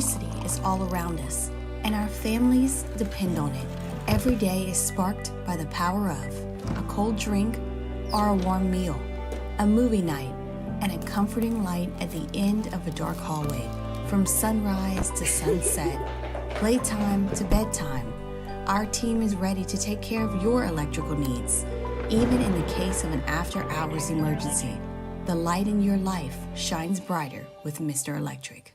Electricity is all around us, and our families depend on it. Every day is sparked by the power of a cold drink or a warm meal, a movie night, and a comforting light at the end of a dark hallway. From sunrise to sunset, playtime to bedtime, our team is ready to take care of your electrical needs. Even in the case of an after-hours emergency, the light in your life shines brighter with Mr. Electric.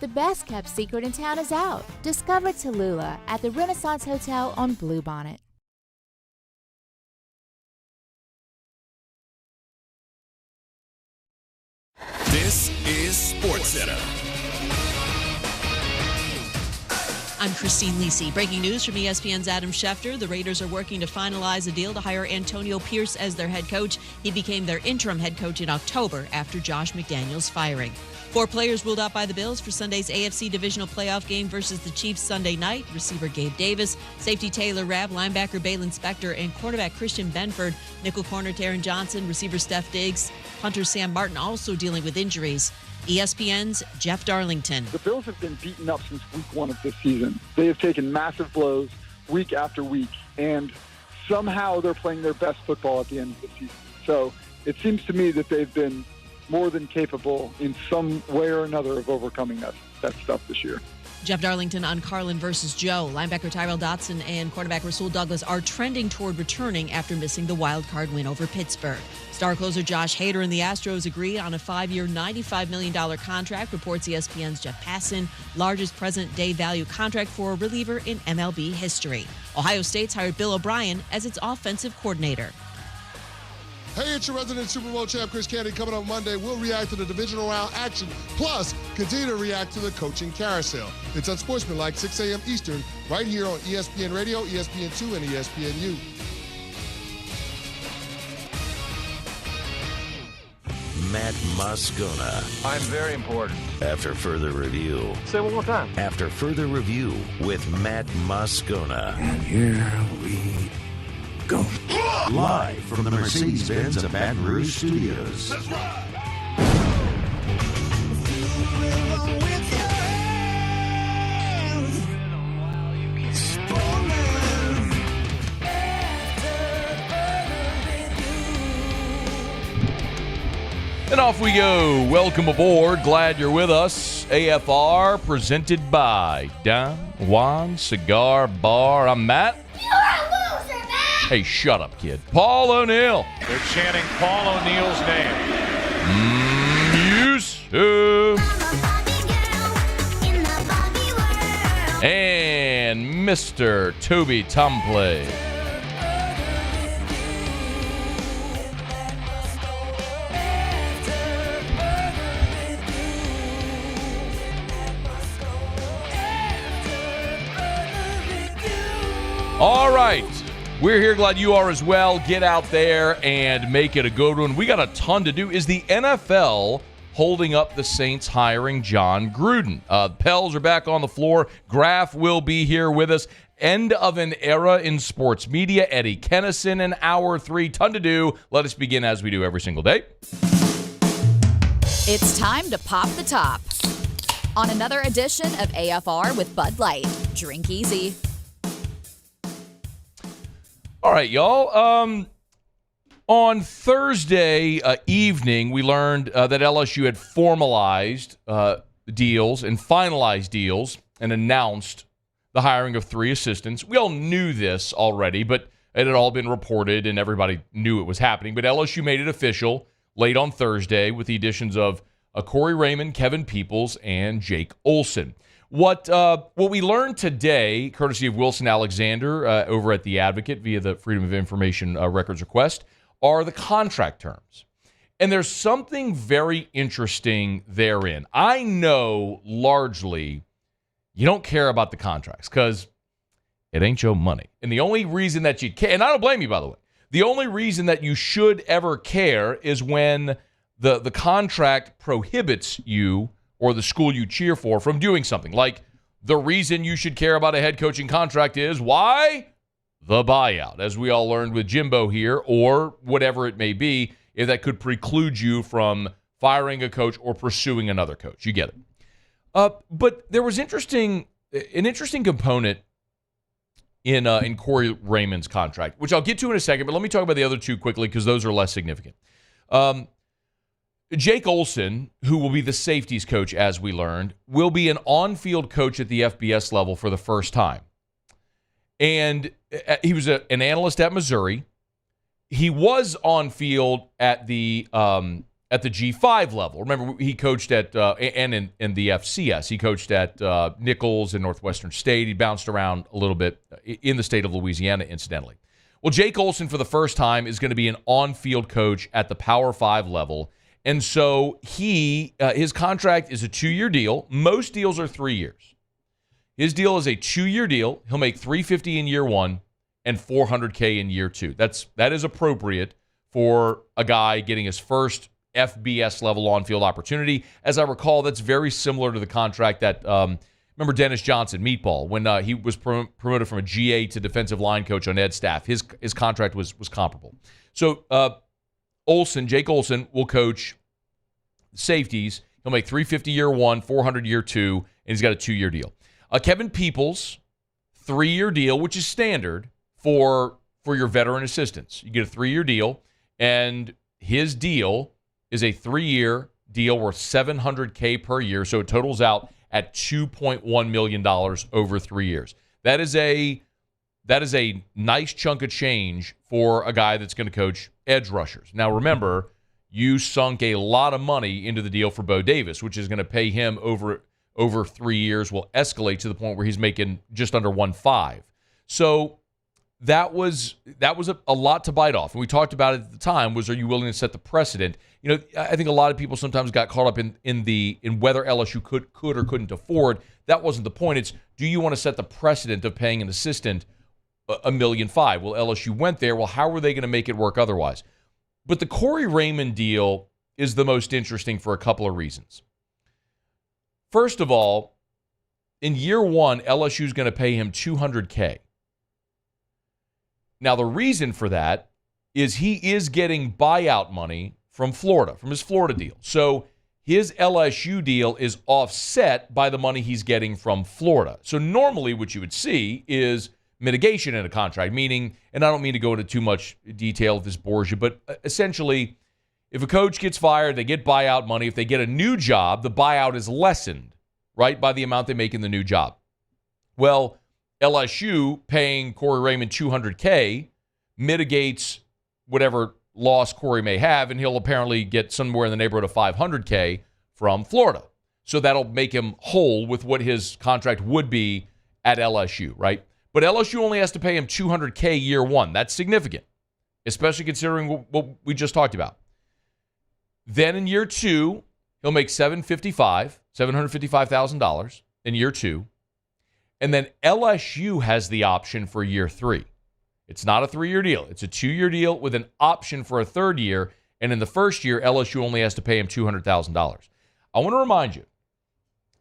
The best-kept secret in town is out. Discover Tallulah at the Renaissance Hotel on Bluebonnet. This is SportsCenter. I'm Christine Lisi. Breaking news from ESPN's Adam Schefter. The Raiders are working to finalize a deal to hire Antonio Pierce as their head coach. He became their interim head coach in October after Josh McDaniels' firing. 4 players ruled out by the Bills for Sunday's AFC divisional playoff game versus the Chiefs Sunday night. Receiver Gabe Davis, safety Taylor Rapp, linebacker Balin Spector, and cornerback Christian Benford. Nickel corner Taron Johnson, receiver Steph Diggs, punter Sam Martin also dealing with injuries. ESPN's Jeff Darlington. The Bills have been beaten up since week 1 of this season. They have taken massive blows week after week, and somehow they're playing their best football at the end of the season. So it seems to me that they've been more than capable in some way or another of overcoming that stuff this year. Jeff Darlington on Carlin versus Joe. Linebacker Tyrell Dotson and quarterback Rasul Douglas are trending toward returning after missing the wild card win over Pittsburgh. Star closer Josh Hader and the Astros agree on a 5-year, $95 million contract, reports ESPN's Jeff Passan, largest present-day value contract for a reliever in MLB history. Ohio State's hired Bill O'Brien as its offensive coordinator. Hey, it's your resident Super Bowl champ, Chris Candy. Coming up Monday, we'll react to the divisional round action, plus continue to react to the coaching carousel. It's Unsportsmanlike, 6 a.m. Eastern, right here on ESPN Radio, ESPN2, and ESPNU. Matt Moscona. I'm very important. After further review. Say it one more time. After further review with Matt Moscona. And here we go. Live from the Mercedes-Benz of Baton Rouge Studios. That's right. And off we go. Welcome aboard. Glad you're with us. AFR presented by Don Juan Cigar Bar. I'm Matt. You're a loser, Matt. Hey, shut up, kid. Paul O'Neill. They're chanting Paul O'Neill's name. Yusuf. And Mr. Toby Tumpley. All right. We're here. Glad you are as well. Get out there and make it a good one. We got a ton to do. Is the NFL holding up the Saints hiring Jon Gruden? Pels are back on the floor. Graff will be here with us. End of an era in sports media. Eddie Kennison in hour 3. Ton to do. Let us begin as we do every single day. It's time to pop the top on another edition of AFR with Bud Light. Drink easy. All right, y'all. On Thursday evening, we learned that LSU had formalized deals and finalized deals and announced the hiring of 3 assistants. We all knew this already, but it had all been reported and everybody knew it was happening. But LSU made it official late on Thursday with the additions of Corey Raymond, Kevin Peoples, and Jake Olson. What we learned today, courtesy of Wilson Alexander over at The Advocate via the Freedom of Information records request, are the contract terms. And there's something very interesting therein. I know largely you don't care about the contracts because it ain't your money. And the only reason that you care, and I don't blame you, by the way, the only reason that you should ever care is when the contract prohibits you or the school you cheer for from doing something. Like the reason you should care about a head coaching contract is why? the buyout, as we all learned with Jimbo here, or whatever it may be, if that could preclude you from firing a coach or pursuing another coach. You get it. But there was an interesting component in Corey Raymond's contract, which I'll get to in a second, but let me talk about the other two quickly because those are less significant. Jake Olson, who will be the safeties coach, as we learned, will be an on-field coach at the FBS level for the first time. And he was an analyst at Missouri. He was on field at the G5 level. Remember, he coached at and in the FCS. He coached at Nichols and Northwestern State. He bounced around a little bit in the state of Louisiana, incidentally. Well, Jake Olson, for the first time, is going to be an on-field coach at the Power 5 level. And so his contract is a 2-year deal. Most deals are 3 years. His deal is a 2-year deal. He'll make $350 in year 1 and $400K in year 2. That is appropriate for a guy getting his first FBS level on-field opportunity. As I recall, that's very similar to the contract that remember Dennis Johnson, Meatball, when he was promoted from a GA to defensive line coach on Ed's staff. His contract was comparable. So Jake Olson will coach safeties. He'll make $350 year 1, $400 year 2, and he's got a 2-year deal. Kevin Peoples, 3-year deal, which is standard for your veteran assistants. You get a 3-year deal, and his deal is a 3-year deal worth $700K per year, so it totals out at $2.1 million over 3 years. That is a nice chunk of change for a guy that's going to coach edge rushers. Now, remember, you sunk a lot of money into the deal for Bo Davis, which is going to pay him over 3 years, will escalate to the point where he's making just under 1.5. So that was a lot to bite off. And we talked about it at the time, are you willing to set the precedent? I think a lot of people sometimes got caught up in whether LSU could or couldn't afford. That wasn't the point. It's, do you want to set the precedent of paying an assistant $1.5 million? Well, LSU went there. Well, how were they going to make it work otherwise? But the Corey Raymond deal is the most interesting for a couple of reasons. First of all, in year 1, LSU is going to pay him $200K. Now, the reason for that is he is getting buyout money from Florida, from his Florida deal. So his LSU deal is offset by the money he's getting from Florida. So normally what you would see is mitigation in a contract, meaning, and I don't mean to go into too much detail if this bores you, but essentially, if a coach gets fired, they get buyout money. If they get a new job, the buyout is lessened, right, by the amount they make in the new job. Well, LSU paying Corey Raymond $200K mitigates whatever loss Corey may have, and he'll apparently get somewhere in the neighborhood of $500K from Florida. So that'll make him whole with what his contract would be at LSU, right? But LSU only has to pay him $200K year 1. That's significant, especially considering what we just talked about. Then in year 2, he'll make $755,000 in year 2. And then LSU has the option for year 3. It's not a 3-year deal. It's a 2-year deal with an option for a 3rd year. And in the first year, LSU only has to pay him $200,000. I want to remind you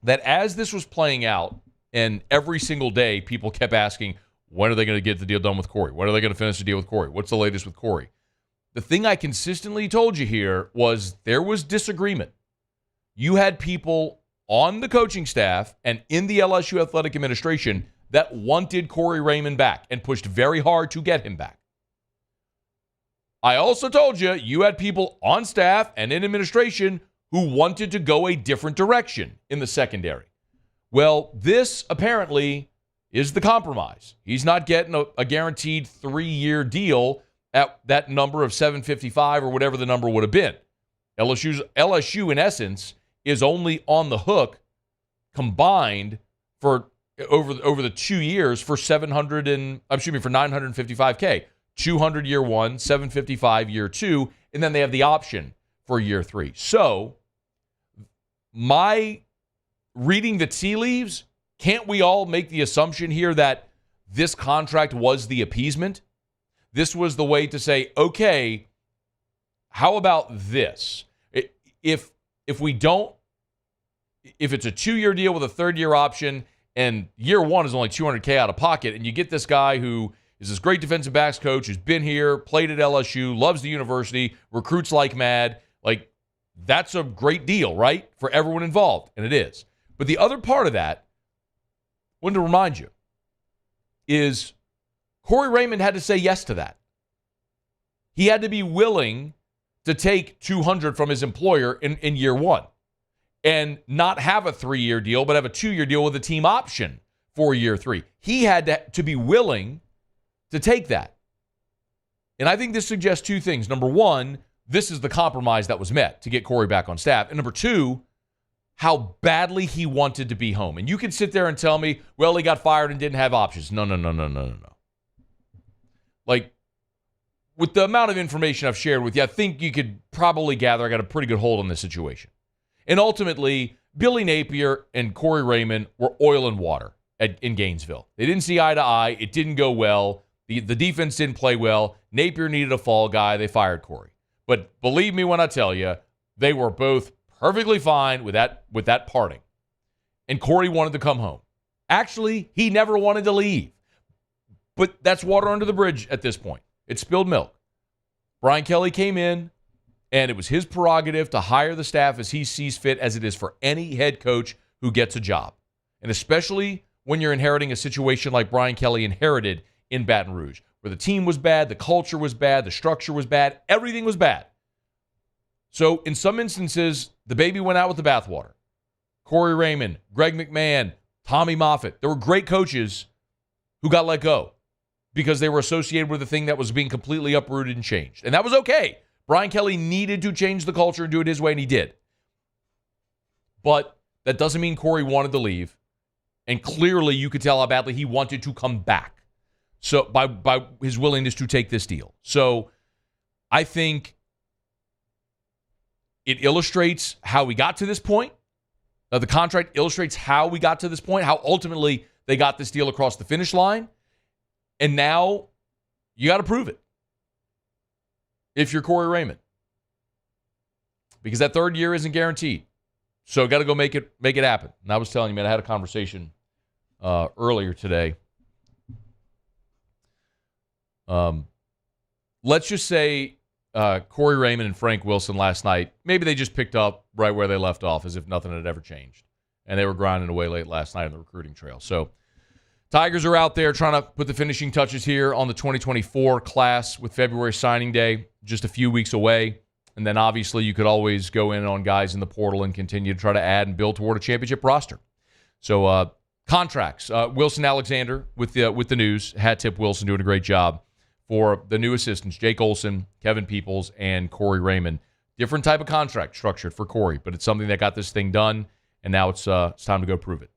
that as this was playing out, and every single day people kept asking, when are they going to get the deal done with Corey? When are they going to finish the deal with Corey? What's the latest with Corey? The thing I consistently told you here was there was disagreement. You had people on the coaching staff and in the LSU athletic administration that wanted Corey Raymond back and pushed very hard to get him back. I also told you had people on staff and in administration who wanted to go a different direction in the secondary. Well, this apparently is the compromise. He's not getting a guaranteed 3-year deal at that number of $755 or whatever the number would have been. LSU, in essence, is only on the hook combined for over the 2 years for $955K. 200 year 1, 755 year 2, and then they have the option for year 3. So, my reading the tea leaves, can't we all make the assumption here that this contract was the appeasement? This was the way to say, okay, how about this? If it's a 2-year deal with a 3rd year option and year 1 is only $200K out of pocket, and you get this guy who is this great defensive backs coach who's been here, played at LSU, loves the university, recruits like mad. Like, that's a great deal, right? For everyone involved, and it is. But the other part of that, I wanted to remind you, is Corey Raymond had to say yes to that. He had to be willing to take $200 from his employer in year one and not have a 3-year deal, but have a 2-year deal with a team option for year 3. He had to be willing to take that. And I think this suggests two things. Number one, this is the compromise that was met to get Corey back on staff. And number two, how badly he wanted to be home. And you can sit there and tell me, well, he got fired and didn't have options. No. Like, with the amount of information I've shared with you, I think you could probably gather I got a pretty good hold on this situation. And ultimately, Billy Napier and Corey Raymond were oil and water in Gainesville. They didn't see eye to eye. It didn't go well. The defense didn't play well. Napier needed a fall guy. They fired Corey. But believe me when I tell you, they were both perfectly fine with that parting. And Corey wanted to come home. Actually, he never wanted to leave. But that's water under the bridge at this point. It's spilled milk. Brian Kelly came in, and it was his prerogative to hire the staff as he sees fit, as it is for any head coach who gets a job. And especially when you're inheriting a situation like Brian Kelly inherited in Baton Rouge, where the team was bad, the culture was bad, the structure was bad, everything was bad. So in some instances, the baby went out with the bathwater. Corey Raymond, Greg McMahon, Tommy Moffitt, there were great coaches who got let go because they were associated with a thing that was being completely uprooted and changed. And that was okay. Brian Kelly needed to change the culture and do it his way, and he did. But that doesn't mean Corey wanted to leave. And clearly you could tell how badly he wanted to come back. So by his willingness to take this deal. So I think it illustrates how we got to this point. The contract illustrates how we got to this point, how ultimately they got this deal across the finish line. And now you got to prove it if you're Corey Raymond. Because that third year isn't guaranteed. So got to go make it happen. And I was telling you, man, I had a conversation earlier today. Let's just say Corey Raymond and Frank Wilson last night, maybe they just picked up right where they left off as if nothing had ever changed. And they were grinding away late last night on the recruiting trail. So Tigers are out there trying to put the finishing touches here on the 2024 class with February signing day just a few weeks away. And then obviously you could always go in on guys in the portal and continue to try to add and build toward a championship roster. So contracts. Wilson Alexander with the news. Hat tip Wilson doing a great job for the new assistants, Jake Olson, Kevin Peoples, and Corey Raymond. Different type of contract structured for Corey, but it's something that got this thing done, and now it's time to go prove it.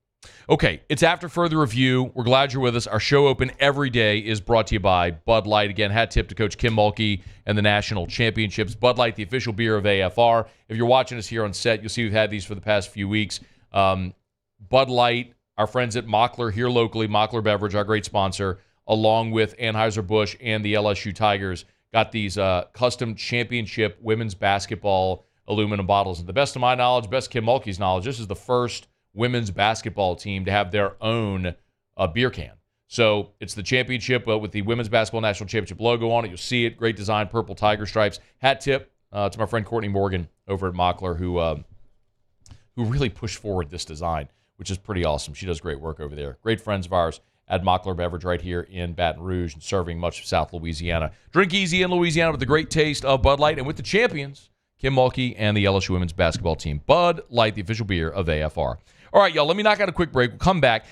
Okay, it's after further review. We're glad you're with us. Our show open every day is brought to you by Bud Light. Again, hat tip to Coach Kim Mulkey and the National Championships. Bud Light, the official beer of AFR. If you're watching us here on set, you'll see we've had these for the past few weeks. Bud Light, our friends at Mockler here locally, Mockler Beverage, our great sponsor, along with Anheuser-Busch and the LSU Tigers, got these custom championship women's basketball aluminum bottles. And the best of my knowledge, best Kim Mulkey's knowledge, this is the first women's basketball team to have their own beer can. So it's the championship with the Women's Basketball National Championship logo on it. You'll see it. Great design, purple tiger stripes. Hat tip to my friend Courtney Morgan over at Mockler, who really pushed forward this design, which is pretty awesome. She does great work over there. Great friends of ours at Mockler Beverage right here in Baton Rouge and serving much of South Louisiana. Drink easy in Louisiana with the great taste of Bud Light and with the champions, Kim Mulkey and the LSU women's basketball team. Bud Light, the official beer of AFR. All right, y'all, let me knock out a quick break. We'll come back.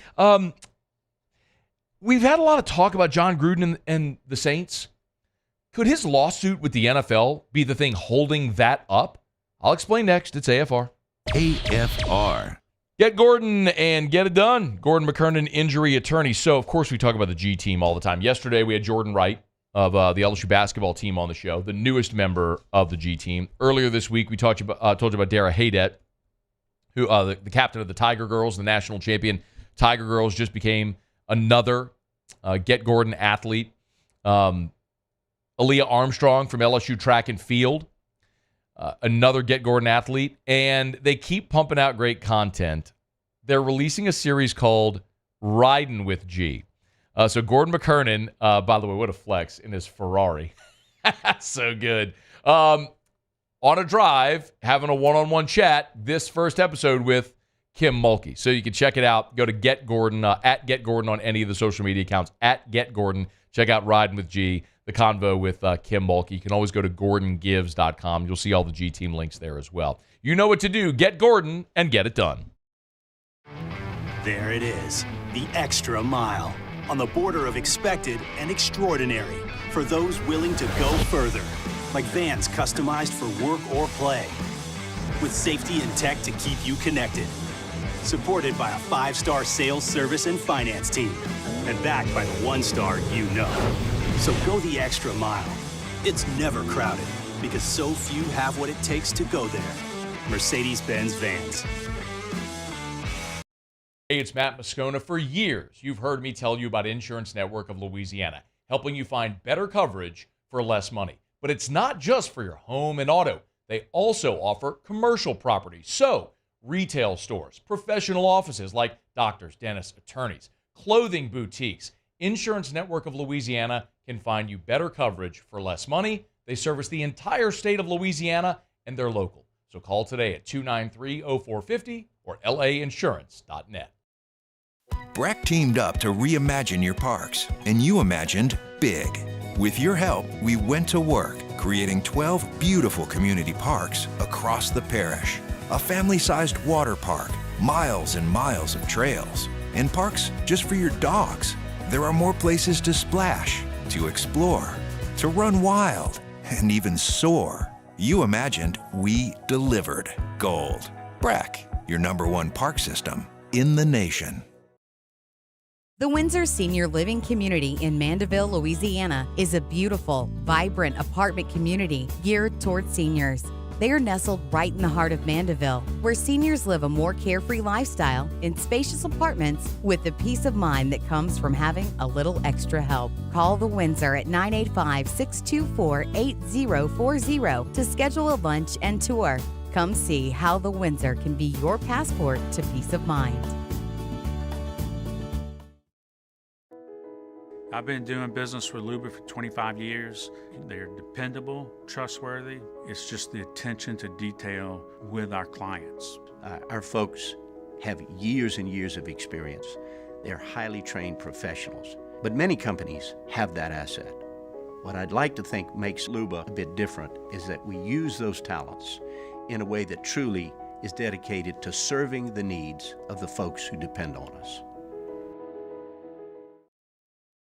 We've had a lot of talk about Jon Gruden and the Saints. Could his lawsuit with the NFL be the thing holding that up? I'll explain next. It's AFR. AFR. Get Gordon and get it done. Gordon McKernan, injury attorney. So, of course, we talk about the G team all the time. Yesterday, we had Jordan Wright of the LSU basketball team on the show, the newest member of the G team. Earlier this week, we told you about Dara Haydet, who the captain of the Tiger Girls, the national champion Tiger Girls, just became another Get Gordon athlete. Aaliyah Armstrong from LSU track and field, another Get Gordon athlete. And they keep pumping out great content. They're releasing a series called Riding with G. So Gordon McKernan, by the way, what a flex in his Ferrari. So good. On a drive, having a one-on-one chat, this first episode with Kim Mulkey. So you can check it out. Go to Get Gordon, at Get Gordon on any of the social media accounts, at Get Gordon. Check out Riding with G, the convo with Kim Mulkey. You can always go to GordonGives.com. You'll see all the G Team links there as well. You know what to do. Get Gordon and get it done. There it is, the extra mile. On the border of expected and extraordinary for those willing to go further. Like vans customized for work or play. With safety and tech to keep you connected. Supported by a 5-star sales, service, and finance team. And backed by the 1-star you know. So go the extra mile. It's never crowded because so few have what it takes to go there. Mercedes-Benz Vans. Hey, it's Matt Moscona. For years, you've heard me tell you about Insurance Network of Louisiana, helping you find better coverage for less money. But it's not just for your home and auto. They also offer commercial property. So, retail stores, professional offices like doctors, dentists, attorneys, clothing boutiques. Insurance Network of Louisiana can find you better coverage for less money. They service the entire state of Louisiana, and they're local. So call today at 293-0450 or lainsurance.net. Breck teamed up to reimagine your parks, and you imagined big. With your help, we went to work, creating 12 beautiful community parks across the parish. A family-sized water park, miles and miles of trails, and parks just for your dogs. There are more places to splash, to explore, to run wild, and even soar. You imagined, we delivered. Gold. Breck, your #1 park system in the nation. The Windsor Senior Living Community in Mandeville, Louisiana is a beautiful, vibrant apartment community geared toward seniors. They are nestled right in the heart of Mandeville, where seniors live a more carefree lifestyle in spacious apartments with the peace of mind that comes from having a little extra help. Call the Windsor at 985-624-8040 to schedule a lunch and tour. Come see how the Windsor can be your passport to peace of mind. I've been doing business with Luba for 25 years. They're dependable, trustworthy. It's just the attention to detail with our clients. Our folks have years and years of experience. They're highly trained professionals, but many companies have that asset. What I'd like to think makes Luba a bit different is that we use those talents in a way that truly is dedicated to serving the needs of the folks who depend on us.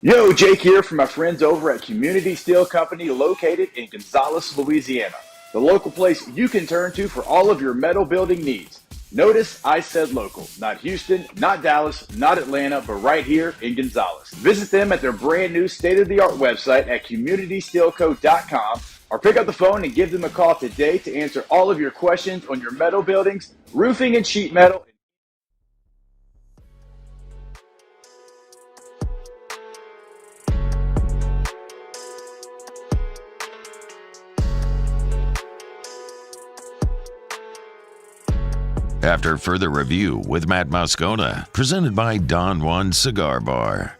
Yo, Jake here from my friends over at Community Steel Company located in Gonzales, Louisiana. The local place you can turn to for all of your metal building needs. Notice I said local, not Houston, not Dallas, not Atlanta, but right here in Gonzales. Visit them at their brand new state-of-the-art website at communitysteelco.com or pick up the phone and give them a call today to answer all of your questions on your metal buildings, roofing and sheet metal. After further review with Matt Moscona, presented by Don Juan Cigar Bar.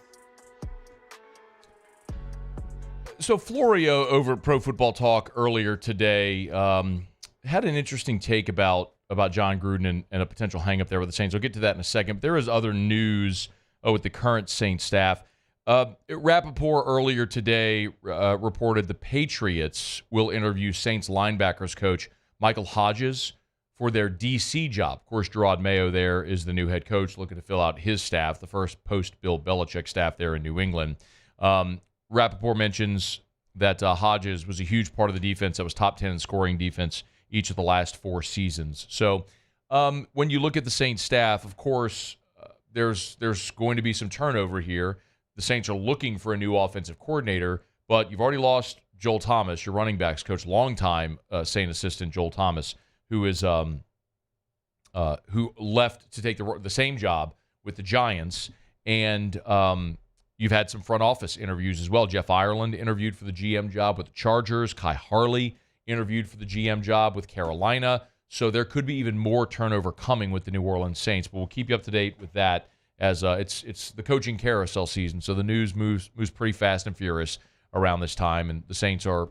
So Florio over at Pro Football Talk earlier today had an interesting take about Jon Gruden and a potential hang-up there with the Saints. I'll get to that in a second. But there is other news with the current Saints staff. Rappaport earlier today reported the Patriots will interview Saints linebackers coach Michael Hodges for their D.C. job. Of course, Gerard Mayo there is the new head coach looking to fill out his staff, the first post-Bill Belichick staff there in New England. Rappaport mentions that Hodges was a huge part of the defense that was top 10 in scoring defense each of the last 4 seasons. So when you look at the Saints staff, of course, there's going to be some turnover here. The Saints are looking for a new offensive coordinator, but you've already lost Joel Thomas, your running backs coach, longtime Saint assistant Joel Thomas, who is who left to take the same job with the Giants, and you've had some front office interviews as well. Jeff Ireland interviewed for the GM job with the Chargers. Kai Harley interviewed for the GM job with Carolina. So there could be even more turnover coming with the New Orleans Saints, but we'll keep you up to date with that as it's the coaching carousel season, so the news moves pretty fast and furious around this time, and the Saints are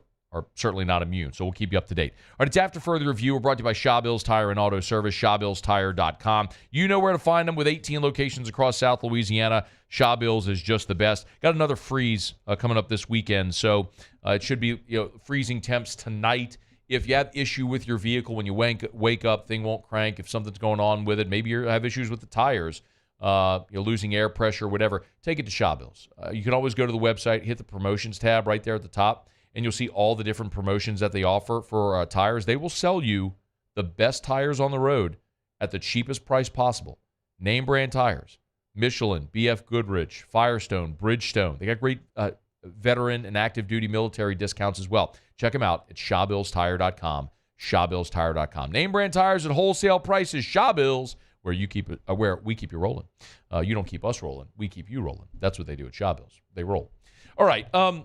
certainly not immune, so we'll keep you up to date. All right, it's After Further Review. We're brought to you by Shaw Bills Tire and Auto Service, ShawBillsTire.com. You know where to find them with 18 locations across South Louisiana. Shaw Bills is just the best. Got another freeze coming up this weekend, so it should be freezing temps tonight. If you have issue with your vehicle when you wake up, thing won't crank. If something's going on with it, maybe you have issues with the tires, you're losing air pressure, whatever, take it to Shaw Bills. You can always go to the website, hit the promotions tab right there at the top, and you'll see all the different promotions that they offer for tires. They will sell you the best tires on the road at the cheapest price possible. Name brand tires, Michelin, BF Goodrich, Firestone, Bridgestone. They got great veteran and active duty military discounts as well. Check them out at ShawBillsTire.com, ShawBillsTire.com. Name brand tires at wholesale prices. Shaw Bills, where we keep you rolling. You don't keep us rolling. We keep you rolling. That's what they do at Shaw Bills. They roll. All right. I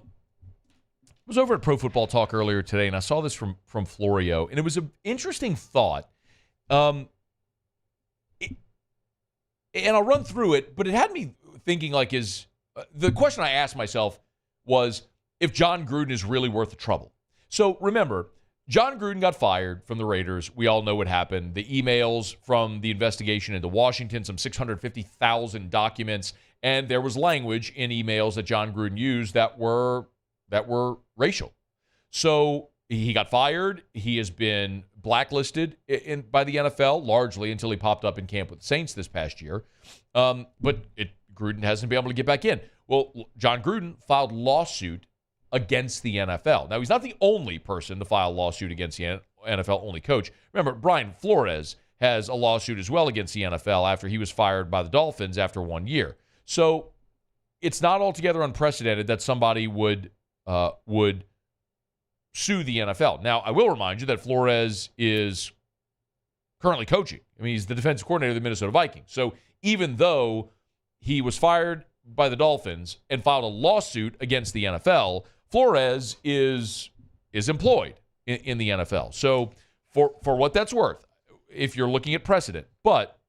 was over at Pro Football Talk earlier today, and I saw this from Florio, and it was an interesting thought. And I'll run through it, but it had me thinking, like, the question I asked myself was if Jon Gruden is really worth the trouble. So remember, Jon Gruden got fired from the Raiders. We all know what happened. The emails from the investigation into Washington, some 650,000 documents, and there was language in emails that Jon Gruden used that were racial. So he got fired. He has been blacklisted by the NFL largely until he popped up in camp with the Saints this past year. But Gruden hasn't been able to get back in. Well, Jon Gruden filed lawsuit against the NFL. Now, he's not the only person to file a lawsuit against the NFL, only coach. Remember, Brian Flores has a lawsuit as well against the NFL after he was fired by the Dolphins after 1 year. So it's not altogether unprecedented that somebody would sue the NFL. Now, I will remind you that Flores is currently coaching. I mean, he's the defensive coordinator of the Minnesota Vikings. So even though he was fired by the Dolphins and filed a lawsuit against the NFL, Flores is employed in the NFL. So for what that's worth, if you're looking at precedent. But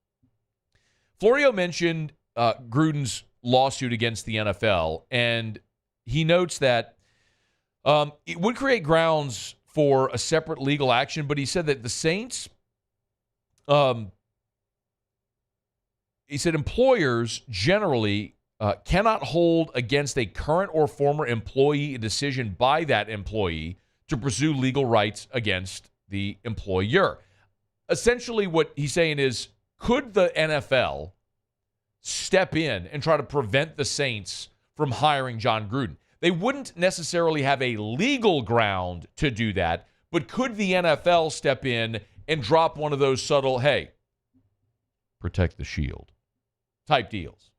Florio mentioned Gruden's lawsuit against the NFL, and he notes that it would create grounds for a separate legal action, but he said that the Saints, he said employers generally cannot hold against a current or former employee a decision by that employee to pursue legal rights against the employer. Essentially what he's saying is, could the NFL step in and try to prevent the Saints from hiring Jon Gruden? They wouldn't necessarily have a legal ground to do that, but could the NFL step in and drop one of those subtle, hey, protect the shield type deals?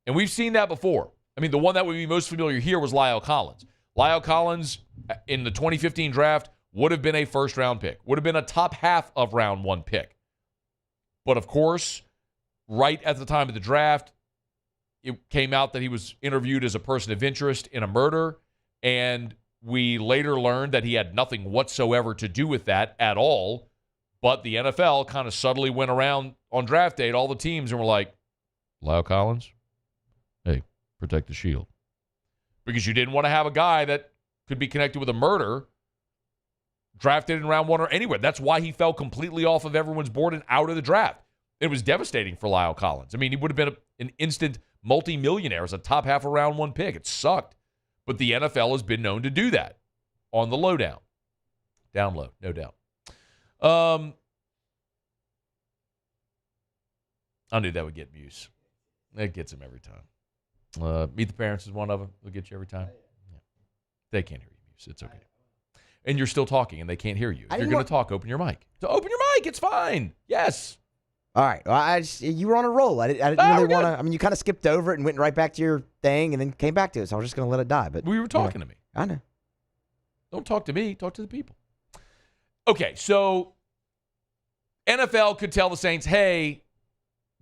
And we've seen that before. I mean, the one that would be most familiar here was La'el Collins. La'el Collins in the 2015 draft would have been a first-round pick, would have been a top half of round one pick. But, of course, right at the time of the draft, it came out that he was interviewed as a person of interest in a murder, and we later learned that he had nothing whatsoever to do with that at all. But the NFL kind of subtly went around on draft day, all the teams, and were like, La'el Collins, hey, protect the shield. Because you didn't want to have a guy that could be connected with a murder drafted in round one or anywhere. That's why he fell completely off of everyone's board and out of the draft. It was devastating for La'el Collins. I mean, he would have been an instant multi-millionaire as a top half of round one pick. It sucked. But the NFL has been known to do that on the lowdown. Down low, no doubt. I knew that would get Muse. It gets him every time. Meet the Parents is one of them. It'll get you every time. Yeah. They can't hear you, Muse. It's okay. And you're still talking, and they can't hear you. If you're going to talk, open your mic. So open your mic. It's fine. Yes. All right. Well, you were on a roll. I didn't really want to. I mean, you kind of skipped over it and went right back to your thing and then came back to it. So I was just going to let it die. But we were talking to me. I know. Don't talk to me. Talk to the people. Okay. So NFL could tell the Saints, hey,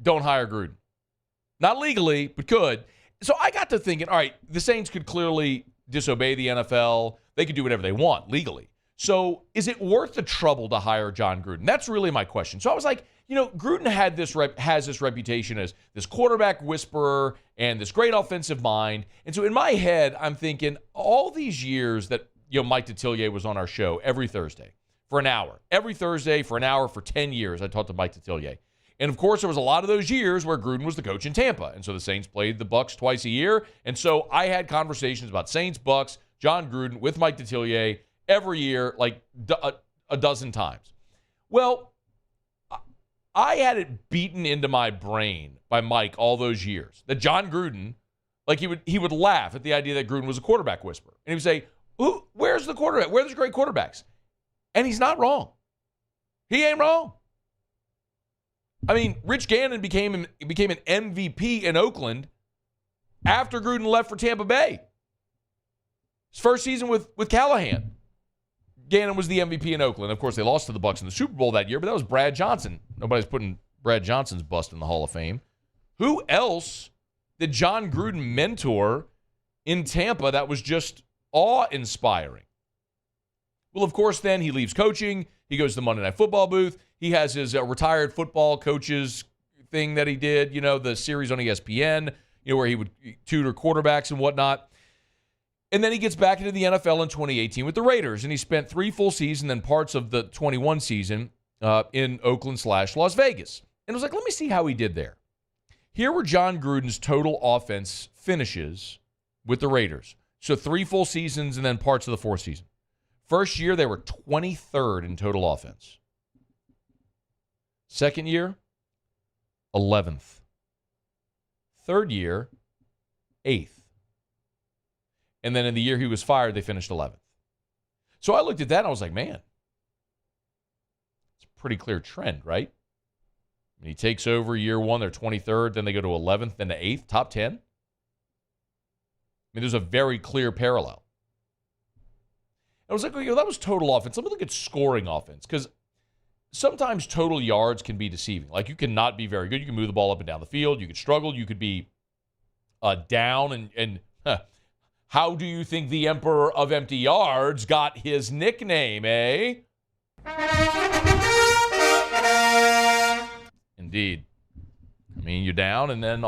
don't hire Gruden. Not legally, but could. So I got to thinking, all right, the Saints could clearly disobey the NFL. They could do whatever they want legally. So is it worth the trouble to hire Jon Gruden? That's really my question. So I was like, Gruden has this reputation as this quarterback whisperer and this great offensive mind. And so in my head, I'm thinking all these years that Mike Detillier was on our show every Thursday for an hour. Every Thursday for an hour for 10 years, I talked to Mike Detillier. And, of course, there was a lot of those years where Gruden was the coach in Tampa. And so the Saints played the Bucs twice a year. And so I had conversations about Saints, Bucs, Jon Gruden with Mike Detillier every year, like a dozen times. Well, I had it beaten into my brain by Mike all those years that Jon Gruden, like he would laugh at the idea that Gruden was a quarterback whisperer. And he would say, where's the quarterback? Where are those great quarterbacks? And he's not wrong. He ain't wrong. I mean, Rich Gannon became an MVP in Oakland after Gruden left for Tampa Bay. His first season with Callahan. Gannon was the MVP in Oakland. Of course, they lost to the Bucs in the Super Bowl that year, but that was Brad Johnson. Nobody's putting Brad Johnson's bust in the Hall of Fame. Who else did Jon Gruden mentor in Tampa that was just awe-inspiring? Well, of course, then he leaves coaching. He goes to the Monday Night Football booth. He has his retired football coaches thing that he did, the series on ESPN, where he would tutor quarterbacks and whatnot. And then he gets back into the NFL in 2018 with the Raiders, and he spent 3 full seasons and parts of the 21 season in Oakland/Las Vegas. And I was like, let me see how he did there. Here were Jon Gruden's total offense finishes with the Raiders. So 3 full seasons and then parts of the 4th season. First year, they were 23rd in total offense. Second year, 11th. Third year, 8th. And then in the year he was fired, they finished 11th. So I looked at that and I was like, man, it's a pretty clear trend, right? When he takes over year 1, they're 23rd, then they go to 11th, then to 8th, top 10. I mean, there's a very clear parallel. I was like, well, that was total offense. Let me look at scoring offense, because sometimes total yards can be deceiving. Like, you cannot be very good. You can move the ball up and down the field. You could struggle. You could be down. And how do you think the Emperor of Empty Yards got his nickname, eh? Indeed. I mean, you're down, and then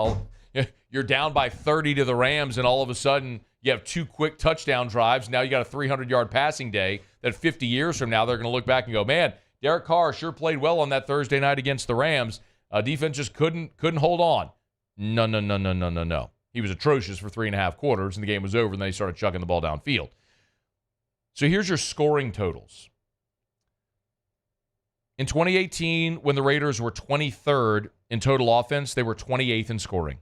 you're down by 30 to the Rams, and all of a sudden you have 2 quick touchdown drives. Now you got a 300-yard passing day that 50 years from now they're going to look back and go, man, Derek Carr sure played well on that Thursday night against the Rams. Defense just couldn't hold on. No. He was atrocious for 3.5 quarters, and the game was over, and then he started chucking the ball downfield. So here's your scoring totals. In 2018, when the Raiders were 23rd in total offense, they were 28th in scoring.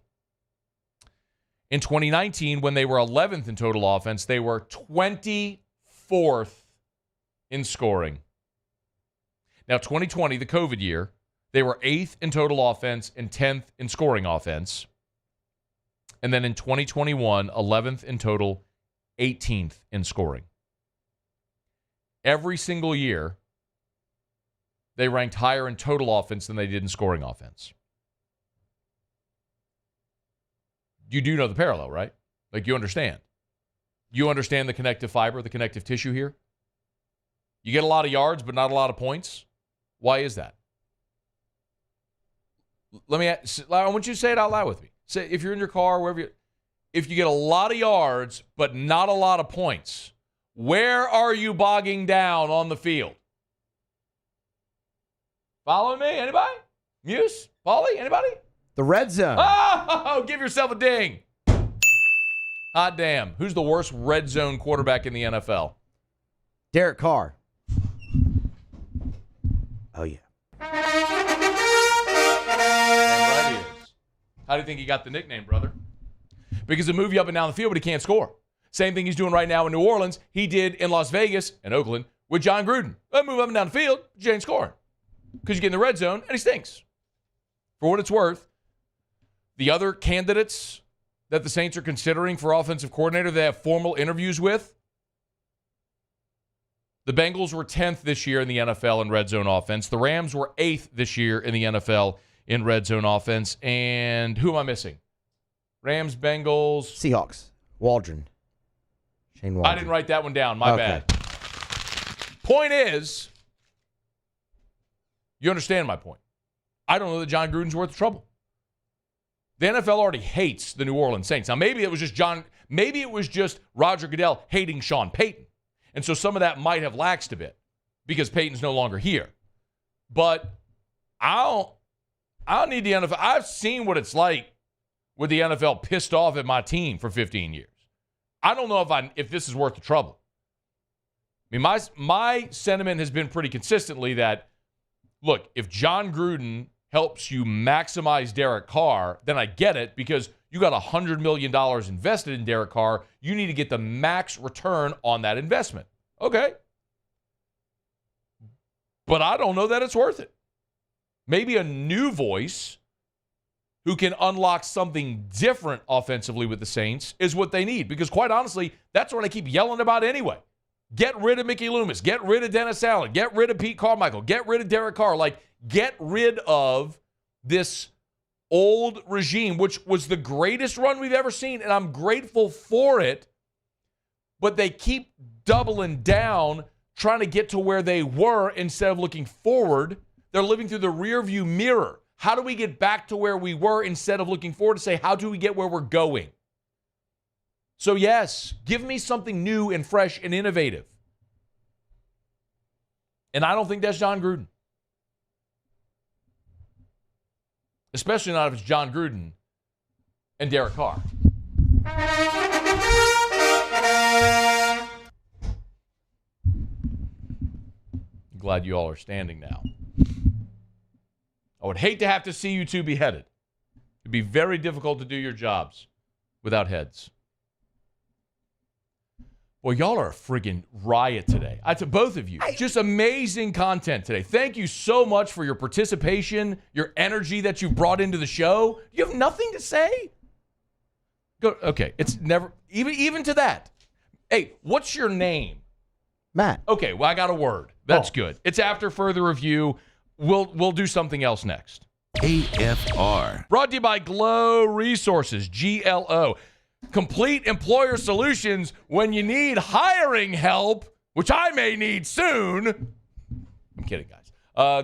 In 2019, when they were 11th in total offense, they were 24th in scoring. Now, 2020, the COVID year, they were 8th in total offense and 10th in scoring offense. And then in 2021, 11th in total, 18th in scoring. Every single year, they ranked higher in total offense than they did in scoring offense. You do know the parallel, right? Like, you understand. You understand the connective fiber, the connective tissue here? You get a lot of yards, but not a lot of points. Why is that? I want you to say it out loud with me. Say, if you're in your car, wherever if you get a lot of yards, but not a lot of points, where are you bogging down on the field? Following me? Anybody? Muse? Paulie? Anybody? The red zone. Oh, give yourself a ding. Hot damn. Who's the worst red zone quarterback in the NFL? Derek Carr. Oh, yeah. Right he is. How do you think he got the nickname, brother? Because he'll move you up and down the field, but he can't score. Same thing he's doing right now in New Orleans, he did in Las Vegas and Oakland with Jon Gruden. They'll move up and down the field, but you ain't scoring. Because you get in the red zone, and he stinks. For what it's worth, the other candidates that the Saints are considering for offensive coordinator they have formal interviews with, the Bengals were 10th this year in the NFL in red zone offense. The Rams were 8th this year in the NFL in red zone offense. And who am I missing? Rams, Bengals. Seahawks. Waldron. Shane Waldron. I didn't write that one down. My bad. Point is, you understand my point. I don't know that Jon Gruden's worth the trouble. The NFL already hates the New Orleans Saints. Now, maybe it was just Roger Goodell hating Sean Payton. And so some of that might have laxed a bit because Payton's no longer here. But I don't need the NFL. I've seen what it's like with the NFL pissed off at my team for 15 years. I don't know if this is worth the trouble. I mean, my sentiment has been pretty consistently that, look, if Jon Gruden helps you maximize Derek Carr, then I get it because you got $100 million invested in Derek Carr. You need to get the max return on that investment. Okay. But I don't know that it's worth it. Maybe a new voice who can unlock something different offensively with the Saints is what they need. Because quite honestly, that's what I keep yelling about anyway. Get rid of Mickey Loomis. Get rid of Dennis Allen. Get rid of Pete Carmichael. Get rid of Derek Carr. Get rid of this old regime, which was the greatest run we've ever seen, and I'm grateful for it. But they keep doubling down, trying to get to where they were instead of looking forward. They're living through the rearview mirror. How do we get back to where we were instead of looking forward to say, how do we get where we're going? So yes, give me something new and fresh and innovative. And I don't think that's Jon Gruden. Especially not if it's Jon Gruden and Derek Carr. I'm glad you all are standing now. I would hate to have to see you two beheaded. It'd be very difficult to do your jobs without heads. Well, y'all are a friggin' riot today. To both of you. Just amazing content today. Thank you so much for your participation, your energy that you brought into the show. You have nothing to say? Okay, it's never, even to that. Hey, what's your name? Matt. Okay, well, I got a word. That's good. It's after further review. We'll do something else next. AFR. Brought to you by Glow Resources, GLO. Complete employer solutions when you need hiring help, which I may need soon. I'm kidding, guys.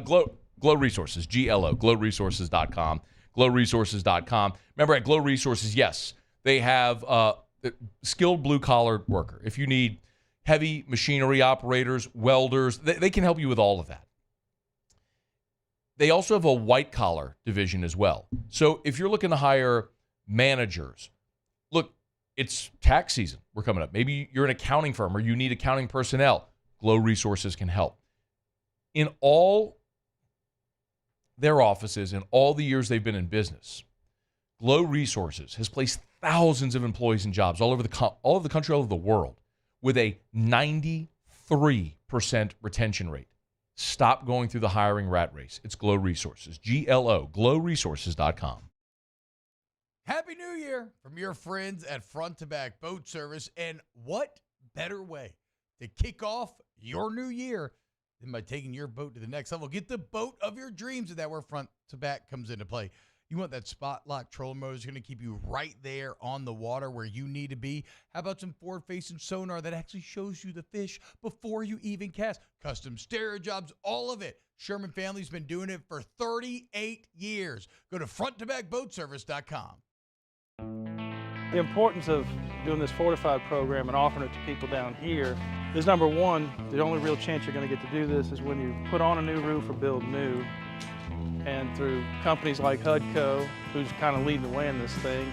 Glow Resources, GLO, glowresources.com. Glowresources.com. Remember, at Glow Resources, yes, they have skilled blue-collar worker. If you need heavy machinery operators, welders, they can help you with all of that. They also have a white-collar division as well. So if you're looking to hire managers, look, it's tax season. We're coming up. Maybe you're an accounting firm or you need accounting personnel. Glow Resources can help. In all their offices, in all the years they've been in business, Glow Resources has placed thousands of employees in jobs all over the country, all over the world, with a 93% retention rate. Stop going through the hiring rat race. It's Glow Resources. GLO, glowresources.com. Happy New Year from your friends at Front to Back Boat Service. And what better way to kick off your new year than by taking your boat to the next level? Get the boat of your dreams, and that's where Front to Back comes into play. You want that spot lock trolling motor that's going to keep you right there on the water where you need to be. How about some forward-facing sonar that actually shows you the fish before you even cast? Custom stereo jobs, all of it. Sherman family's been doing it for 38 years. Go to fronttobackboatservice.com. The importance of doing this fortified program and offering it to people down here is, number one, the only real chance you're going to get to do this is when you put on a new roof or build new. And through companies like HUDCO, who's kind of leading the way in this thing,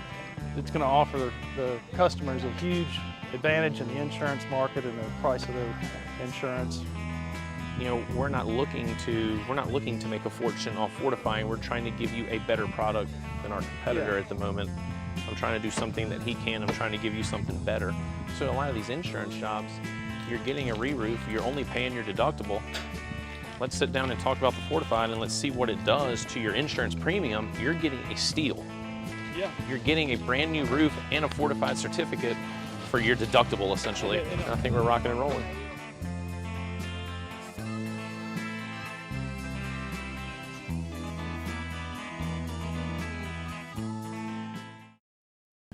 it's going to offer the customers a huge advantage in the insurance market and the price of their insurance. You know, we're not looking to make a fortune off fortifying. We're trying to give you a better product than our competitor at the moment. I'm trying to do something that he can. I'm trying to give you something better. So a lot of these insurance jobs, you're getting a re-roof, you're only paying your deductible. Let's sit down and talk about the fortified and let's see what it does to your insurance premium. You're getting a steal. Yeah. You're getting a brand new roof and a fortified certificate for your deductible, essentially. I think we're rocking and rolling.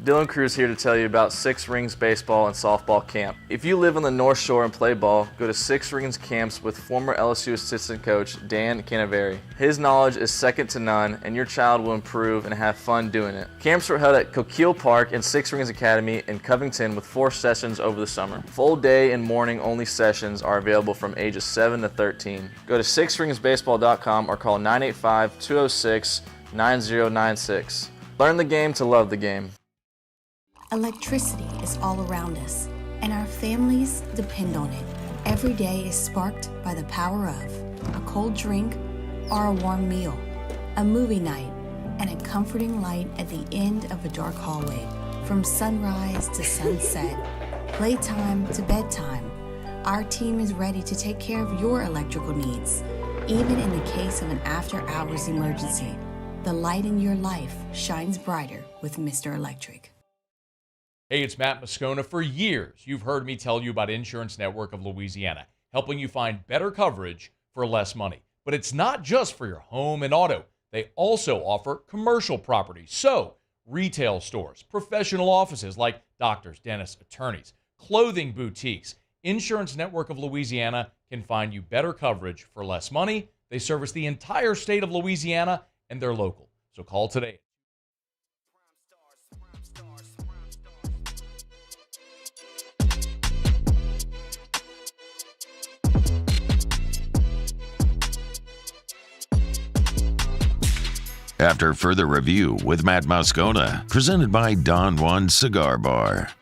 Dylan Cruz here to tell you about Six Rings Baseball and Softball Camp. If you live on the North Shore and play ball, go to Six Rings Camps with former LSU assistant coach Dan Canaveri. His knowledge is second to none, and your child will improve and have fun doing it. Camps were held at Coquille Park and Six Rings Academy in Covington with 4 sessions over the summer. Full day and morning only sessions are available from ages 7 to 13. Go to sixringsbaseball.com or call 985-206-9096. Learn the game to love the game. Electricity is all around us, and our families depend on it. Every day is sparked by the power of a cold drink or a warm meal, a movie night, and a comforting light at the end of a dark hallway. From sunrise to sunset, playtime to bedtime, our team is ready to take care of your electrical needs. Even in the case of an after-hours emergency, the light in your life shines brighter with Mr. Electric. Hey, it's Matt Moscona. For years, you've heard me tell you about Insurance Network of Louisiana, helping you find better coverage for less money. But it's not just for your home and auto. They also offer commercial property. So, retail stores, professional offices like doctors, dentists, attorneys, clothing boutiques. Insurance Network of Louisiana can find you better coverage for less money. They service the entire state of Louisiana, and they're local. So call today. After further review with Matt Moscona, presented by Don Juan Cigar Bar.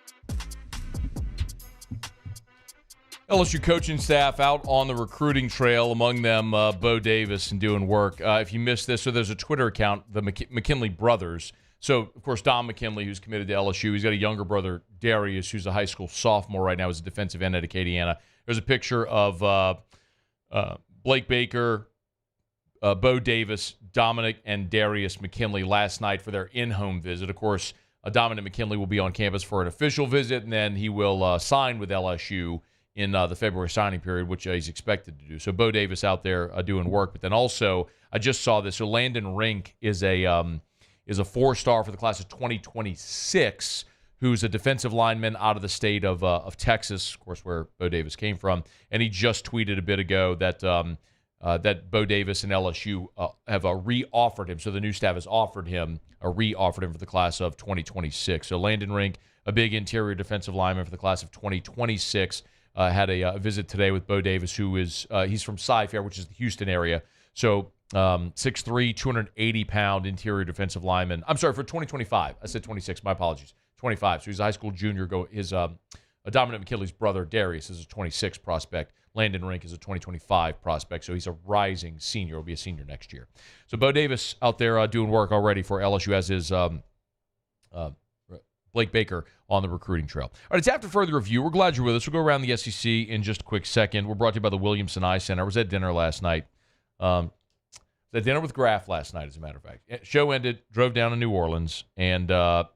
LSU coaching staff out on the recruiting trail, among them Bo Davis, and doing work. If you missed this, so there's a Twitter account, the McKinley brothers. So, of course, Don McKinley, who's committed to LSU. He's got a younger brother, Darius, who's a high school sophomore right now as a defensive end at Acadiana. There's a picture of Blake Baker, Bo Davis, Dominic, and Darius McKinley last night for their in-home visit. Of course, Dominic McKinley will be on campus for an official visit, and then he will sign with LSU in the February signing period, which he's expected to do. So Bo Davis out there doing work. But then also, I just saw this. So Landon Rink is a 4-star for the class of 2026, who's a defensive lineman out of the state of Texas, of course, where Bo Davis came from. And he just tweeted a bit ago that that Bo Davis and LSU have re-offered him. So the new staff has re-offered him for the class of 2026. So Landon Rink, a big interior defensive lineman for the class of 2026, had a visit today with Bo Davis, who is he's from Cy-Fair, which is the Houston area. So 6'3", 280-pound interior defensive lineman. I'm sorry, for 2025. I said 26. My apologies. 25. So he's a high school junior. His Dominic McKinley's brother, Darius, is a 26 prospect. Landon Rink is a 2025 prospect. So he's a rising senior. He'll be a senior next year. So Bo Davis out there doing work already for LSU, as is Blake Baker on the recruiting trail. All right, it's after further review. We're glad you're with us. We'll go around the SEC in just a quick second. We're brought to you by the Williamson Eye Center. I was at dinner last night. I was at dinner with Graff last night, as a matter of fact. Show ended, drove down to New Orleans, and Todd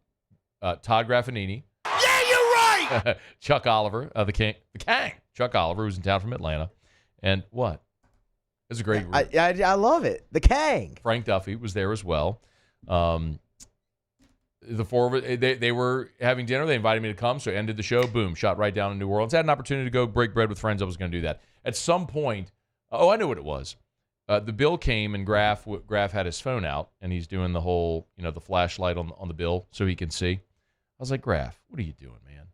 Graffagnini. Yeah, you're right! Chuck Oliver, the King. Chuck Oliver, who's in town from Atlanta. And what? It was a great group. I love it. The Kang. Frank Duffy was there as well. The four of it, they were having dinner. They invited me to come, so I ended the show. Boom, shot right down in New Orleans. Had an opportunity to go break bread with friends. I was going to do that. At some point, I knew what it was. The bill came, and Graff had his phone out, and he's doing the whole, the flashlight on the bill so he can see. I was like, Graff, what are you doing, man?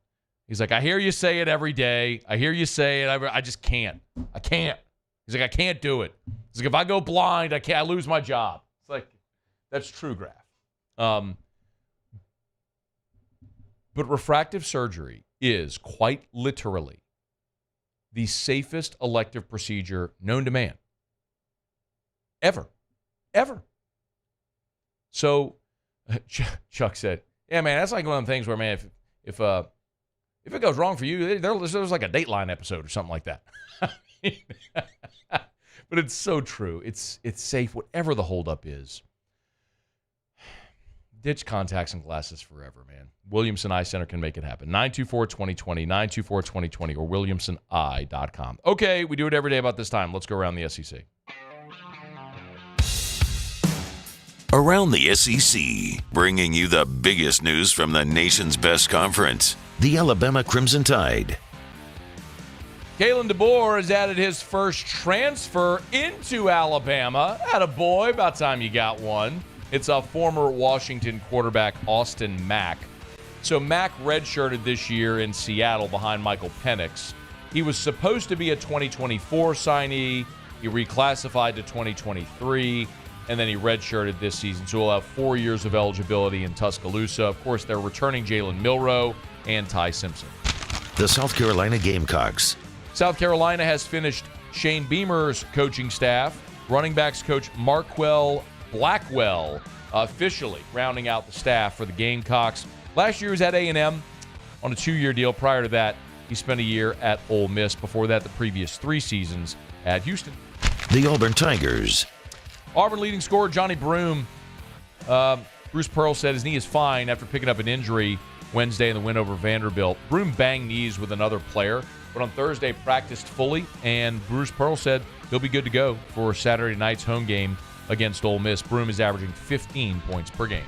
He's like, I hear you say it every day. I hear you say it. I just can't. I can't. He's like, I can't do it. He's like, if I go blind, I lose my job. It's like, that's true, Graff. But refractive surgery is quite literally the safest elective procedure known to man. Ever. So Chuck said, yeah, man, that's like one of the things where, man, if it goes wrong for you, there's like a Dateline episode or something like that. But it's so true. It's safe, whatever the holdup is. Ditch contacts and glasses forever, man. Williamson Eye Center can make it happen. 924-2020, 924-2020, or williamsoneye.com. Okay, we do it every day about this time. Let's go around the SEC. around the SEC, bringing you the biggest news from the nation's best conference, the Alabama Crimson Tide. Kalen DeBoer has added his first transfer into Alabama. Attaboy, about time you got one. It's a former Washington quarterback, Austin Mack. So Mack redshirted this year in Seattle behind Michael Penix. He was supposed to be a 2024 signee. He reclassified to 2023, and then he redshirted this season. So he'll have 4 years of eligibility in Tuscaloosa. Of course, they're returning Jalen Milroe and Ty Simpson. The South Carolina Gamecocks. South Carolina has finished Shane Beamer's coaching staff. Running backs coach Marquell Blackwell officially rounding out the staff for the Gamecocks. Last year he was at A&M on a 2-year deal. Prior to that, he spent a year at Ole Miss. Before that, the previous 3 seasons at Houston. The Auburn Tigers. Auburn leading scorer Johnny Broome. Bruce Pearl said his knee is fine after picking up an injury Wednesday in the win over Vanderbilt. Broome banged knees with another player, but on Thursday practiced fully, and Bruce Pearl said he'll be good to go for Saturday night's home game against Ole Miss. Broome is averaging 15 points per game.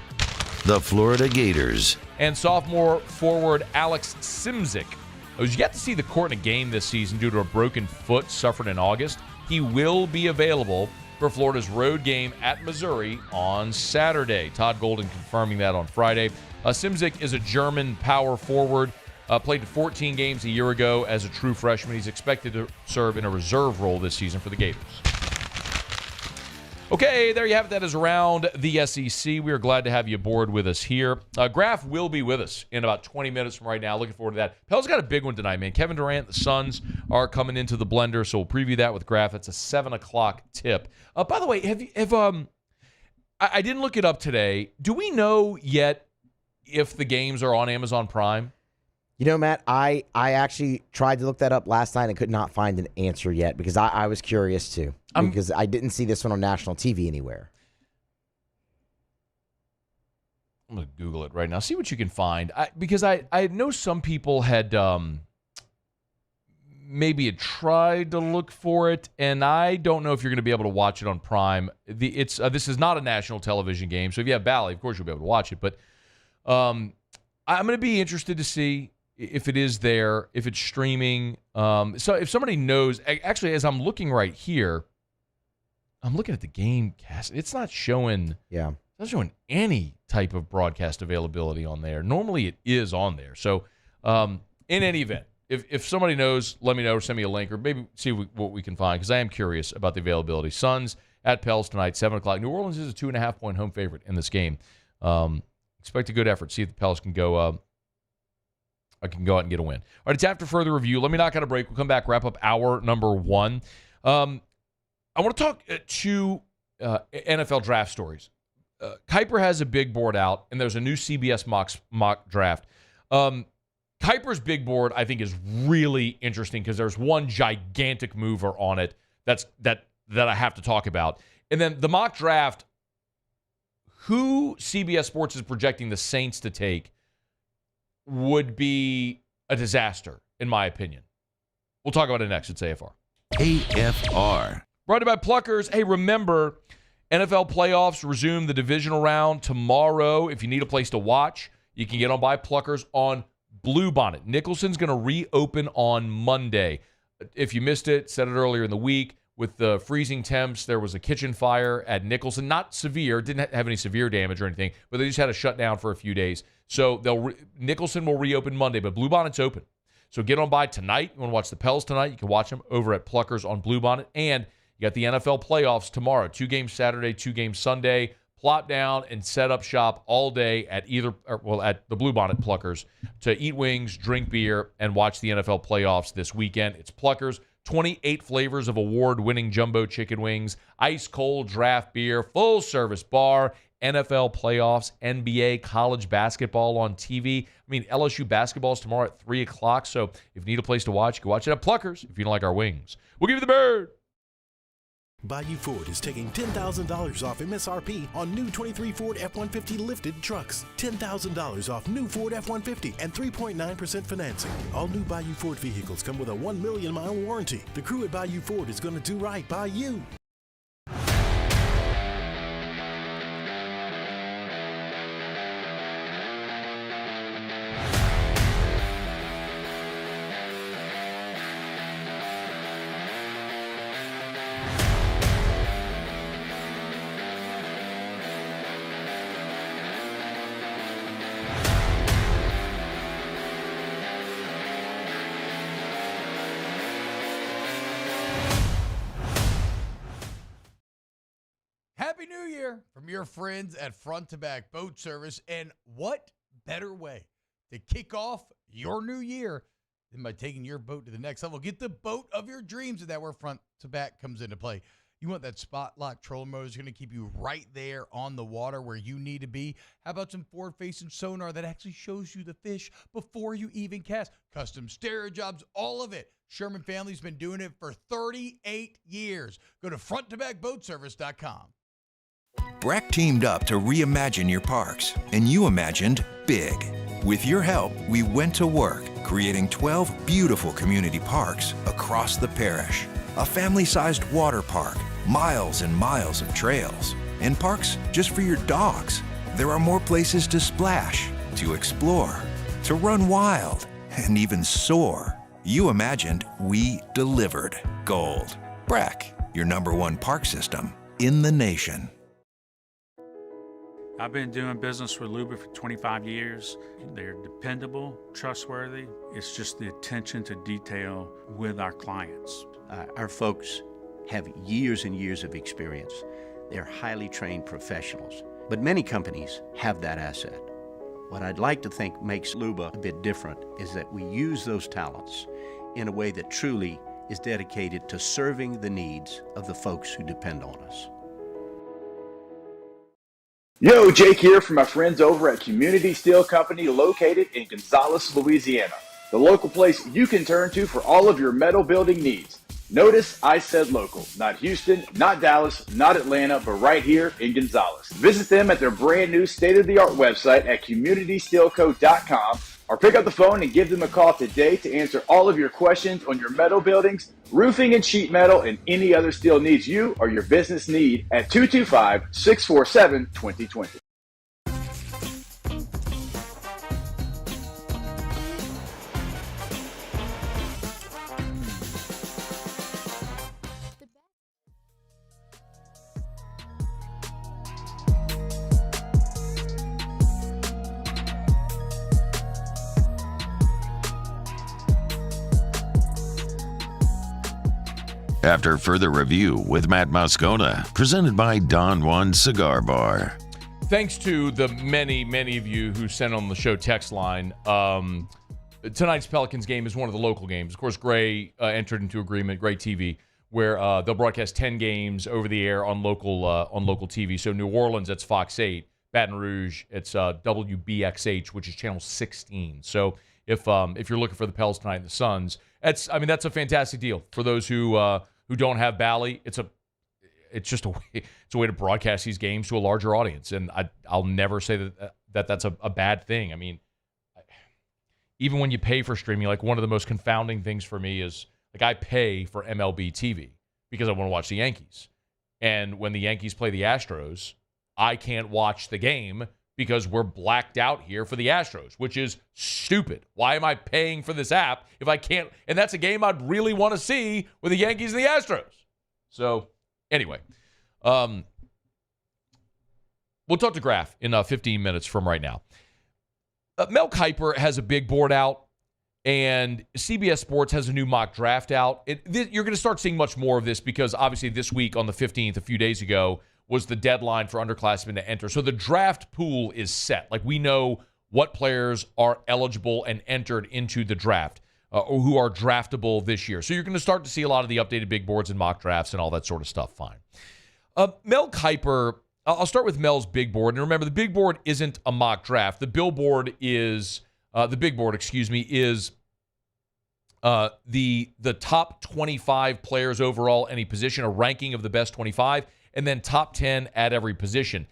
The Florida Gators. And sophomore forward Alex Simzik, who's yet to see the court in a game this season due to a broken foot suffered in August. He will be available for Florida's road game at Missouri on Saturday. Todd Golden confirming that on Friday. Simzik is a German power forward. Played 14 games a year ago as a true freshman. He's expected to serve in a reserve role this season for the Gators. Okay, there you have it. That is Around the SEC. We are glad to have you aboard with us here. Graff will be with us in about 20 minutes from right now. Looking forward to that. Pell's got a big one tonight, man. Kevin Durant, the Suns are coming into the blender, so we'll preview that with Graff. It's a 7 o'clock tip. By the way, I didn't look it up today. Do we know yet if the games are on Amazon Prime? You know, Matt, I actually tried to look that up last night and could not find an answer yet because I was curious too. Because I didn't see this one on national TV anywhere. I'm going to Google it right now. See what you can find. Because I know some people had maybe had tried to look for it, and I don't know if you're going to be able to watch it on Prime. This is not a national television game, so if you have Bally, of course you'll be able to watch it. But I'm going to be interested to see if it is there, if it's streaming. So if somebody knows, actually, as I'm looking right here, I'm looking at the game cast. It's not showing. Yeah. It's not showing any type of broadcast availability on there. Normally it is on there. So in any event, if somebody knows, let me know or send me a link or maybe see what we can find because I am curious about the availability. Suns at Pels tonight, 7 o'clock. New Orleans is a 2.5-point home favorite in this game. Expect a good effort. See if the Pels can go out and get a win. All right, it's after further review. Let me knock out a break. We'll come back, wrap up hour number 1. I want to talk to NFL draft stories. Kuiper has a big board out, and there's a new CBS mock draft. Kuiper's big board, I think, is really interesting because there's one gigantic mover on it that I have to talk about. And then the mock draft, who CBS Sports is projecting the Saints to take would be a disaster, in my opinion. We'll talk about it next. It's AFR. AFR. Brought to you by Pluckers. Hey, remember, NFL playoffs resume the divisional round tomorrow. If you need a place to watch, you can get on by Pluckers on Bluebonnet. Nicholson's going to reopen on Monday. If you missed it, said it earlier in the week, with the freezing temps, there was a kitchen fire at Nicholson. Not severe, didn't have any severe damage or anything, but they just had to shut down for a few days. So Nicholson will reopen Monday, but Bluebonnet's open. So get on by tonight. You want to watch the Pels tonight, you can watch them over at Pluckers on Bluebonnet. And you got the NFL playoffs tomorrow. 2 games Saturday, 2 games Sunday. Plop down and set up shop all day at at the Bluebonnet Pluckers to eat wings, drink beer, and watch the NFL playoffs this weekend. It's Pluckers. 28 flavors of award-winning jumbo chicken wings, ice-cold draft beer, full-service bar, NFL playoffs, NBA, college basketball on TV. I mean, LSU basketball is tomorrow at 3 o'clock, so if you need a place to watch, you can watch it at Pluckers if you don't like our wings. We'll give you the bird. Bayou Ford is taking $10,000 off MSRP on new 23 Ford F-150 lifted trucks. $10,000 off new Ford F-150 and 3.9% financing. All new Bayou Ford vehicles come with a 1 million-mile warranty. The crew at Bayou Ford is going to do right by you. there from your friends at Front to Back Boat Service. And what better way to kick off your new year than by taking your boat to the next level? Get the boat of your dreams, and that's where Front to Back comes into play. You want that spot lock trolling motor that's going to keep you right there on the water where you need to be. How about some forward-facing sonar that actually shows you the fish before you even cast? Custom stereo jobs, all of it. Sherman family's been doing it for 38 years. Go to fronttobackboatservice.com. Breck teamed up to reimagine your parks, and you imagined big. With your help, we went to work, creating 12 beautiful community parks across the parish. A family-sized water park, miles and miles of trails, and parks just for your dogs. There are more places to splash, to explore, to run wild, and even soar. You imagined, we delivered. Gold. Breck, your #1 park system in the nation. I've been doing business with Luba for 25 years. They're dependable, trustworthy. It's just the attention to detail with our clients. Our folks have years and years of experience. They're highly trained professionals, but many companies have that asset. What I'd like to think makes Luba a bit different is that we use those talents in a way that truly is dedicated to serving the needs of the folks who depend on us. Yo, Jake here from my friends over at Community Steel Company located in Gonzales, Louisiana. The local place you can turn to for all of your metal building needs. Notice I said local, not Houston, not Dallas, not Atlanta, but right here in Gonzales. Visit them at their brand new state-of-the-art website at communitysteelco.com or pick up the phone and give them a call today to answer all of your questions on your metal buildings, roofing and sheet metal, and any other steel needs you or your business need at 225-647-2020. After further review with Matt Moscona, presented by Don Juan Cigar Bar. Thanks to the many, many of you who sent on the show text line. Tonight's Pelicans game is one of the local games. Of course, Gray entered into agreement, Gray TV, where they'll broadcast 10 games over the air on local TV. So New Orleans, that's Fox 8. Baton Rouge, it's WBXH, which is channel 16. So if you're looking for the Pels tonight and the Suns, that's a fantastic deal for those who don't have Bally. It's just a way to broadcast these games to a larger audience, and I'll never say that's a bad thing. I mean, even when you pay for streaming, like one of the most confounding things for me is like I pay for MLB TV because I want to watch the Yankees, and when the Yankees play the Astros, I can't watch the game because we're blacked out here for the Astros, which is stupid. Why am I paying for this app if I can't? And that's a game I'd really want to see with the Yankees and the Astros. So, anyway, we'll talk to Graff in 15 minutes from right now. Mel Kiper has a big board out, and CBS Sports has a new mock draft out. You're going to start seeing much more of this because, obviously, this week on the 15th, a few days ago, was the deadline for underclassmen to enter. So the draft pool is set. Like, we know what players are eligible and entered into the draft or who are draftable this year. So you're going to start to see a lot of the updated big boards and mock drafts and all that sort of stuff. Fine. Mel Kiper, I'll start with Mel's big board. And remember, the big board isn't a mock draft. The big board is the top 25 players overall, any position, a ranking of the best 25, and then top 10 at every position.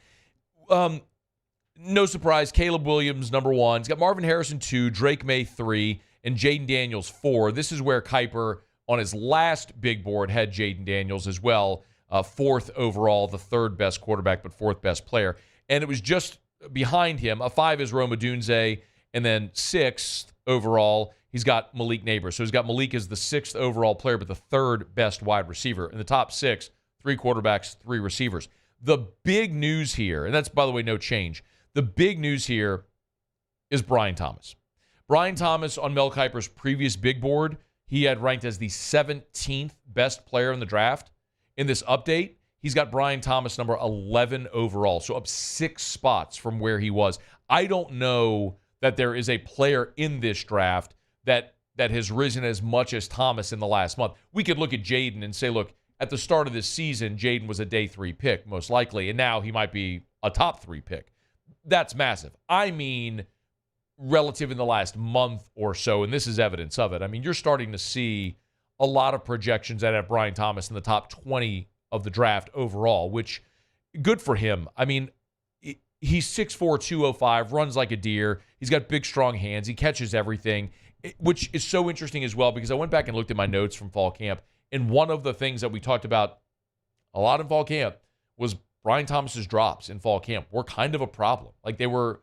No surprise, Caleb Williams, number 1. He's got Marvin Harrison, 2, Drake May, 3, and Jaden Daniels, 4. This is where Kiper, on his last big board, had Jaden Daniels as well, 4th overall, the 3rd best quarterback, but 4th best player. And it was just behind him. A 5 is Rome Odunze, and then 6th overall, he's got Malik Neighbors. So he's got Malik as the 6th overall player, but the 3rd best wide receiver. In the top 6, 3 quarterbacks, 3 receivers. The big news here, and that's, by the way, no change. The big news here is Brian Thomas. Brian Thomas, on Mel Kiper's previous big board, he had ranked as the 17th best player in the draft. In this update, He's got Brian Thomas number 11 overall, so up 6 spots from where he was. I don't know that there is a player in this draft that has risen as much as Thomas in the last month. We could look at Jaden and say, look, at the start of this season, Jaden was a day 3 pick, most likely, and now he might be a top 3 pick. That's massive. I mean, relative in the last month or so, and this is evidence of it. I mean, you're starting to see a lot of projections that have Brian Thomas in the top 20 of the draft overall, which good for him. I mean, he's 6'4", 205, runs like a deer. He's got big, strong hands. He catches everything, which is so interesting as well because I went back and looked at my notes from fall camp, and one of the things that we talked about a lot in fall camp was Brian Thomas's drops in fall camp were kind of a problem. Like they were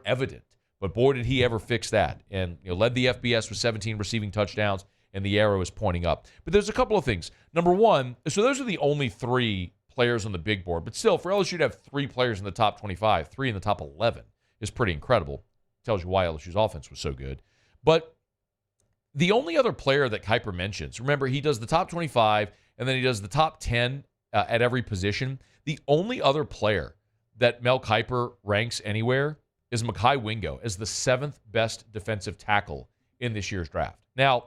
evident, but boy, did he ever fix that. And led the FBS with 17 receiving touchdowns, and the arrow is pointing up. But there's a couple of things. Number one, so those are the only 3 players on the big board. But still, for LSU to have 3 players in the top 25, 3 in the top 11 is pretty incredible. Tells you why LSU's offense was so good. But the only other player that Kiper mentions, remember, he does the top 25, and then he does the top 10 at every position. The only other player that Mel Kiper ranks anywhere is Mekhi Wingo as the 7th best defensive tackle in this year's draft. Now,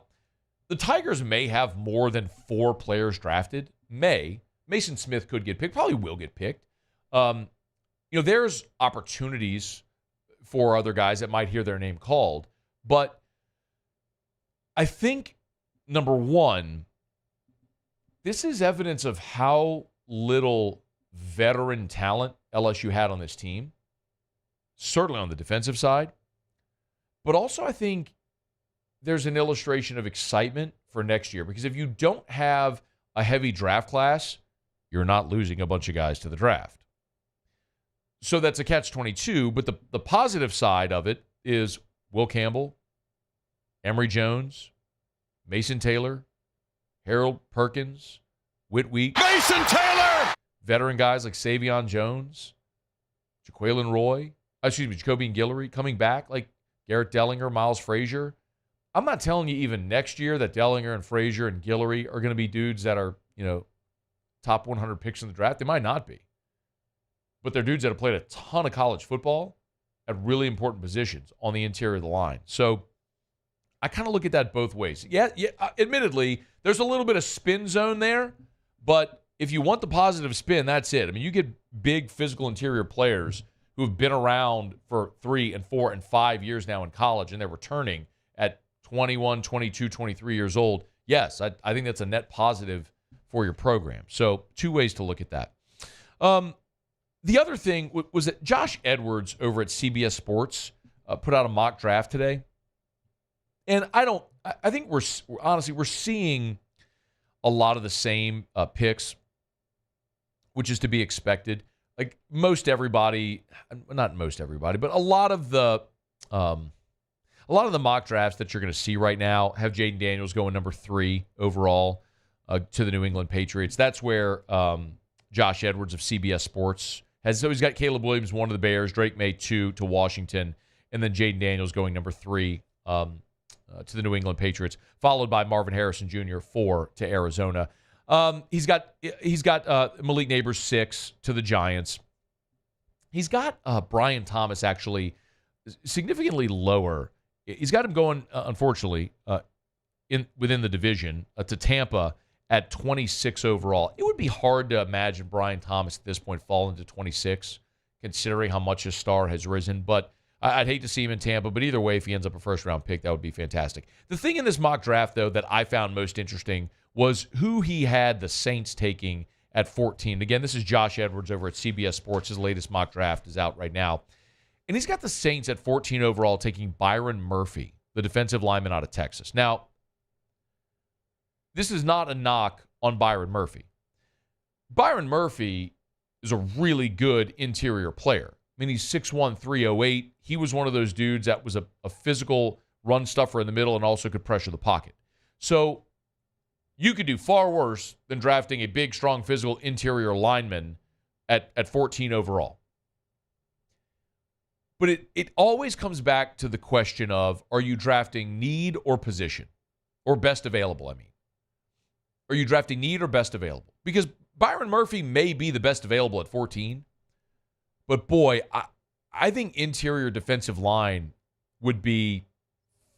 the Tigers may have more than 4 players drafted. Mason Smith could get picked, probably will get picked. There's opportunities for other guys that might hear their name called. But I think, number one, this is evidence of how little veteran talent LSU had on this team, certainly on the defensive side. But also I think there's an illustration of excitement for next year, because if you don't have a heavy draft class, you're not losing a bunch of guys to the draft. So that's a catch-22, but the positive side of it is Will Campbell, Emory Jones, Mason Taylor, Harold Perkins, Whit Week, Mason Taylor! Veteran guys like Savion Jones, Jacoby and Guillory coming back, like Garrett Dellenger, Miles Frazier. I'm not telling you even next year that Dellenger and Frazier and Guillory are going to be dudes that are, top 100 picks in the draft. They might not be. But they're dudes that have played a ton of college football at really important positions on the interior of the line. So I kind of look at that both ways. Yeah, admittedly, there's a little bit of spin zone there, but if you want the positive spin, that's it. I mean, you get big physical interior players who have been around for 3 and 4 and 5 years now in college, and they're returning at 21, 22, 23 years old. Yes, I think that's a net positive for your program. So 2 ways to look at that. The other thing was that Josh Edwards over at CBS Sports put out a mock draft today. And I think we're seeing a lot of the same picks, which is to be expected. Like most everybody, not most everybody, but a lot of the mock drafts that you're going to see right now have Jaden Daniels going number 3 overall to the New England Patriots. That's where Josh Edwards of CBS Sports has. So he's got Caleb Williams, 1 of the Bears, Drake May 2 to Washington, and then Jaden Daniels going number 3 to the New England Patriots, followed by Marvin Harrison Jr. 4 to Arizona. He's got Malik Neighbors 6 to the Giants. He's got Brian Thomas actually significantly lower. He's got him going, unfortunately, within the division to Tampa at 26 overall. It would be hard to imagine Brian Thomas at this point falling to 26, considering how much his star has risen. But I'd hate to see him in Tampa. But either way, if he ends up a first-round pick, that would be fantastic. The thing in this mock draft, though, that I found most interesting was who he had the Saints taking at 14. Again, this is Josh Edwards over at CBS Sports. His latest mock draft is out right now. And he's got the Saints at 14 overall taking Byron Murphy, the defensive lineman out of Texas. Now, this is not a knock on Byron Murphy. Byron Murphy is a really good interior player. I mean, he's 6'1", 308. He was one of those dudes that was a physical run stuffer in the middle and also could pressure the pocket. So you could do far worse than drafting a big, strong, physical interior lineman at 14 overall. But it always comes back to the question of, are you drafting need or position? Or best available, I mean. Are you drafting need or best available? Because Byron Murphy may be the best available at 14, but boy, I think interior defensive line would be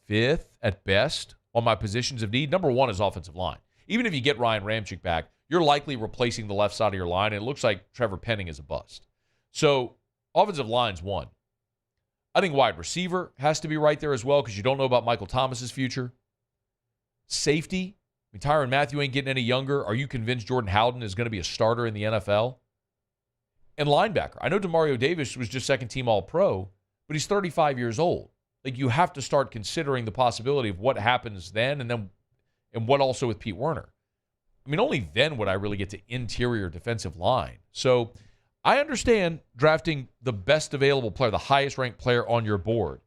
5th at best on my positions of need. Number 1 is offensive line. Even if you get Ryan Ramczyk back, you're likely replacing the left side of your line, and it looks like Trevor Penning is a bust. So offensive line's 1. I think wide receiver has to be right there as well because you don't know about Michael Thomas's future. Safety, I mean, Tyrann Mathieu ain't getting any younger. Are you convinced Jordan Howden is going to be a starter in the NFL? And linebacker. I know Demario Davis was just second-team All-Pro, but he's 35 years old. Like, you have to start considering the possibility of what happens then and what also with Pete Werner. I mean, only then would I really get to interior defensive line. So I understand drafting the best available player, the highest-ranked player on your board.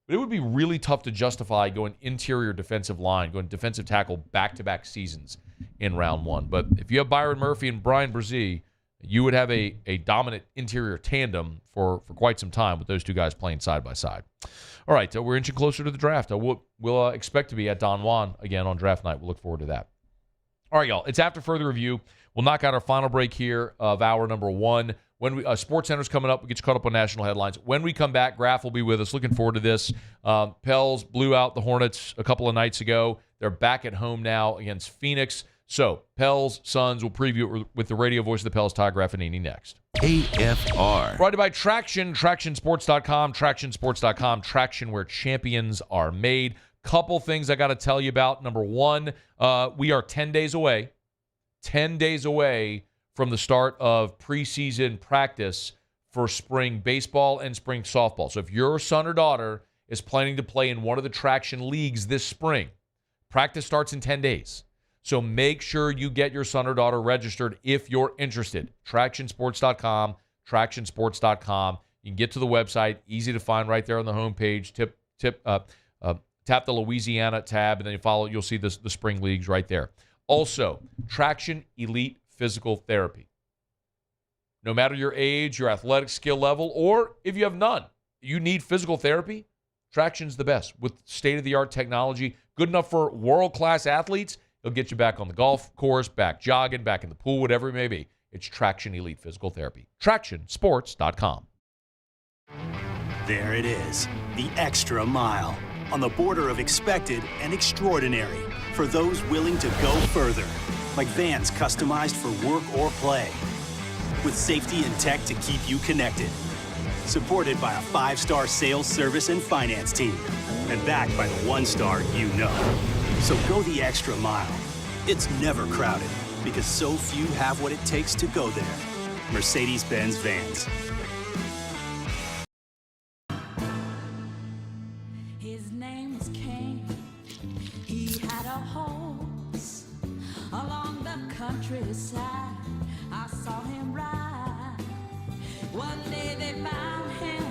But it would be really tough to justify going interior defensive line, going defensive tackle back-to-back seasons in round 1. But if you have Byron Murphy and Brian Brzee, you would have a dominant interior tandem for quite some time with those two guys playing side by side. All right, we're inching closer to the draft. We'll expect to be at Don Juan again on draft night. We'll look forward to that. All right, y'all. It's after further review. We'll knock out our final break here of hour number 1. When we Sports Center's coming up, we get you caught up on national headlines. When we come back, Graff will be with us. Looking forward to this. Pels blew out the Hornets a couple of nights ago. They're back at home now against Phoenix. So, Pels, Suns, we'll preview it with the radio voice of the Pels, Todd Graffagnini, next. AFR. Brought to you by Traction, TractionSports.com, TractionSports.com, Traction where champions are made. Couple things I got to tell you about. Number 1, we are 10 days away from the start of preseason practice for spring baseball and spring softball. So if your son or daughter is planning to play in one of the Traction leagues this spring, practice starts in 10 days. So make sure you get your son or daughter registered if you're interested. TractionSports.com, TractionSports.com. You can get to the website, easy to find right there on the homepage. Tap the Louisiana tab, and then you'll see the spring leagues right there. Also, Traction Elite Physical Therapy. No matter your age, your athletic skill level, or if you have none, you need physical therapy, Traction's the best with state-of-the-art technology, good enough for world-class athletes. It'll get you back on the golf course, back jogging, back in the pool, whatever it may be. It's Traction Elite Physical Therapy. TractionSports.com. There it is, the extra mile, on the border of expected and extraordinary, for those willing to go further, like vans customized for work or play, with safety and tech to keep you connected, supported by a 5-star sales, service, and finance team, and backed by the 1-star you know. So go the extra mile. It's never crowded, because so few have what it takes to go there. Mercedes-Benz Vans. His name was King. He had a horse along the countryside. I saw him ride. One day they found him.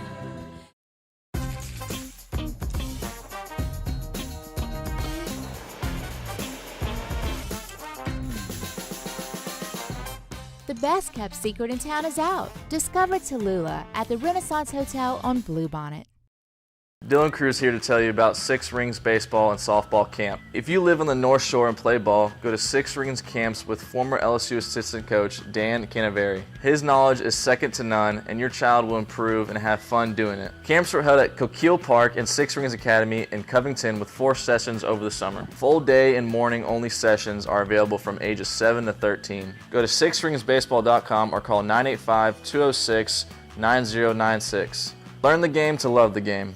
The best kept secret in town is out. Discover Tallulah at the Renaissance Hotel on Bluebonnet. Dylan Cruz here to tell you about Six Rings Baseball and Softball Camp. If you live on the North Shore and play ball, go to Six Rings Camps with former LSU Assistant Coach Dan Cannaveri. His knowledge is second to none, and your child will improve and have fun doing it. Camps were held at Coquille Park and Six Rings Academy in Covington with 4 sessions over the summer. Full day and morning only sessions are available from ages 7 to 13. Go to sixringsbaseball.com or call 985-206-9096. Learn the game to love the game.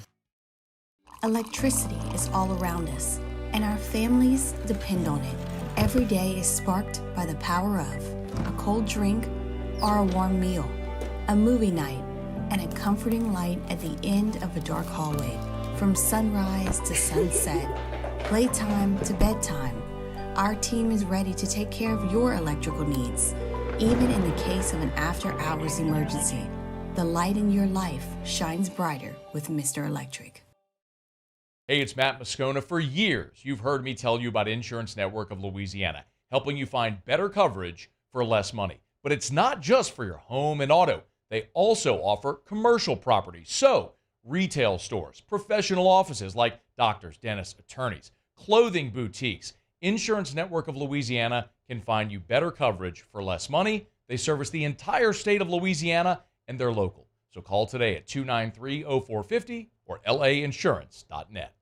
Electricity is all around us, and our families depend on it. Every day is sparked by the power of a cold drink or a warm meal, a movie night, and a comforting light at the end of a dark hallway. From sunrise to sunset, playtime to bedtime, our team is ready to take care of your electrical needs. Even in the case of an after-hours emergency, the light in your life shines brighter with Mr. Electric. Hey, it's Matt Moscona. For years, you've heard me tell you about Insurance Network of Louisiana, helping you find better coverage for less money. But it's not just for your home and auto. They also offer commercial properties. So, retail stores, professional offices like doctors, dentists, attorneys, clothing boutiques. Insurance Network of Louisiana can find you better coverage for less money. They service the entire state of Louisiana, and they're local. So call today at 293-0450 or lainsurance.net.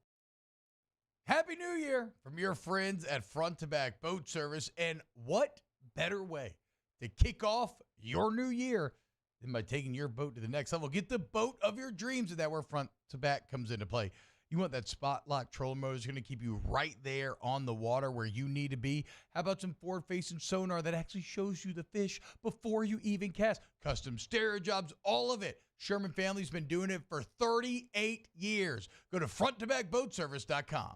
Happy New Year from your friends at Front to Back Boat Service. And what better way to kick off your new year than by taking your boat to the next level? Get the boat of your dreams, and that's where Front to Back comes into play. You want that spot lock trolling motor that's going to keep you right there on the water where you need to be. How about some forward-facing sonar that actually shows you the fish before you even cast? Custom stereo jobs, all of it. Sherman family's been doing it for 38 years. Go to fronttobackboatservice.com.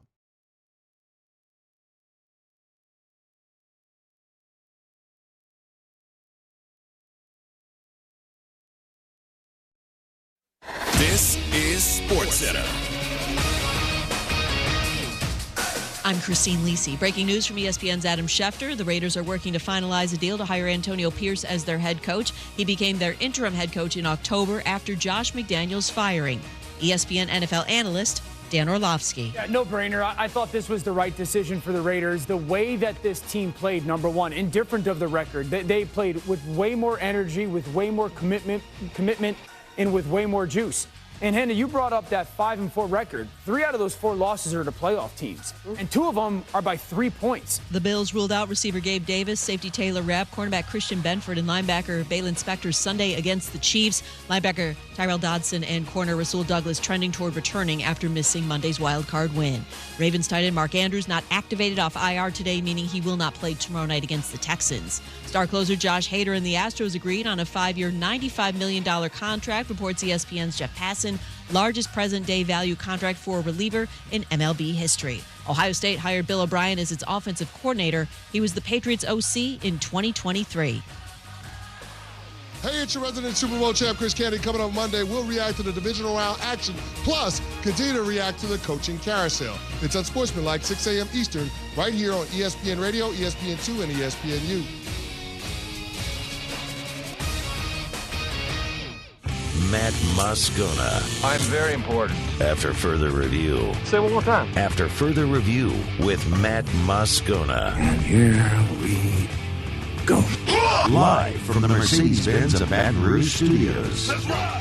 This is SportsCenter. I'm Christine Lisi. Breaking news from ESPN's Adam Schefter. The Raiders are working to finalize a deal to hire Antonio Pierce as their head coach. He became their interim head coach in October after Josh McDaniels' firing. ESPN NFL analyst Dan Orlovsky. Yeah, no brainer. I thought this was the right decision for the Raiders. The way that this team played, number one, indifferent of the record, they played with way more energy, with way more commitment, and with way more juice. And Henry, you brought up that 5-4 record. 3 out of those 4 losses are to playoff teams, and 2 of them are by 3 points. The Bills ruled out receiver Gabe Davis, safety Taylor Rapp, cornerback Christian Benford, and linebacker Balin Spector Sunday against the Chiefs. Linebacker Tyrell Dodson and corner Rasul Douglas trending toward returning after missing Monday's wildcard win. Ravens tight end Mark Andrews not activated off IR today, meaning he will not play tomorrow night against the Texans. Star closer Josh Hader and the Astros agreed on a 5-year, $95 million contract, reports ESPN's Jeff Passan, largest present-day value contract for a reliever in MLB history. Ohio State hired Bill O'Brien as its offensive coordinator. He was the Patriots' OC in 2023. Hey, it's your resident Super Bowl champ, Chris Candy. Coming up Monday, we'll react to the divisional round action, plus continue to react to the coaching carousel. It's Unsportsmanlike, 6 a.m. Eastern, right here on ESPN Radio, ESPN2, and ESPNU. Matt Moscona. I'm very important. After further review. Say it one more time. After further review with Matt Moscona. And here we go. Live from the Mercedes-Benz of Baton Rouge Studios. Let's ride.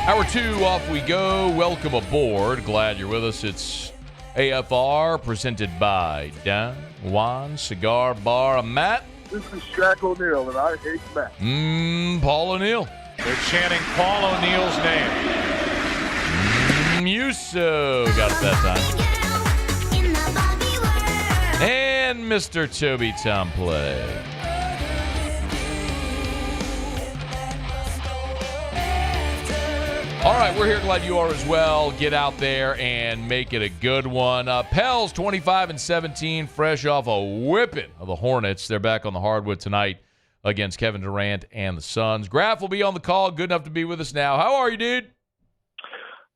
Hour 2, off we go. Welcome aboard. Glad you're with us. It's AFR, presented by Don Juan Cigar Bar. Matt. This is Shaq O'Neal, and I hate Matt. Paul O'Neal. They're chanting Paul O'Neal's name. Musso got it that time. And Mr. Toby Tomplay. All right, we're here. Glad you are as well. Get out there and make it a good one. Pels 25-17, fresh off a whipping of the Hornets. They're back on the hardwood tonight against Kevin Durant and the Suns. Graff will be on the call. Good enough to be with us now. How are you, dude?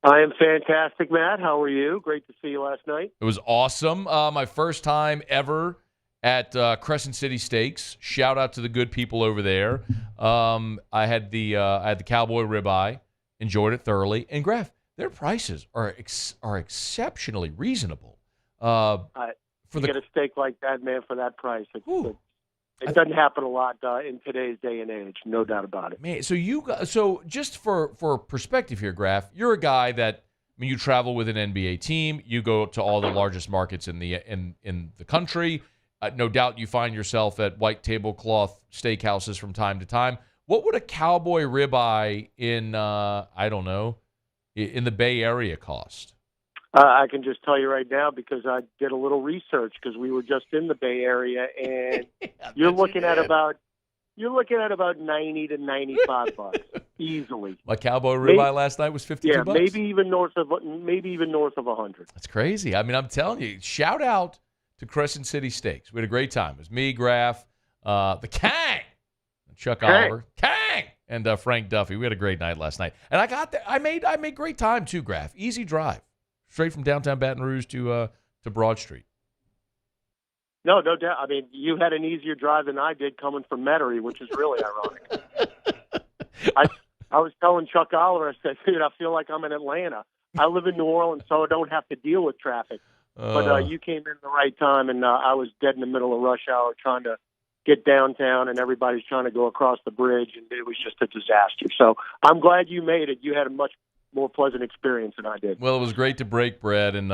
I am fantastic, Matt. How are you? Great to see you last night. It was awesome. My first time ever at Crescent City Steaks. Shout out to the good people over there. I had the cowboy ribeye. Enjoyed it thoroughly. And Graff, their prices are exceptionally reasonable. You get a steak like that, man, for that price. It doesn't happen a lot in today's day and age, no doubt about it. Man, so just for perspective here, Graff, you're a guy that you travel with an NBA team. You go to all the largest markets in the country. No doubt you find yourself at white tablecloth steakhouses from time to time. What would a cowboy ribeye in, in the Bay Area cost? I can just tell you right now because I did a little research because we were just in the Bay Area, and you're looking at about 90 to 95 bucks easily. My cowboy ribeye last night was $52. Yeah, maybe even north of 100. That's crazy. I mean, I'm telling you, shout out to Crescent City Steaks. We had a great time. It was me, Graff, the Kang. Chuck Oliver, Kang, and Frank Duffy. We had a great night last night, and I got there. I made great time too, Graff. Easy drive, straight from downtown Baton Rouge to Broad Street. No doubt. I mean, you had an easier drive than I did coming from Metairie, which is really ironic. I was telling Chuck Oliver, I said, dude, I feel like I'm in Atlanta. I live in New Orleans, so I don't have to deal with traffic. But you came in the right time, and I was dead in the middle of rush hour trying to get downtown, and everybody's trying to go across the bridge, and it was just a disaster. So I'm glad you made it. You had a much more pleasant experience than I did. Well, it was great to break bread and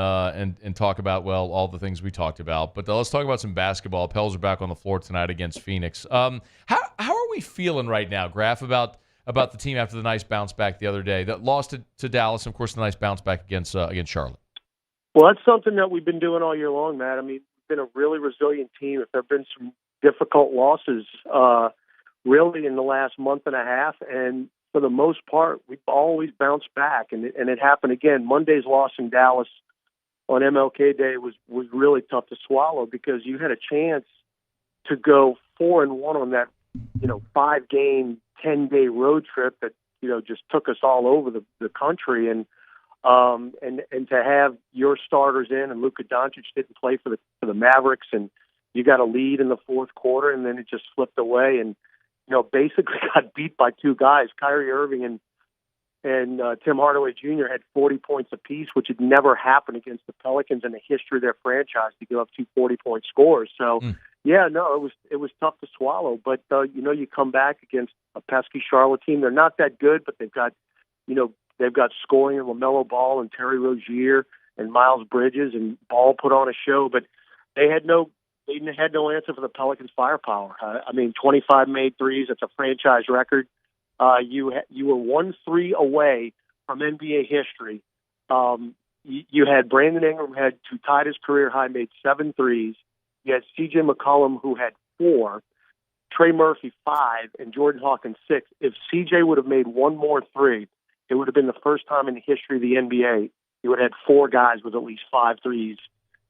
talk about, well, all the things we talked about. But let's talk about some basketball. Pels are back on the floor tonight against Phoenix. How are we feeling right now, Graf, about the team after the nice bounce back the other day that lost to Dallas, and of course the nice bounce back against Charlotte? Well, that's something that we've been doing all year long, Matt. I mean, we've been a really resilient team. If there have been some difficult losses really in the last month and a half, and for the most part, we've always bounced back, and it happened again. Monday's loss in Dallas on MLK Day was really tough to swallow because you had a chance to go 4-1 on that 5-game, 10-day road trip that just took us all over the country, and to have your starters in, and Luka Doncic didn't play for the Mavericks, and you got a lead in the fourth quarter, and then it just slipped away, and basically got beat by two guys. Kyrie Irving and Tim Hardaway Jr. had 40 points apiece, which had never happened against the Pelicans in the history of their franchise to give up two 40-point scores. So, it was tough to swallow. But you come back against a pesky Charlotte team. They're not that good, but they've got scoring in LaMelo Ball and Terry Rozier and Miles Bridges, and Ball put on a show, but they had no answer for the Pelicans' firepower. 25 made threes. That's a franchise record. You were 1-3 away from NBA history. You had Brandon Ingram who tied his career high, made 7 threes. You had C.J. McCollum, who had 4, Trey Murphy 5, and Jordan Hawkins 6. If C.J. would have made one more 3, it would have been the first time in the history of the NBA you would have had 4 guys with at least 5 threes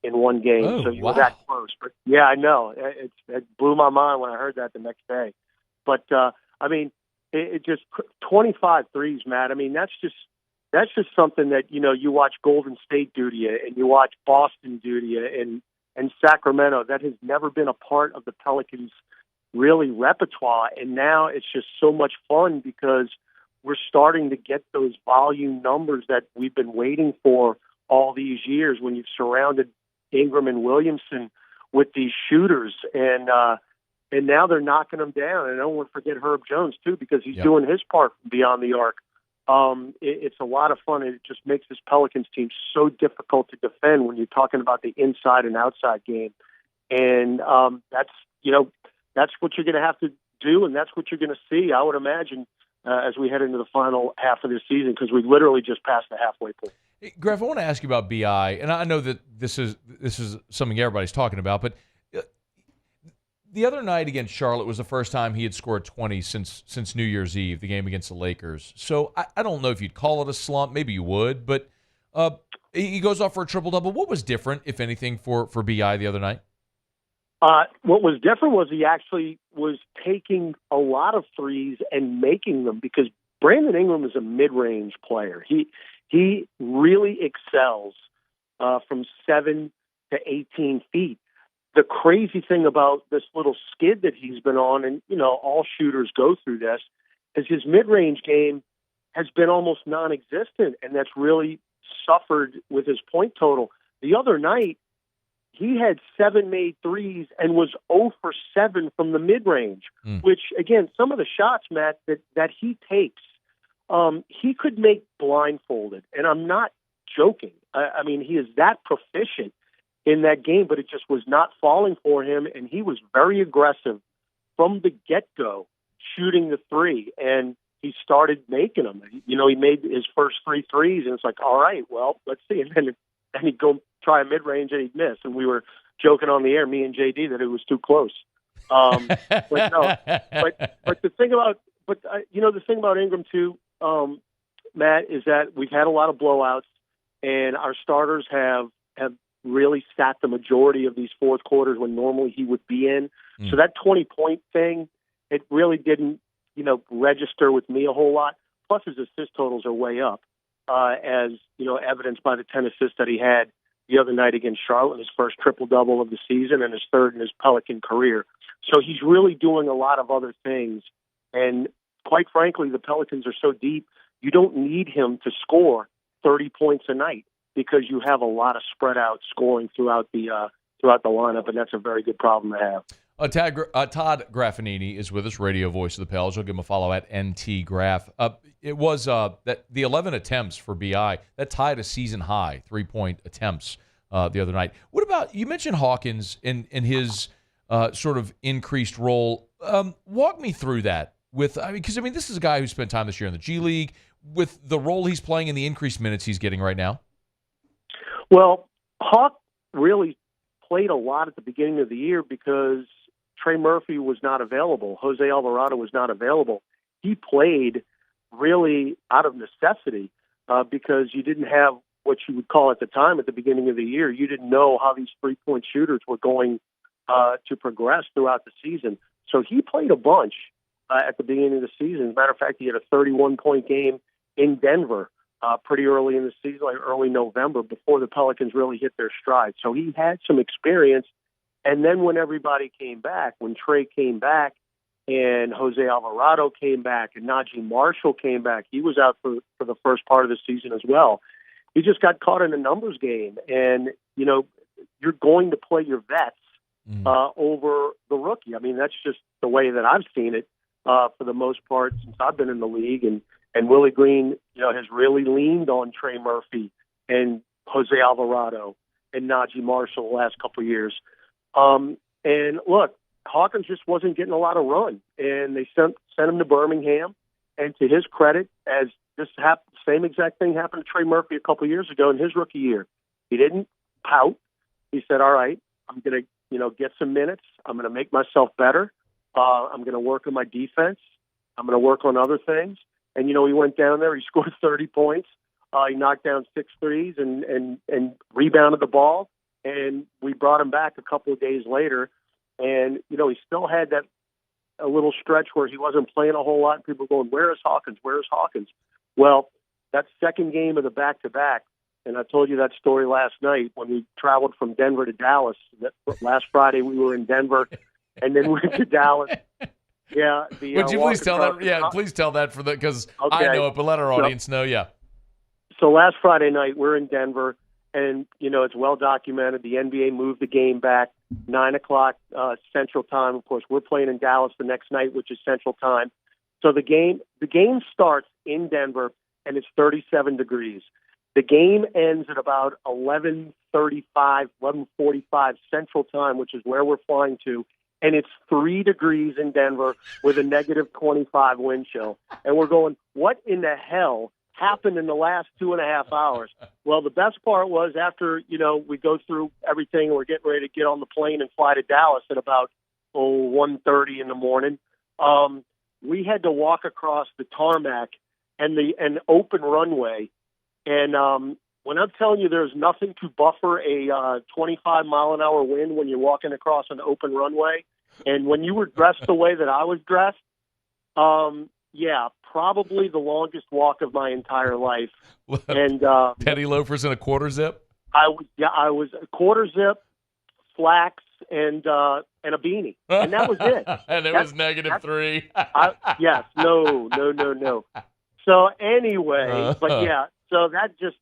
in one game. Oh, so you wow. were that close. But yeah, I know. It blew my mind when I heard that the next day. But it just 25 threes, Matt. I mean, that's just something that you watch Golden State do to you, and you watch Boston do to you, and Sacramento. That has never been a part of the Pelicans' really repertoire, and now it's just so much fun because we're starting to get those volume numbers that we've been waiting for all these years when you've surrounded Ingram and Williamson with these shooters, and now they're knocking them down. And I don't want to forget Herb Jones too, because he's doing his part beyond the arc. It's a lot of fun, and it just makes this Pelicans team so difficult to defend when you're talking about the inside and outside game. And that's what you're going to have to do, and that's what you're going to see, I would imagine, as we head into the final half of this season, because we literally just passed the halfway point. Hey, Graf, I want to ask you about BI, and I know that this is something everybody's talking about, but the other night against Charlotte was the first time he had scored 20 since New Year's Eve, the game against the Lakers. So I don't know if you'd call it a slump. Maybe you would, but he goes off for a triple-double. What was different, if anything, for BI the other night? What was different was he actually was taking a lot of threes and making them, because Brandon Ingram is a mid-range player. He really excels from 7 to 18 feet. The crazy thing about this little skid that he's been on, and all shooters go through this, is his mid-range game has been almost non-existent, and that's really suffered with his point total. The other night, he had 7 made threes and was 0 for 7 from the mid-range, which, again, some of the shots, Matt, that he takes, he could make blindfolded. And I'm not joking. I mean, he is that proficient in that game, but it just was not falling for him, and he was very aggressive from the get-go shooting the three, and he started making them. He made his first 3 threes, and it's like, all right, well, let's see. And then he'd go try a mid-range, and he'd miss. And we were joking on the air, me and JD, that it was too close. But the thing about Ingram too, Matt, is that we've had a lot of blowouts, and our starters have really sat the majority of these fourth quarters when normally he would be in. So that 20-point thing, it really didn't, register with me a whole lot. Plus his assist totals are way up, as, evidenced by the 10 assists that he had the other night against Charlotte, his first triple-double of the season and his third in his Pelican career. So he's really doing a lot of other things. And quite frankly, the Pelicans are so deep, you don't need him to score 30 points a night because you have a lot of spread-out scoring throughout the lineup, and that's a very good problem to have. Todd Graffagnini is with us, radio voice of the Pels. You'll give him a follow at NTGraff. It was that the 11 attempts for BI that tied a season high 3-point attempts the other night. What about, you mentioned Hawkins and his sort of increased role. Walk me through that because this is a guy who spent time this year in the G League with the role he's playing and the increased minutes he's getting right now. Well, Hawk really played a lot at the beginning of the year because Trey Murphy was not available. Jose Alvarado was not available. He played really out of necessity because you didn't have what you would call at the time, at the beginning of the year, you didn't know how these three-point shooters were going to progress throughout the season. So he played a bunch at the beginning of the season. As a matter of fact, he had a 31-point game in Denver pretty early in the season, like early November, before the Pelicans really hit their stride. So he had some experience. And then when everybody came back, when Trey came back and Jose Alvarado came back and Najee Marshall came back, he was out for the first part of the season as well. He just got caught in a numbers game. And, you're going to play your vets over the rookie. I mean, that's just the way that I've seen it for the most part since I've been in the league. And Willie Green, has really leaned on Trey Murphy and Jose Alvarado and Najee Marshall the last couple of years. And look, Hawkins just wasn't getting a lot of run, and they sent him to Birmingham. And to his credit, as this happened, same exact thing happened to Trey Murphy a couple of years ago in his rookie year. He didn't pout. He said, "All right, I'm going to, get some minutes. I'm going to make myself better. I'm going to work on my defense. I'm going to work on other things." And he went down there. He scored 30 points. He knocked down 6 threes and rebounded the ball. And we brought him back a couple of days later. And, he still had a little stretch where he wasn't playing a whole lot. And people were going, "Where is Hawkins? Where is Hawkins?" Well, that second game of the back-to-back, and I told you that story last night when we traveled from Denver to Dallas. Last Friday we were in Denver and then went to Dallas. Yeah. Would you please tell that? Yeah, please tell that because I know it, but let our audience know. Yeah. So last Friday night we're in Denver, and it's well documented. The NBA moved the game back 9:00 Central Time. Of course, we're playing in Dallas the next night, which is Central Time. So the game starts in Denver, and it's 37 degrees. The game ends at about 11:45 Central Time, which is where we're flying to. And it's 3 degrees in Denver with a negative 25 wind chill. And we're going, what in the hell happened in the last 2.5 hours? Well, the best part was after, we go through everything and we're getting ready to get on the plane and fly to Dallas at about 1:30 in the morning. We had to walk across the tarmac and an open runway. And when I'm telling you there's nothing to buffer a 25-mile-an-hour wind when you're walking across an open runway, and when you were dressed the way that I was dressed, probably the longest walk of my entire life. And penny loafers and a quarter zip? I was a quarter zip, slacks, and a beanie. And that was it. And it was -3. Yes. No. So anyway, but yeah. So that just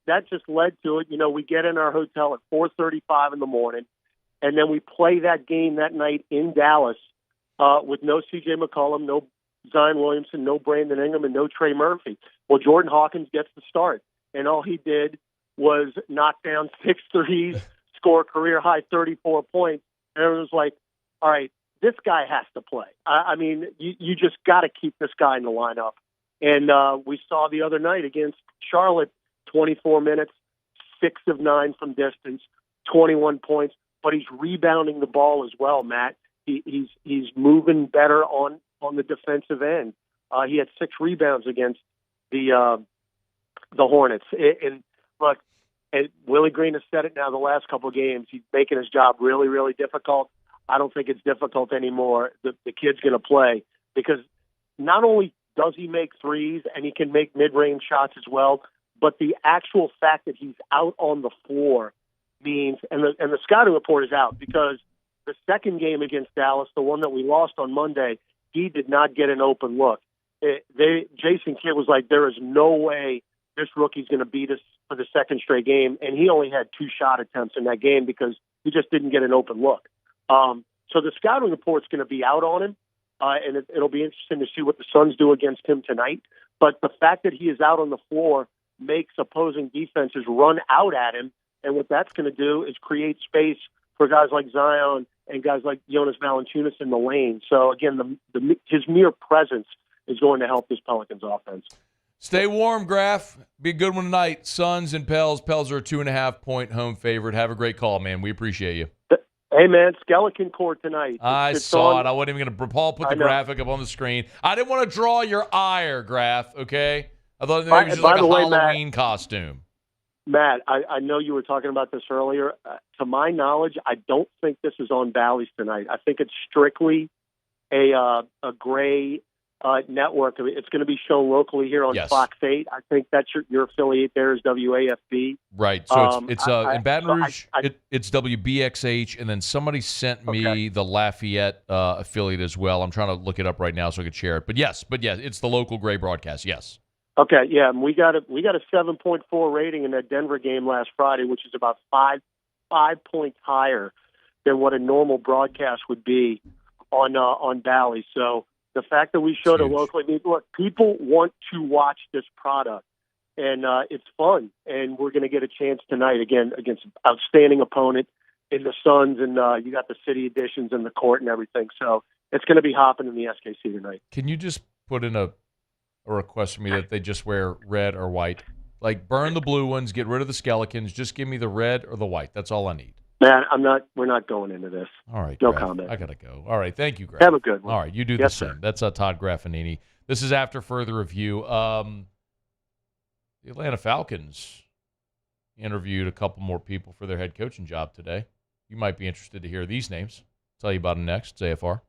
led to it. We get in our hotel at 4:35 in the morning, and then we play that game that night in Dallas with no C.J. McCollum, no Zion Williamson, no Brandon Ingram, and no Trey Murphy. Well, Jordan Hawkins gets the start, and all he did was knock down 6 threes, score a career-high 34 points, and it was like, all right, this guy has to play. I mean, you just got to keep this guy in the lineup. And we saw the other night against Charlotte, 24 minutes, 6 of 9 from distance, 21 points. But he's rebounding the ball as well, Matt. He's moving better on the defensive end. He had 6 rebounds against the Hornets. And look, Willie Green has said it now the last couple of games. He's making his job really, really difficult. I don't think it's difficult anymore. The kid's going to play because not only does he make threes and he can make mid-range shots as well, but the actual fact that he's out on the floor means, and the scouting report is out, because the second game against Dallas, the one that we lost on Monday, he did not get an open look. Jason Kidd was like, there is no way this rookie's going to beat us for the second straight game, and he only had 2 shot attempts in that game because he just didn't get an open look. So the scouting report's going to be out on him, and it'll be interesting to see what the Suns do against him tonight. But the fact that he is out on the floor makes opposing defenses run out at him, and what that's going to do is create space for guys like Zion and guys like Jonas Valanciunas in the lane. So again, his mere presence is going to help this Pelicans offense. Stay warm, Graf. Be a good one tonight. Suns and Pels. Pels are a 2.5-point home favorite. Have a great call, man. We appreciate you. Hey, man, Skeleton Court tonight. I saw it. I wasn't even going to. Paul put the graphic up on the screen. I didn't want to draw your ire, Graf, okay? I thought maybe it was just like a Halloween costume. Matt, I know you were talking about this earlier. To my knowledge, I don't think this is on Bally's tonight. I think it's strictly a gray network. It's going to be shown locally here on Fox 8. I think that's your affiliate there is WAFB. Right. So it's in Baton Rouge, it's WBXH, and then somebody sent me the Lafayette affiliate as well. I'm trying to look it up right now so I could share it. But yeah, it's the local gray broadcast. Yes. Okay. Yeah, we got a 7.4 rating in that Denver game last Friday, which is about five points higher than what a normal broadcast would be on Bally's. So the fact that we showed it locally, look, people want to watch this product, and it's fun. And we're going to get a chance tonight, again, against an outstanding opponent in the Suns, and you got the city editions and the court and everything. So it's going to be hopping in the SKC tonight. Can you just put in a request for me that they just wear red or white? Like, burn the blue ones, get rid of the skeletons, just give me the red or the white. That's all I need. Man, we're not going into this. All right. No Graf, comment. I got to go. All right. Thank you, Graf. Have a good one. All right. You do the same. That's Todd Graffagnini. This is After Further Review. The Atlanta Falcons interviewed a couple more people for their head coaching job today. You might be interested to hear these names. I'll tell you about them next. It's AFR.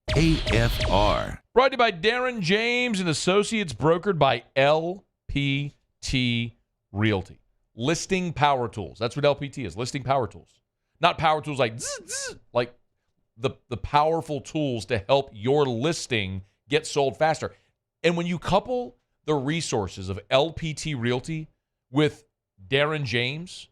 AFR. Brought to you by Darren James and Associates, brokered by LPT Realty. Listing Power Tools. That's what LPT is, listing power tools. Not power tools like zzz, zzz, like the powerful tools to help your listing get sold faster. And when you couple the resources of LPT Realty with Darren James,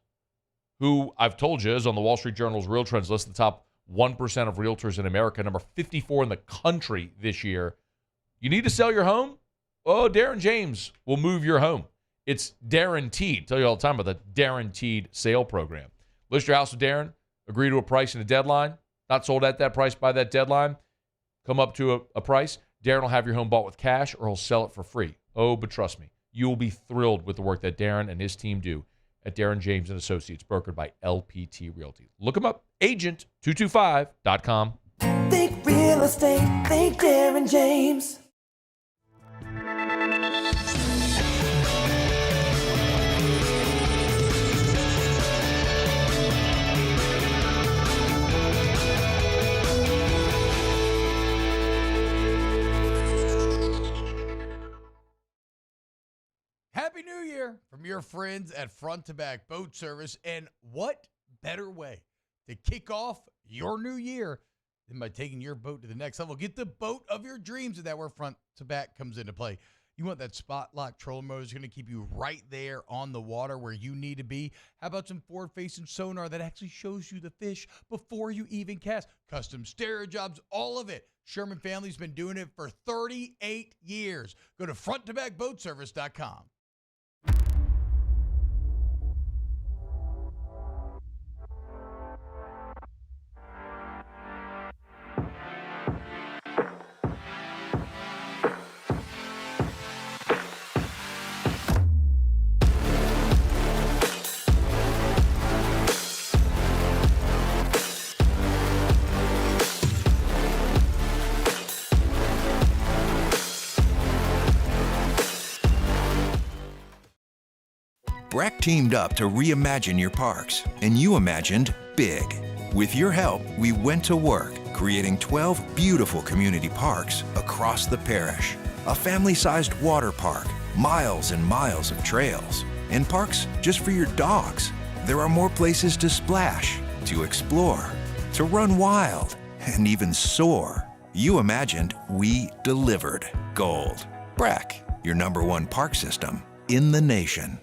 who I've told you is on the Wall Street Journal's Real Trends list, the top 1% of realtors in America, number 54 in the country this year. You need to sell your home? Oh, Darren James will move your home. It's guaranteed. I tell you all the time about the guaranteed sale program. List your house with Darren. Agree to a price and a deadline. Not sold at that price by that deadline. Come up to a price. Darren will have your home bought with cash, or he'll sell it for free. Oh, but trust me, you will be thrilled with the work that Darren and his team do at Darren James and Associates, brokered by LPT Realty. Look them up. Agent225.com. Think real estate. Think Darren James. Happy New Year from your friends at Front to Back Boat Service. And what better way to kick off your new year than by taking your boat to the next level? Get the boat of your dreams, and that's where Front to Back comes into play. You want that spot lock trolling motor that's going to keep you right there on the water where you need to be. How about some forward-facing sonar that actually shows you the fish before you even cast? Custom stereo jobs, all of it. Sherman family's been doing it for 38 years. Go to fronttobackboatservice.com. Breck teamed up to reimagine your parks, and you imagined big. With your help, we went to work, creating 12 beautiful community parks across the parish. A family-sized water park, miles and miles of trails, and parks just for your dogs. there are more places to splash, to explore, to run wild, and even soar. You imagined, we delivered. Gold. Brack, your #1 park system in the nation.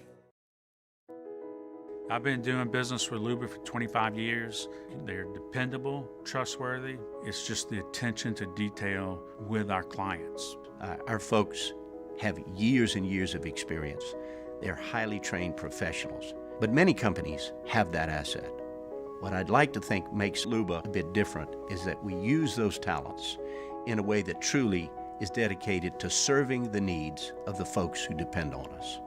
I've been doing business with Luba for 25 years. They're dependable, trustworthy. It's just the attention to detail with our clients. Our folks have years and years of experience. They're highly trained professionals. But many companies have that asset. What I'd like to think makes Luba a bit different is that we use those talents in a way that truly is dedicated to serving the needs of the folks who depend on us.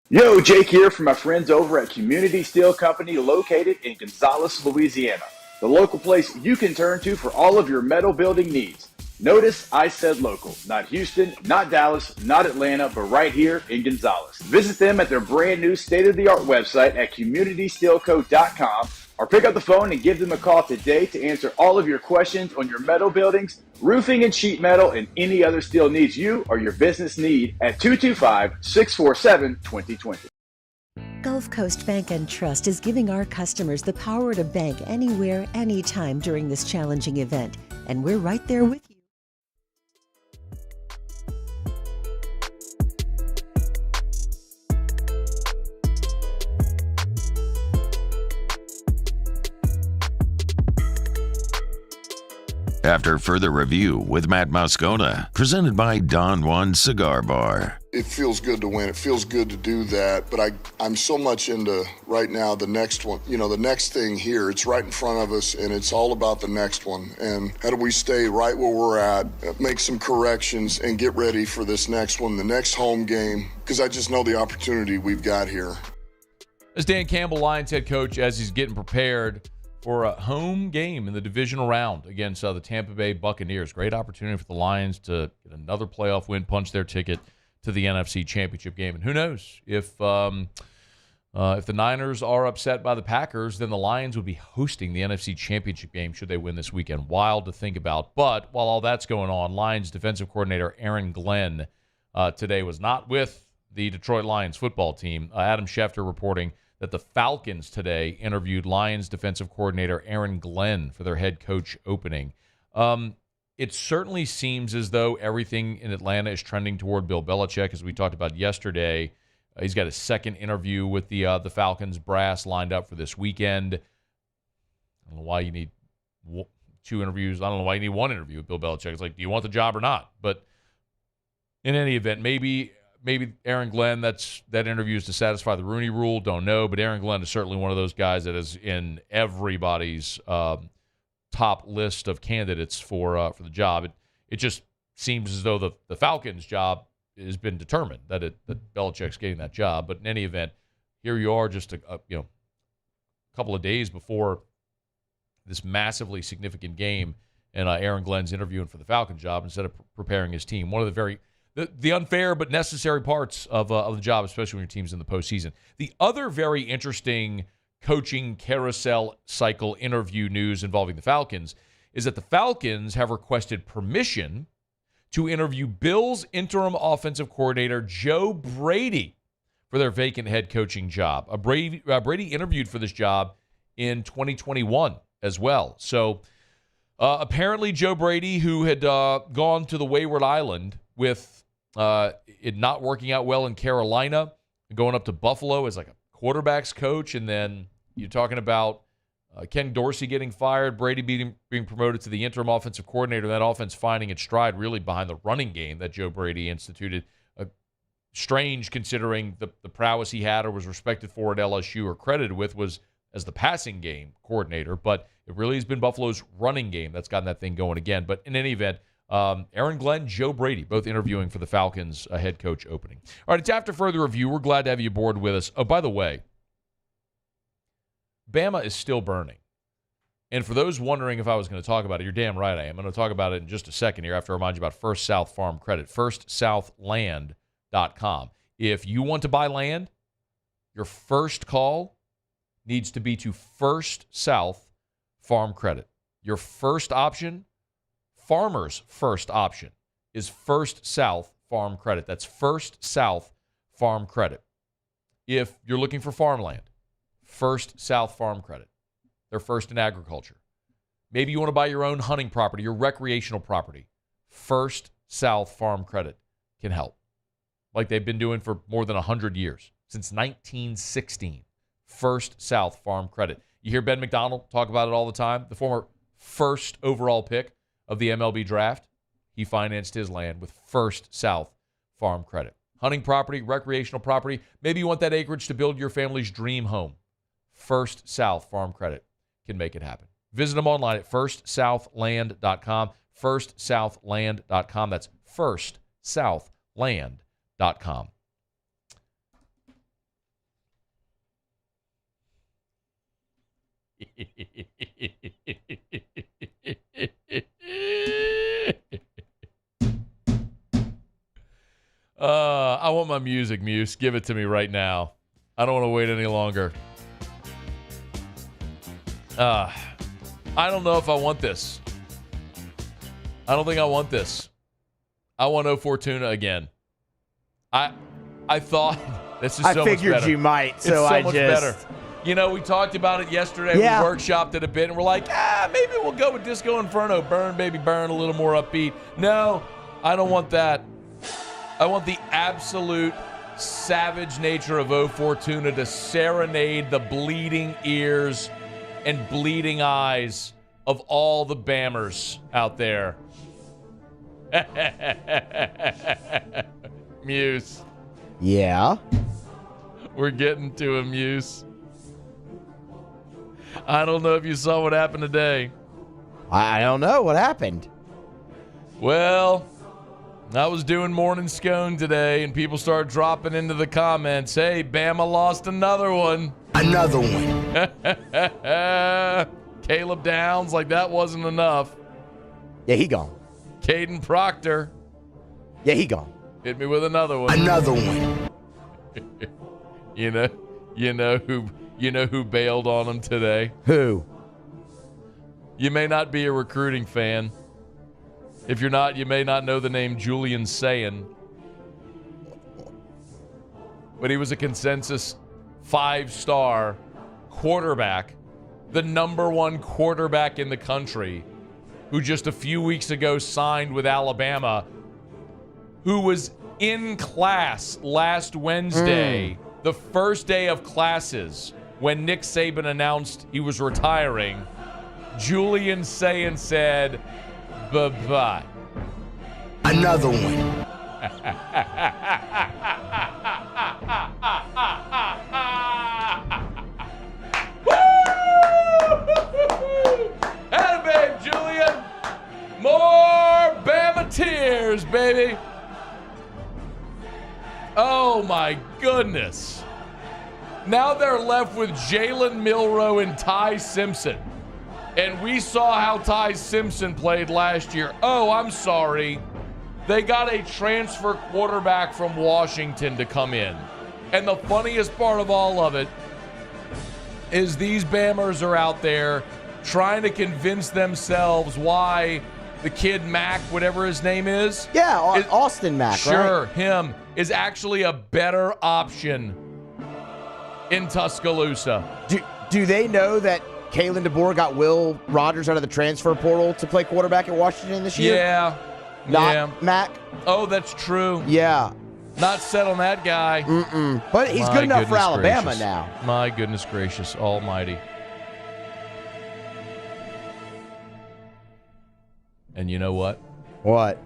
Yo, Jake here from my friends over at Community Steel Company located in Gonzales, Louisiana. The local place you can turn to for all of your metal building needs. Notice I said local, not Houston, not Dallas, not Atlanta, but right here in Gonzales. Visit them at their brand new state-of-the-art website at communitysteelco.com or pick up the phone and give them a call today to answer all of your questions on your metal buildings, roofing and sheet metal, and any other steel needs you or your business need at 225-647-2020. Gulf Coast Bank and Trust is giving our customers the power to bank anywhere, anytime during this challenging event, and we're right there with you. After further review with Matt Moscona, presented by Don Juan Cigar Bar. It feels good to win. It feels good to do that. But I'm so much into right now the next one. You know, the next thing here, it's right in front of us, and it's all about the next one. And how do we stay right where we're at, make some corrections, and get ready for this next one, the next home game, because I just know the opportunity we've got here. As Dan Campbell, Lions head coach, as he's getting prepared for a home game in the divisional round against the Tampa Bay Buccaneers. Great opportunity for the Lions to get another playoff win, punch their ticket to the NFC Championship game. And who knows, if the Niners are upset by the Packers, then the Lions would be hosting the NFC Championship game should they win this weekend. Wild to think about. But while all that's going on, Lions defensive coordinator Aaron Glenn today was not with the Detroit Lions football team. Adam Schefter reporting that the Falcons today interviewed Lions defensive coordinator Aaron Glenn for their head coach opening. It certainly seems as though everything in Atlanta is trending toward Bill Belichick, as we talked about yesterday. He's got a second interview with the Falcons brass lined up for this weekend. I don't know why you need two interviews. I don't know why you need one interview with Bill Belichick. It's like, do you want the job or not? But in any event, maybe Aaron Glenn, that interview is to satisfy the Rooney Rule. Don't know, but Aaron Glenn is certainly one of those guys that is in everybody's top list of candidates for the job. It just seems as though the Falcons' job has been determined that Belichick's getting that job. But in any event, here you are, just a couple of days before this massively significant game, and Aaron Glenn's interviewing for the Falcons job instead of preparing his team. One of the unfair but necessary parts of the job, especially when your team's in the postseason. The other very interesting coaching carousel cycle interview news involving the Falcons is that the Falcons have requested permission to interview Bills interim offensive coordinator Joe Brady for their vacant head coaching job. Brady interviewed for this job in 2021 as well. So apparently Joe Brady, who had gone to the Wayward Island with it not working out well in Carolina, going up to Buffalo as like a quarterback's coach, and then you're talking about Ken Dorsey getting fired, Brady being promoted to the interim offensive coordinator, that offense finding its stride really behind the running game that Joe Brady instituted. Strange considering the prowess he had or was respected for at LSU or credited with was as the passing game coordinator, but it really has been Buffalo's running game that's gotten that thing going again. But in any event, Aaron Glenn, Joe Brady, both interviewing for the Falcons head coach opening. All right, it's after further review. We're glad to have you aboard with us. Oh, by the way, Bama is still burning. And for those wondering if I was going to talk about it, you're damn right I am. I'm going to talk about it in just a second here after I remind you about First South Farm Credit, firstsouthland.com. If you want to buy land, your first call needs to be to First South Farm Credit. Your first option, farmer's first option, is First South Farm Credit. That's First South Farm Credit. if you're looking for farmland, First South Farm Credit. They're first in agriculture. Maybe you want to buy your own hunting property, your recreational property. First South Farm Credit can help. Like they've been doing for more than 100 years, since 1916. First South Farm Credit. You hear Ben McDonald talk about it all the time, the former first overall pick of the MLB draft. He financed his land with First South Farm Credit. Hunting property, recreational property. Maybe you want that acreage to build your family's dream home. First South Farm Credit can make it happen. Visit them online at firstsouthland.com. Firstsouthland.com. That's firstsouthland.com. I want my music, Muse. Give it to me right now. I don't want to wait any longer. I don't know if I want this. I don't think I want this. I want 0 Fortuna again. I thought this is so much better. I figured you might, so it's so I much just better. You know, we talked about it yesterday. Yeah. We workshopped it a bit, and we're like, maybe we'll go with Disco Inferno. Burn, baby, burn, a little more upbeat. No, I don't want that. I want the absolute savage nature of 0 Fortuna to serenade the bleeding ears and bleeding eyes of all the Bammers out there. Muse. Yeah? We're getting to a Muse. I don't know if you saw what happened today. I don't know. What happened? Well, I was doing morning scone today, and people started dropping into the comments, hey, Bama lost another one. Another one. Caleb Downs, like that wasn't enough. Yeah, he gone. Caden Proctor. Yeah, he gone. Hit me with another one. Another one. You know who bailed on him today? Who? You may not be a recruiting fan. If you're not, you may not know the name Julian Sayin. But he was a consensus 5-star quarterback, the number 1 quarterback in the country, who just a few weeks ago signed with Alabama, who was in class last Wednesday, the first day of classes, when Nick Saban announced he was retiring. Julian Sayin said, bye-bye. Another one. Atta babe, Julian. More Bama tears, baby. Oh, my goodness. Now they're left with Jalen Milroe and Ty Simpson. And we saw how Ty Simpson played last year. Oh, I'm sorry. They got a transfer quarterback from Washington to come in. And the funniest part of all of it is these Bammers are out there trying to convince themselves why the kid Mack, whatever his name is. Yeah, Austin Mack, sure, right? him is actually a better option in Tuscaloosa. Do they know that Kalen DeBoer got Will Rogers out of the transfer portal to play quarterback at Washington this year? Yeah. Not Mac? Oh, that's true. Yeah. Not set on that guy. But he's good enough for Alabama gracious. now. My goodness gracious almighty. And you know what? What?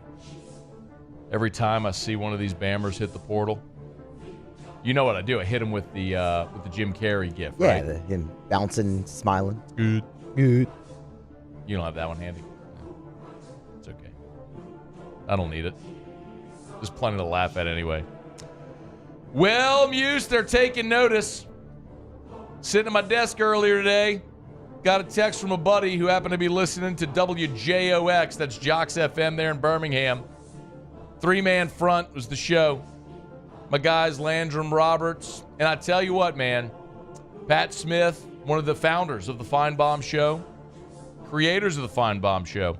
Every time I see one of these Bammers hit the portal, you know what I do? I hit him with the Jim Carrey gift, right? Yeah, him bouncing, smiling. Good. Good. You don't have that one handy? It's okay. I don't need it. There's plenty to laugh at anyway. Well, Muse, they're taking notice. Sitting at my desk earlier today, got a text from a buddy who happened to be listening to WJOX, that's Jocks FM there in Birmingham. 3-man front was the show. My guys, Landrum Roberts. And I tell you what, man, Pat Smith, one of the founders of the Feinbaum Show, creators of the Feinbaum Show.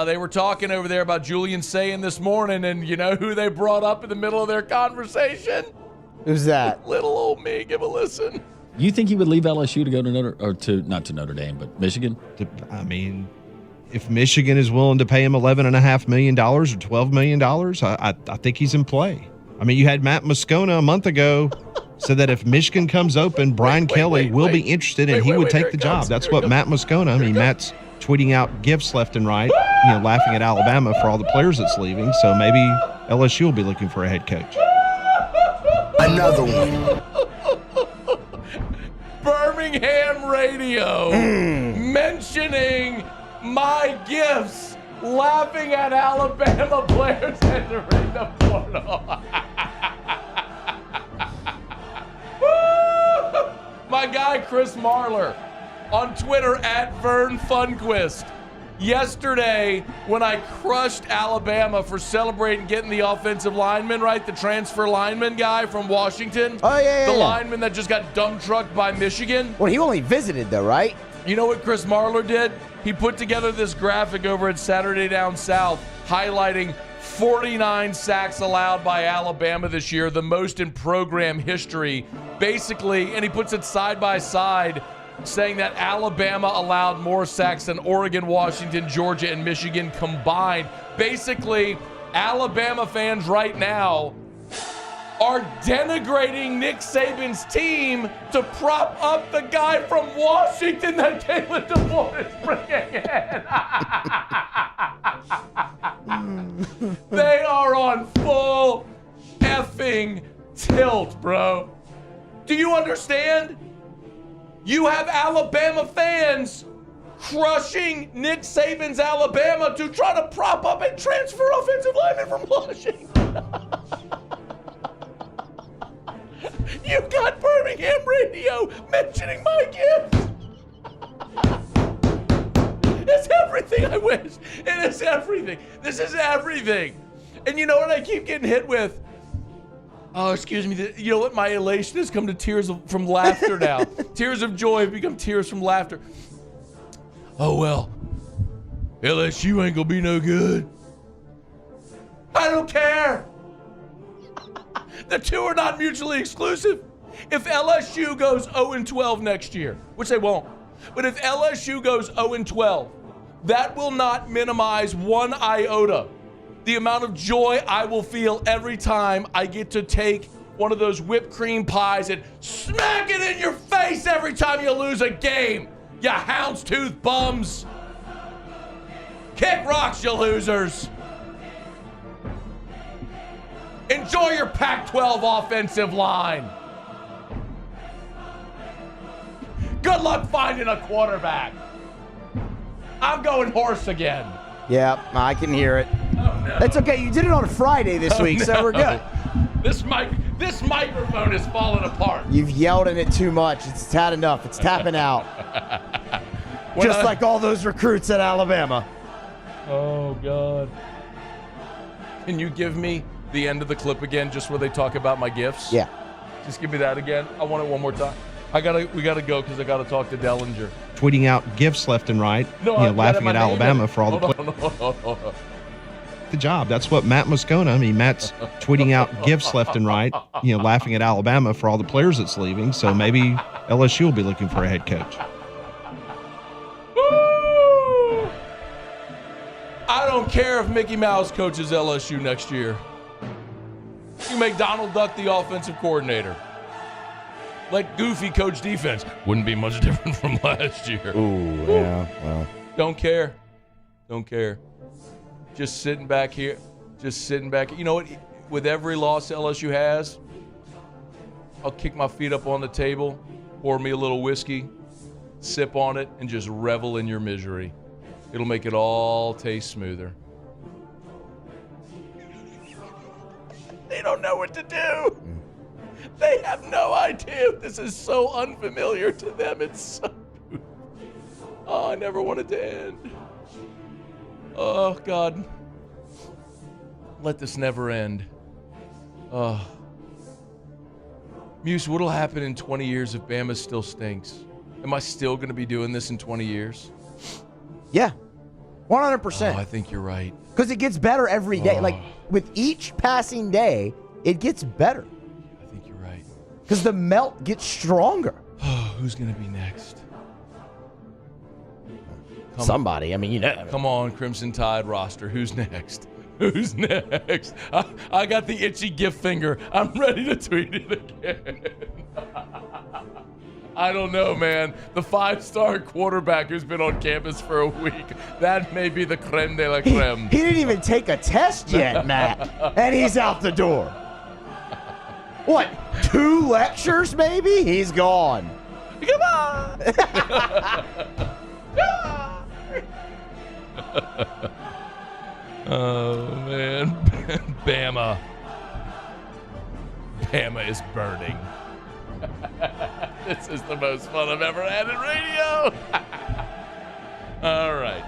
They were talking over there about Julian Sayin this morning, and you know who they brought up in the middle of their conversation? Who's that? Little old me. Give a listen. You think he would leave LSU to go to not to Notre Dame, but Michigan? I mean, if Michigan is willing to pay him $11.5 million or $12 million, I think he's in play. I mean, you had Matt Moscona a month ago said that if Michigan comes open, Brian Kelly will be interested and he would take the job. That's what Matt Moscona. I mean, Matt's tweeting out gifts left and right, laughing at Alabama for all the players that's leaving. So maybe LSU will be looking for a head coach. Another one. Birmingham radio mentioning my gifts, laughing at Alabama players entering the portal. My guy Chris Marler on Twitter at Vern Funquist. Yesterday, when I crushed Alabama for celebrating getting the offensive lineman, right? The transfer lineman guy from Washington. Oh, yeah. The lineman that just got dump trucked by Michigan. Well, he only visited, though, right? You know what Chris Marler did? He put together this graphic over at Saturday Down South highlighting 49 sacks allowed by Alabama this year, the most in program history. Basically, and he puts it side by side, saying that Alabama allowed more sacks than Oregon, Washington, Georgia, and Michigan combined. Basically, Alabama fans right now are denigrating Nick Saban's team to prop up the guy from Washington that Kalen DeBoer is bringing in. They are on full effing tilt, bro. Do you understand? You have Alabama fans crushing Nick Saban's Alabama to try to prop up and transfer offensive linemen from Washington. You got Birmingham radio mentioning my gifts. It's everything I wish. It is everything. This is everything. And you know what I keep getting hit with? Oh, excuse me. You know what? My elation has come to tears from laughter now. Tears of joy have become tears from laughter. Oh, well. LSU ain't going to be no good. I don't care. The two are not mutually exclusive. If LSU goes 0-12 next year, which they won't, but if LSU goes 0-12, that will not minimize one iota the amount of joy I will feel every time I get to take one of those whipped cream pies and smack it in your face every time you lose a game, you houndstooth bums. Kick rocks, you losers. Enjoy your Pac-12 offensive line. Good luck finding a quarterback. I'm going horse again. Yeah, I can hear it. Oh, no. That's okay. You did it on a Friday this week, so we're good. This microphone is falling apart. You've yelled at it too much. It's had enough. It's tapping out. Just like all those recruits at Alabama. Oh, God. Can you give me the end of the clip again, just where they talk about my gifts? Yeah. Just give me that again. I want it one more time. We gotta go because I gotta talk to Dellenger. Tweeting out gifts left and right, laughing at Alabama for all the players. The job. That's what Matt Moscona. I mean, Matt's tweeting out gifts left and right, laughing at Alabama for all the players that's leaving. So maybe LSU will be looking for a head coach. I don't care if Mickey Mouse coaches LSU next year. You make Donald Duck the offensive coordinator. Let Goofy coach defense. Wouldn't be much different from last year. Ooh, yeah, well. Don't care. Just sitting back here. You know what? With every loss LSU has, I'll kick my feet up on the table, pour me a little whiskey, sip on it, and just revel in your misery. It'll make it all taste smoother. They don't know what to do. They have no idea. This is so unfamiliar to them. It's so... Oh, I never wanted to end. Oh, God. Let this never end. Oh. Muse, what'll happen in 20 years if Bama still stinks? Am I still going to be doing this in 20 years? Yeah, 100%. Oh, I think you're right. Because it gets better every day. Like, with each passing day, it gets better. I think you're right. because the melt gets stronger. Who's going to be next? Somebody. I mean, you know. Come on, Crimson Tide roster. Who's next? Who's next? I got the itchy gift finger. I'm ready to tweet it again. I don't know, man. The 5-star quarterback who's been on campus for a week. That may be the creme de la creme. He didn't even take a test yet, Matt. And he's out the door. What, 2 lectures maybe? He's gone. Goodbye. Oh, man. Bama. Bama is burning. This is the most fun I've ever had in radio. All right.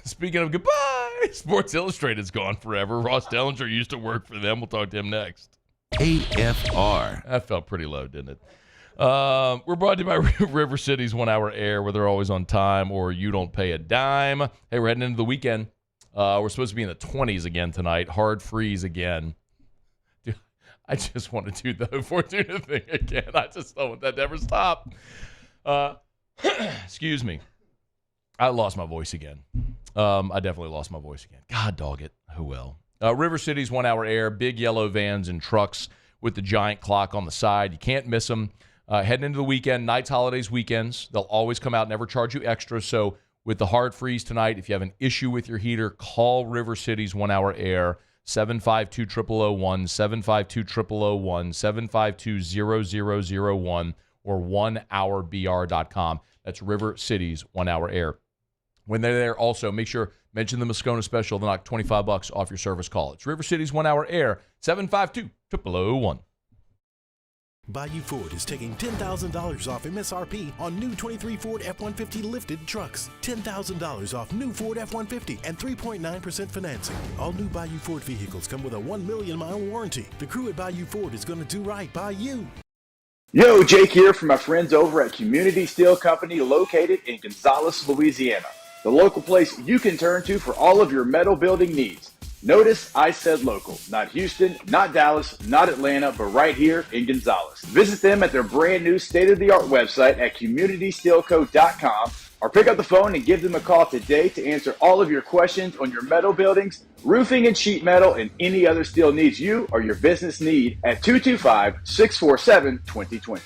Speaking of goodbye, Sports Illustrated's gone forever. Ross Dellenger used to work for them. We'll talk to him next. AFR. That felt pretty low, didn't it? We're brought to you by River City's 1 Hour Air, where they're always on time or you don't pay a dime. Hey, we're heading into the weekend. We're supposed to be in the 20s again tonight. Hard freeze again. Dude, I just want to do the Fortuna thing again. I just don't want that to ever stop. Excuse me. I lost my voice again. I definitely lost my voice again. God dog it. Who will? River City's 1 Hour Air, big yellow vans and trucks with the giant clock on the side. You can't miss them. Heading into the weekend, nights, holidays, weekends, they'll always come out, never charge you extra. So with the hard freeze tonight, if you have an issue with your heater, call River City's 1 Hour Air, 752-0001, 752-0001, 752-0001, or 1hourbr.com. That's River City's 1 Hour Air. When they're there, also, make sure, mention the Moscona special. They'll knock $25 off your service call. It's River City's 1 Hour Air, 752-0001. Bayou Ford is taking $10,000 off MSRP on new 23 Ford F-150 lifted trucks. $10,000 off new Ford F-150 and 3.9% financing. All new Bayou Ford vehicles come with a 1 million-mile warranty. The crew at Bayou Ford is going to do right by you. Yo, Jake here from my friends over at Community Steel Company located in Gonzales, Louisiana. The local place you can turn to for all of your metal building needs. Notice I said local, not Houston, not Dallas, not Atlanta, but right here in Gonzales. Visit them at their brand new state-of-the-art website at communitysteelco.com or pick up the phone and give them a call today to answer all of your questions on your metal buildings, roofing and sheet metal, and any other steel needs you or your business need at 225-647-2020.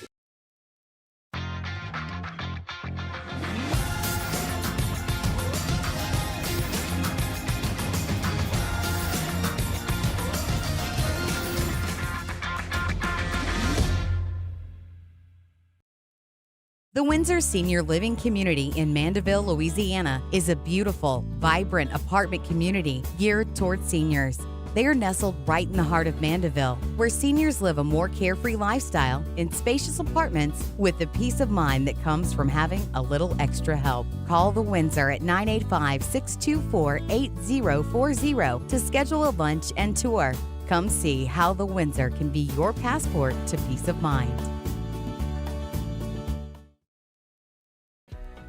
The Windsor Senior Living Community in Mandeville, Louisiana is a beautiful, vibrant apartment community geared towards seniors. They are nestled right in the heart of Mandeville, where seniors live a more carefree lifestyle in spacious apartments with the peace of mind that comes from having a little extra help. Call the Windsor at 985-624-8040 to schedule a lunch and tour. Come see how the Windsor can be your passport to peace of mind.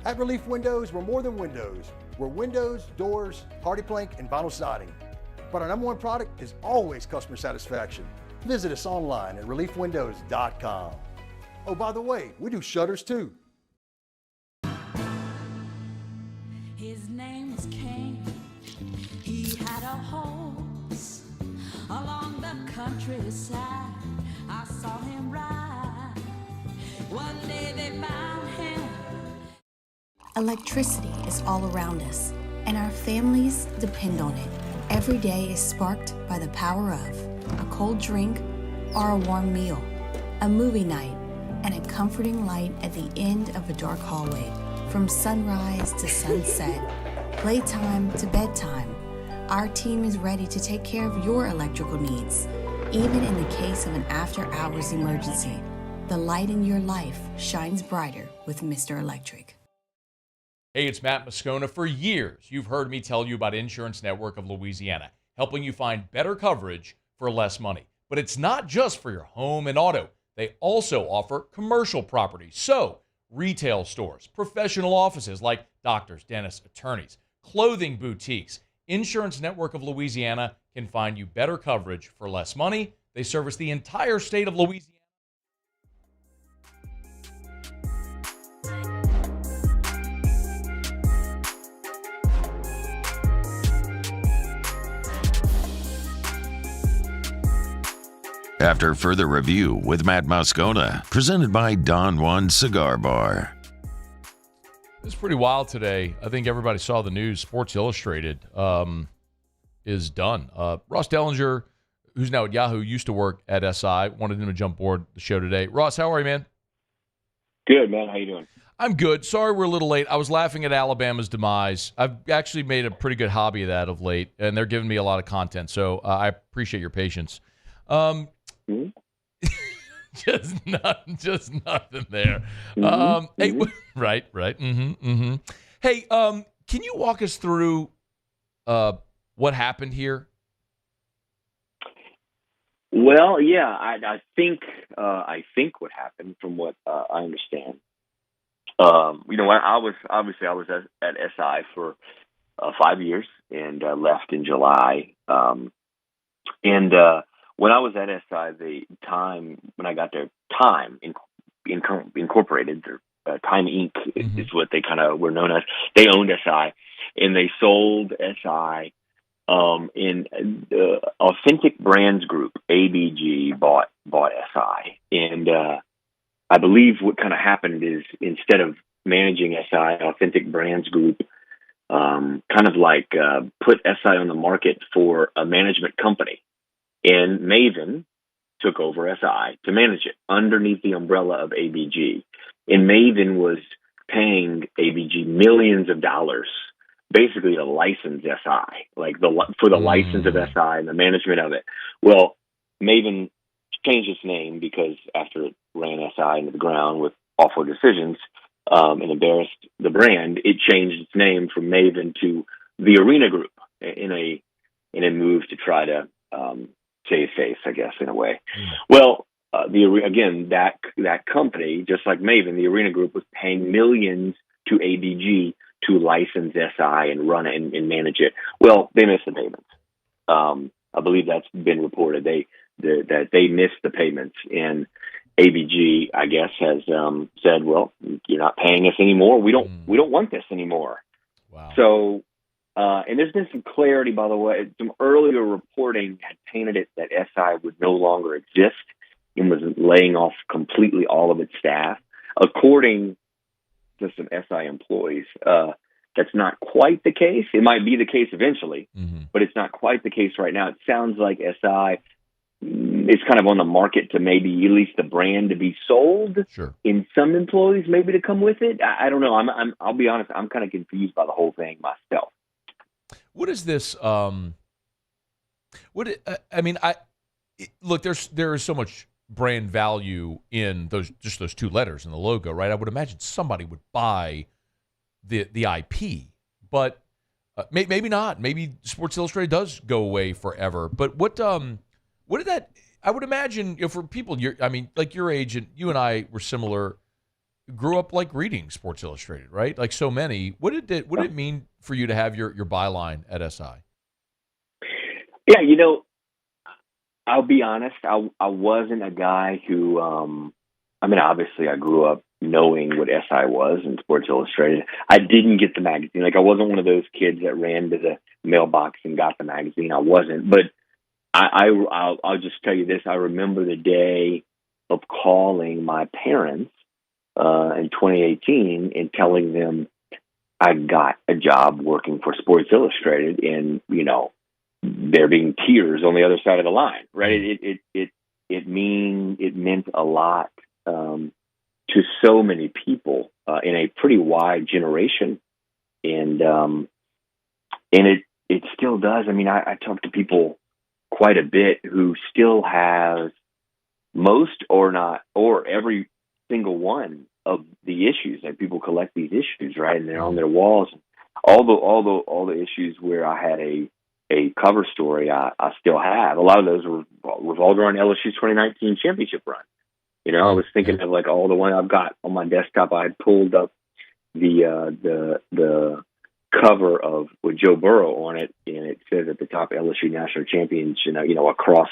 At Relief Windows, we're more than windows. We're windows, doors, hardy plank, and vinyl siding. But our number one product is always customer satisfaction. Visit us online at reliefwindows.com. Oh, by the way, we do shutters too. His name was King. He had a horse along the countryside. I saw him ride. One day they found him. Electricity is all around us, and our families depend on it. Every day is sparked by the power of a cold drink or a warm meal, a movie night, and a comforting light at the end of a dark hallway. From sunrise to sunset, playtime to bedtime, our team is ready to take care of your electrical needs. Even in the case of an after-hours emergency, the light in your life shines brighter with Mr. Electric. Hey, it's Matt Moscona. For years, you've heard me tell you about Insurance Network of Louisiana, helping you find better coverage for less money. But it's not just for your home and auto. They also offer commercial properties. So, retail stores, professional offices like doctors, dentists, attorneys, clothing boutiques. Insurance Network of Louisiana can find you better coverage for less money. They service the entire state of Louisiana. After further review with Matt Moscona, presented by Don Juan Cigar Bar. It's pretty wild today. I think everybody saw the news. Sports Illustrated is done. Ross Dellenger, who's now at Yahoo, used to work at SI, wanted him to jump aboard the show today. Ross, how are you, man? Good, man. How you doing? I'm good. Sorry we're a little late. I was laughing at Alabama's demise. I've actually made a pretty good hobby of that of late, and they're giving me a lot of content, so I appreciate your patience. Just nothing there. Hey, right. Hey, can you walk us through what happened here? Well, yeah, I think what happened, from what I understand. I was at SI for 5 years and left in July. When I was at SI, the time when I got there, Time Incorporated, or Time Inc. is what they kind of were known as. They owned SI, and they sold SI. In the Authentic Brands Group, ABG bought SI, and I believe what kind of happened is, instead of managing SI, Authentic Brands Group kind of like put SI on the market for a management company. And Maven took over SI to manage it underneath the umbrella of ABG. And Maven was paying ABG millions of dollars, basically to license SI, for the license of SI and the management of it. Well, Maven changed its name because after it ran SI into the ground with awful decisions and embarrassed the brand, it changed its name from Maven to the Arena Group in a move to try to save face, I guess, in a way. Well, that company, just like Maven, the Arena Group, was paying millions to ABG to license SI and run it and manage it. Well, they missed the payments. I believe that's been reported. That they missed the payments, and ABG, I guess, has said, "Well, you're not paying us anymore. We don't want this anymore." Wow. So. And there's been some clarity, by the way. Some earlier reporting had painted it that SI would no longer exist and was laying off completely all of its staff. According to some SI employees, that's not quite the case. It might be the case eventually, but it's not quite the case right now. It sounds like SI is kind of on the market to maybe at least the brand to be sold. Sure. In some employees, maybe to come with it. I don't know. I'll be honest. I'm kind of confused by the whole thing myself. What is this? Look, there is so much brand value in those two letters in the logo, right? I would imagine somebody would buy the IP, but maybe not. Maybe Sports Illustrated does go away forever. But what did that? I would imagine, for people, like your age, and you and I were similar. Grew up like reading Sports Illustrated, right? Like so many. What did it mean for you to have your byline at SI? Yeah, I'll be honest. I wasn't a guy who. Obviously, I grew up knowing what SI was and Sports Illustrated. I didn't get the magazine. Like, I wasn't one of those kids that ran to the mailbox and got the magazine. I wasn't. But I'll just tell you this. I remember the day of calling my parents in 2018 and telling them I got a job working for Sports Illustrated, and there being tears on the other side of the line, right? It meant a lot to so many people in a pretty wide generation, and it still does. I talk to people quite a bit who still have most or every single one of the issues, and people collect these issues, right? And they're on their walls. All the issues where I had a cover story, I still have. A lot of those were revolved around LSU's 2019 championship run. I was thinking of like all the one I've got on my desktop. I had pulled up the cover of with Joe Burrow on it, and it says at the top LSU national champions, across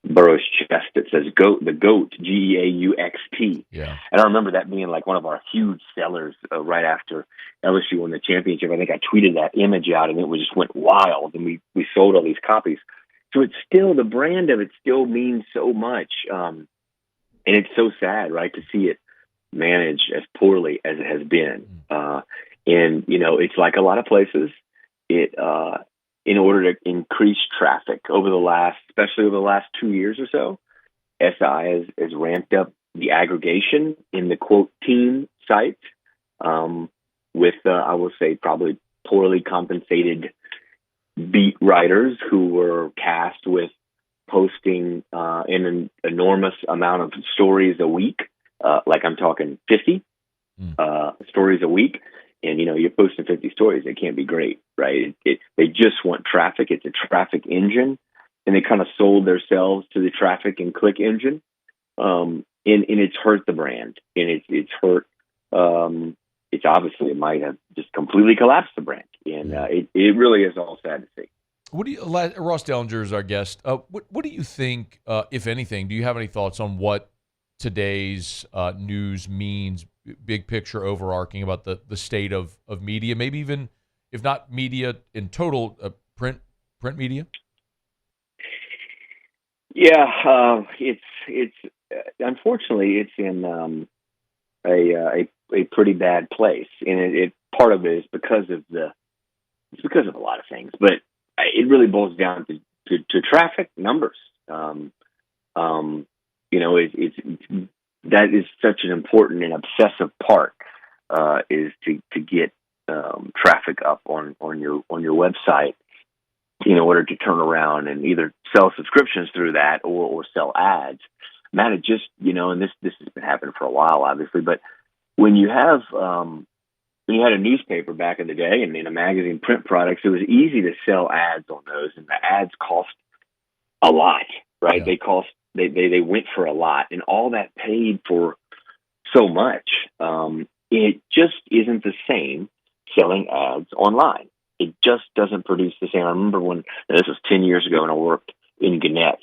Burrow's chest that says "Goat," the GOAT, GEAUXT. Yeah. And I remember that being like one of our huge sellers right after LSU won the championship. I think I tweeted that image out, and it just went wild. And we sold all these copies. So it's still, the brand of it still means so much. And it's so sad, right, to see it managed as poorly as it has been. And, you know, it's like a lot of places, in order to increase traffic especially over the last 2 years or so, SI has ramped up the aggregation in the quote team sites, with, I will say, probably poorly compensated beat writers who were tasked with posting an enormous amount of stories a week. Like I'm talking 50 stories a week. And, you know, you're posting 50 stories. It can't be great, right? They just want traffic. It's a traffic engine. And they kind of sold themselves to the traffic and click engine. And it's hurt the brand. And it's hurt. It's obviously, it might have just completely collapsed the brand. And it really is all sad to see. What do you, Ross Dellenger is our guest. What do you think, if anything, do you have any thoughts on what today's news means, big picture, overarching, about the state of media, maybe even, if not media in total, print media? Yeah, it's unfortunately it's in a pretty bad place, and it part of it is because of a lot of things, but it really boils down to traffic numbers. You know, it's that is such an important and obsessive part, is to get traffic up on your website in order to turn around and either sell subscriptions through that or sell ads. Matt, it just, you know, and this has been happening for a while, obviously, but when you have when you had a newspaper back in the day and in a magazine, print products, it was easy to sell ads on those, and the ads cost a lot, right? Yeah. They went for a lot, and all that paid for so much. It just isn't the same selling ads online. It just doesn't produce the same. I remember when, and this was 10 years ago, and I worked in Gannett,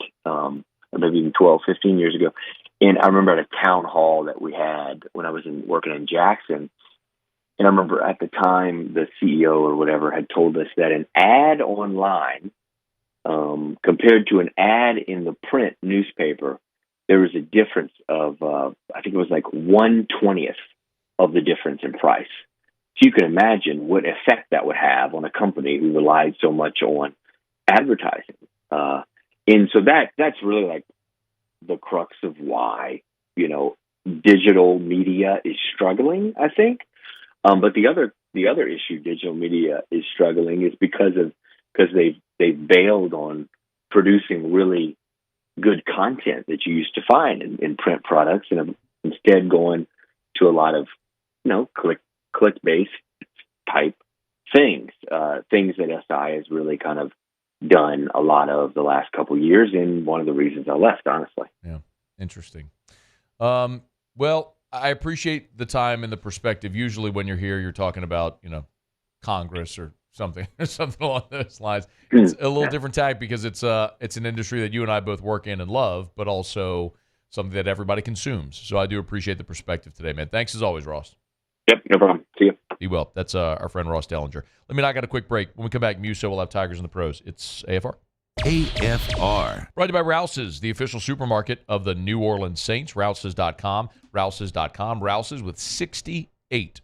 maybe even 12, 15 years ago. And I remember at a town hall that we had when I was working in Jackson. And I remember at the time the CEO or whatever had told us that an ad online, compared to an ad in the print newspaper, there was a difference of, I think it was like 1/20th of the difference in price. So you can imagine what effect that would have on a company who relied so much on advertising. And so that's really like the crux of why, you know, digital media is struggling, I think. But the other issue digital media is struggling is because they've bailed on producing really good content that you used to find in print products, and have instead going to a lot of, you know, click-based type things that SI has really kind of done a lot of the last couple of years, and one of the reasons I left, honestly. Yeah, interesting. Well, I appreciate the time and the perspective. Usually when you're here, you're talking about, you know, Congress or something along those lines. It's a little different tag because it's an industry that you and I both work in and love, but also something that everybody consumes. So I do appreciate the perspective today, man. Thanks as always, Ross. Yep, no problem. See you. Be well. That's our friend Ross Dellenger. Let me knock out a quick break. When we come back, Muso will have Tigers in the Pros. It's AFR. AFR. Brought to you by Rouse's, the official supermarket of the New Orleans Saints. Rouse's.com. Rouse's.com. Rouse's with 68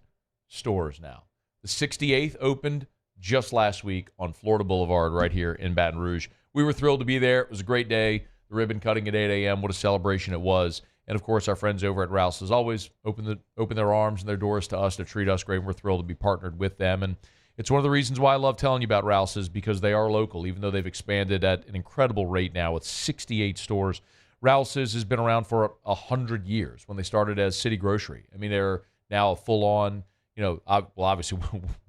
stores now. The 68th opened just last week on Florida Boulevard right here in Baton Rouge. We were thrilled to be there. It was a great day. The ribbon cutting at 8 a.m. What a celebration it was. And, of course, our friends over at Rouse's always open their arms and their doors to us to treat us great. We're thrilled to be partnered with them. And it's one of the reasons why I love telling you about Rouse's, because they are local, even though they've expanded at an incredible rate now with 68 stores. Rouse's has been around for 100 years when they started as City Grocery. I mean, they're now a full-on, you know, well, obviously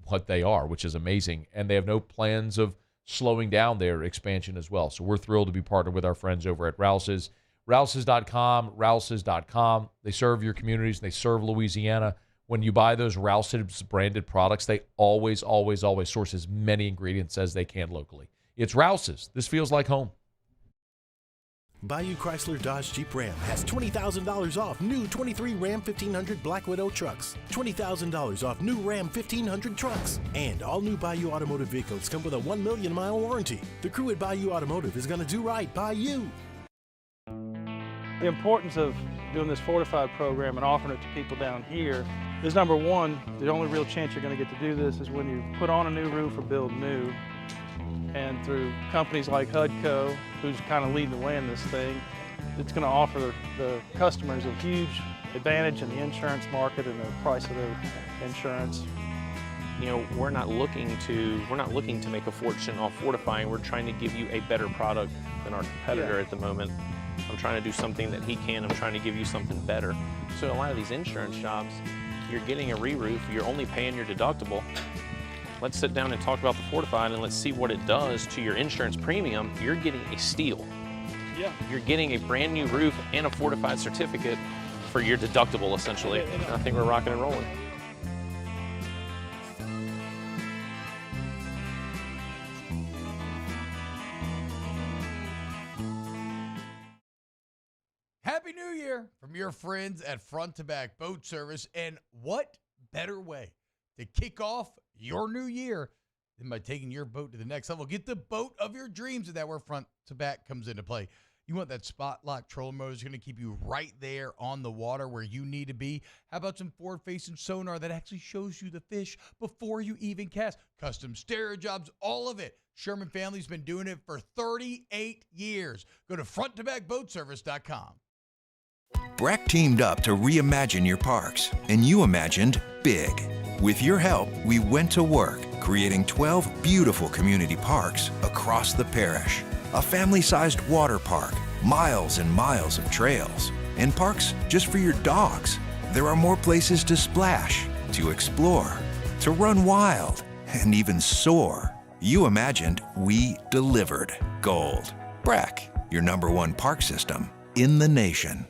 what they are, which is amazing. And they have no plans of slowing down their expansion as well. So we're thrilled to be partnered with our friends over at Rouse's. Rouse's.com, Rouse's.com. They serve your communities. They serve Louisiana. When you buy those Rouse's branded products, they always, always, always source as many ingredients as they can locally. It's Rouse's. This feels like home. Bayou Chrysler Dodge Jeep Ram has $20,000 off new 23 Ram 1500 Black Widow trucks, $20,000 off new Ram 1500 trucks, and all new Bayou Automotive vehicles come with a 1 million mile warranty. The crew at Bayou Automotive is going to do right by you. The importance of doing this Fortified program and offering it to people down here is, number one, the only real chance you're going to get to do this is when you put on a new roof or build new. And through companies like HUDCO, who's kind of leading the way in this thing, it's going to offer the customers a huge advantage in the insurance market and the price of their insurance. You know, we're not looking to make a fortune off fortifying. We're trying to give you a better product than our competitor at the moment. I'm trying to do something that he can. I'm trying to give you something better. So a lot of these insurance jobs, you're getting a re-roof, you're only paying your deductible. Let's sit down and talk about the Fortified and let's see what it does to your insurance premium. You're getting a steal. Yeah. You're getting a brand new roof and a Fortified certificate for your deductible, essentially. I think we're rocking and rolling. Happy New Year from your friends at Front to Back Boat Service. And what better way to kick off your new year than by taking your boat to the next level? Get the boat of your dreams, and that's where Front to Back comes into play. You want that spot lock trolling motor that's going to keep you right there on the water where you need to be. How about some forward-facing sonar that actually shows you the fish before you even cast? Custom stereo jobs, all of it. Sherman family's been doing it for 38 years. Go to fronttobacboatservice.com. Breck teamed up to reimagine your parks, and you imagined big. With your help, we went to work, creating 12 beautiful community parks across the parish. A family-sized water park, miles and miles of trails, and parks just for your dogs. There are more places to splash, to explore, to run wild, and even soar. You imagined, we delivered. Gold. Breck, your #1 park system in the nation.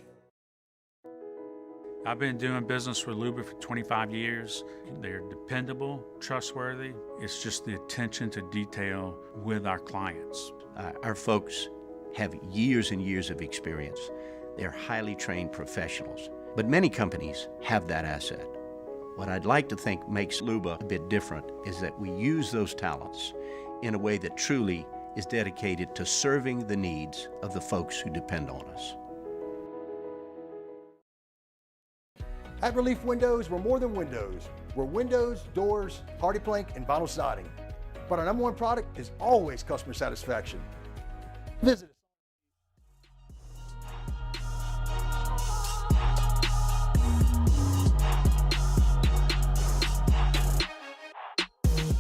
I've been doing business with Luba for 25 years. They're dependable, trustworthy. It's just the attention to detail with our clients. Our folks have years and years of experience. They're highly trained professionals. But many companies have that asset. What I'd like to think makes Luba a bit different is that we use those talents in a way that truly is dedicated to serving the needs of the folks who depend on us. At Relief Windows, we're more than windows. We're windows, doors, hardy plank, and vinyl siding. But our #1 product is always customer satisfaction. Visit us.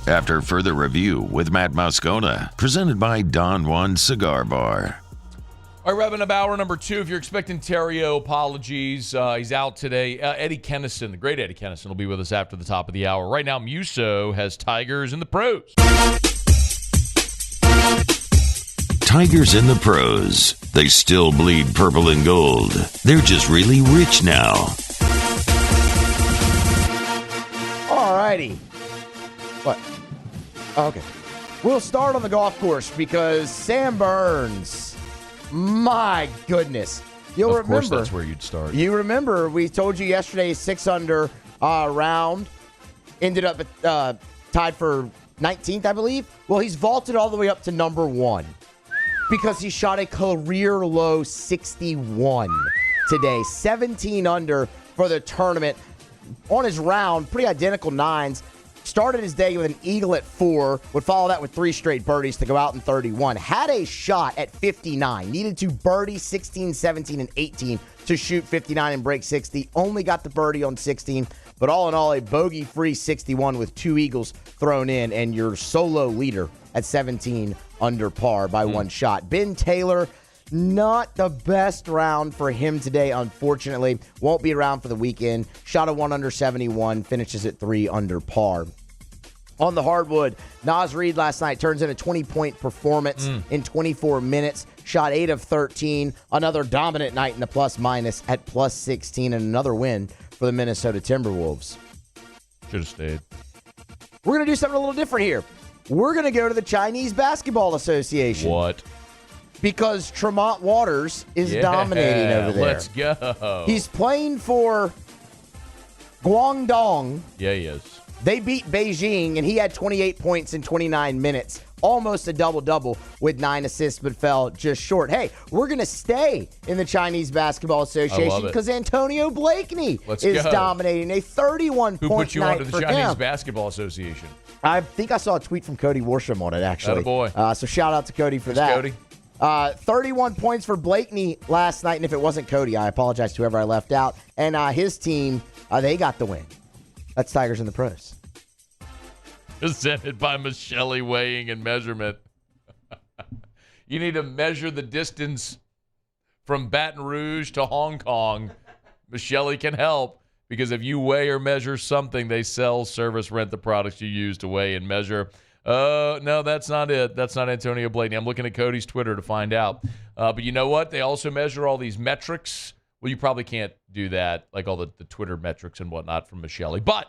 After further review with Matt Moscona, presented by Don Juan Cigar Bar. All right, wrapping up hour number 2. If you're expecting Terrio, apologies. He's out today. Eddie Kennison, the great Eddie Kennison, will be with us after the top of the hour. Right now, Muso has Tigers in the pros. Tigers in the pros. They still bleed purple and gold. They're just really rich now. All righty. What? Okay. We'll start on the golf course because Sam Burns, my goodness. You'll of remember. Course that's where you'd start. You remember we told you yesterday 6-under round ended up tied for 19th, I believe. Well, he's vaulted all the way up to #1 because he shot a career low 61 today. 17 under for the tournament. On his round, pretty identical 9s. Started his day with an eagle at 4, would follow that with 3 straight birdies to go out in 31. Had a shot at 59, needed to birdie 16, 17, and 18 to shoot 59 and break 60. Only got the birdie on 16, but all in all, a bogey-free 61 with 2 eagles thrown in, and your solo leader at 17 under par by 1 shot. Ben Taylor, not the best round for him today, unfortunately. Won't be around for the weekend. Shot a 1 under 71, finishes at 3 under par. On the hardwood, Naz Reid last night turns in a 20-point performance in 24 minutes. Shot 8 of 13. Another dominant night in the plus-minus at plus 16, and another win for the Minnesota Timberwolves. Should have stayed. We're going to do something a little different here. We're going to go to the Chinese Basketball Association. What? because Tremont Waters is dominating over there. Let's go. He's playing for Guangdong. Yeah, he is. They beat Beijing, and he had 28 points in 29 minutes. Almost a double-double with 9 assists, but fell just short. Hey, we're going to stay in the Chinese Basketball Association because Antonio Blakeney is dominating. A 31-point night for him. Who put you onto the Chinese Basketball Association? I think I saw a tweet from Cody Worsham on it, actually. Attaboy. So shout out to Cody for that. Cody. 31 points for Blakeney last night, and if it wasn't Cody, I apologize to whoever I left out. And his team, they got the win. That's Tigers in the Pros. Presented by Michelle Weighing and Measurement. You need to measure the distance from Baton Rouge to Hong Kong. Michelle can help, because if you weigh or measure something, they sell, service, rent the products you use to weigh and measure. No, that's not it. That's not Antonio Blakeney. I'm looking at Cody's Twitter to find out. But you know what? They also measure all these metrics. Well, you probably can't do that, like all the Twitter metrics and whatnot from Michelle. But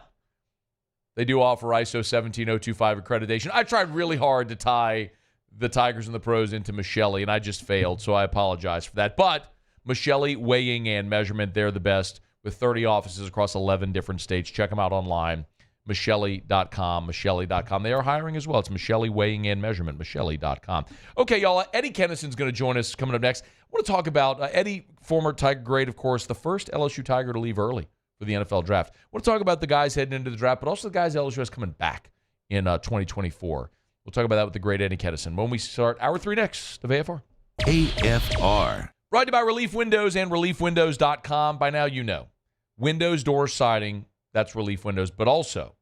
they do offer ISO 17025 accreditation. I tried really hard to tie the Tigers and the Pros into Michelle, and I just failed, so I apologize for that. But Michelle Weighing and Measurement, they're the best, with 30 offices across 11 different states. Check them out online, Michelle.com, Michelle.com. They are hiring as well. It's Michelle Weighing and Measurement, Michelle.com. Okay, y'all, Eddie Kennison's going to join us coming up next. I want to talk about Eddie, former Tiger great, of course, the first LSU Tiger to leave early for the NFL draft. I want to talk about the guys heading into the draft, but also the guys LSU has coming back in 2024. We'll talk about that with the great Eddie Kennison when we start Hour 3 next of AFR. AFR. Brought to you by Relief Windows and ReliefWindows.com. By now you know. Windows, door, siding, that's Relief Windows, but also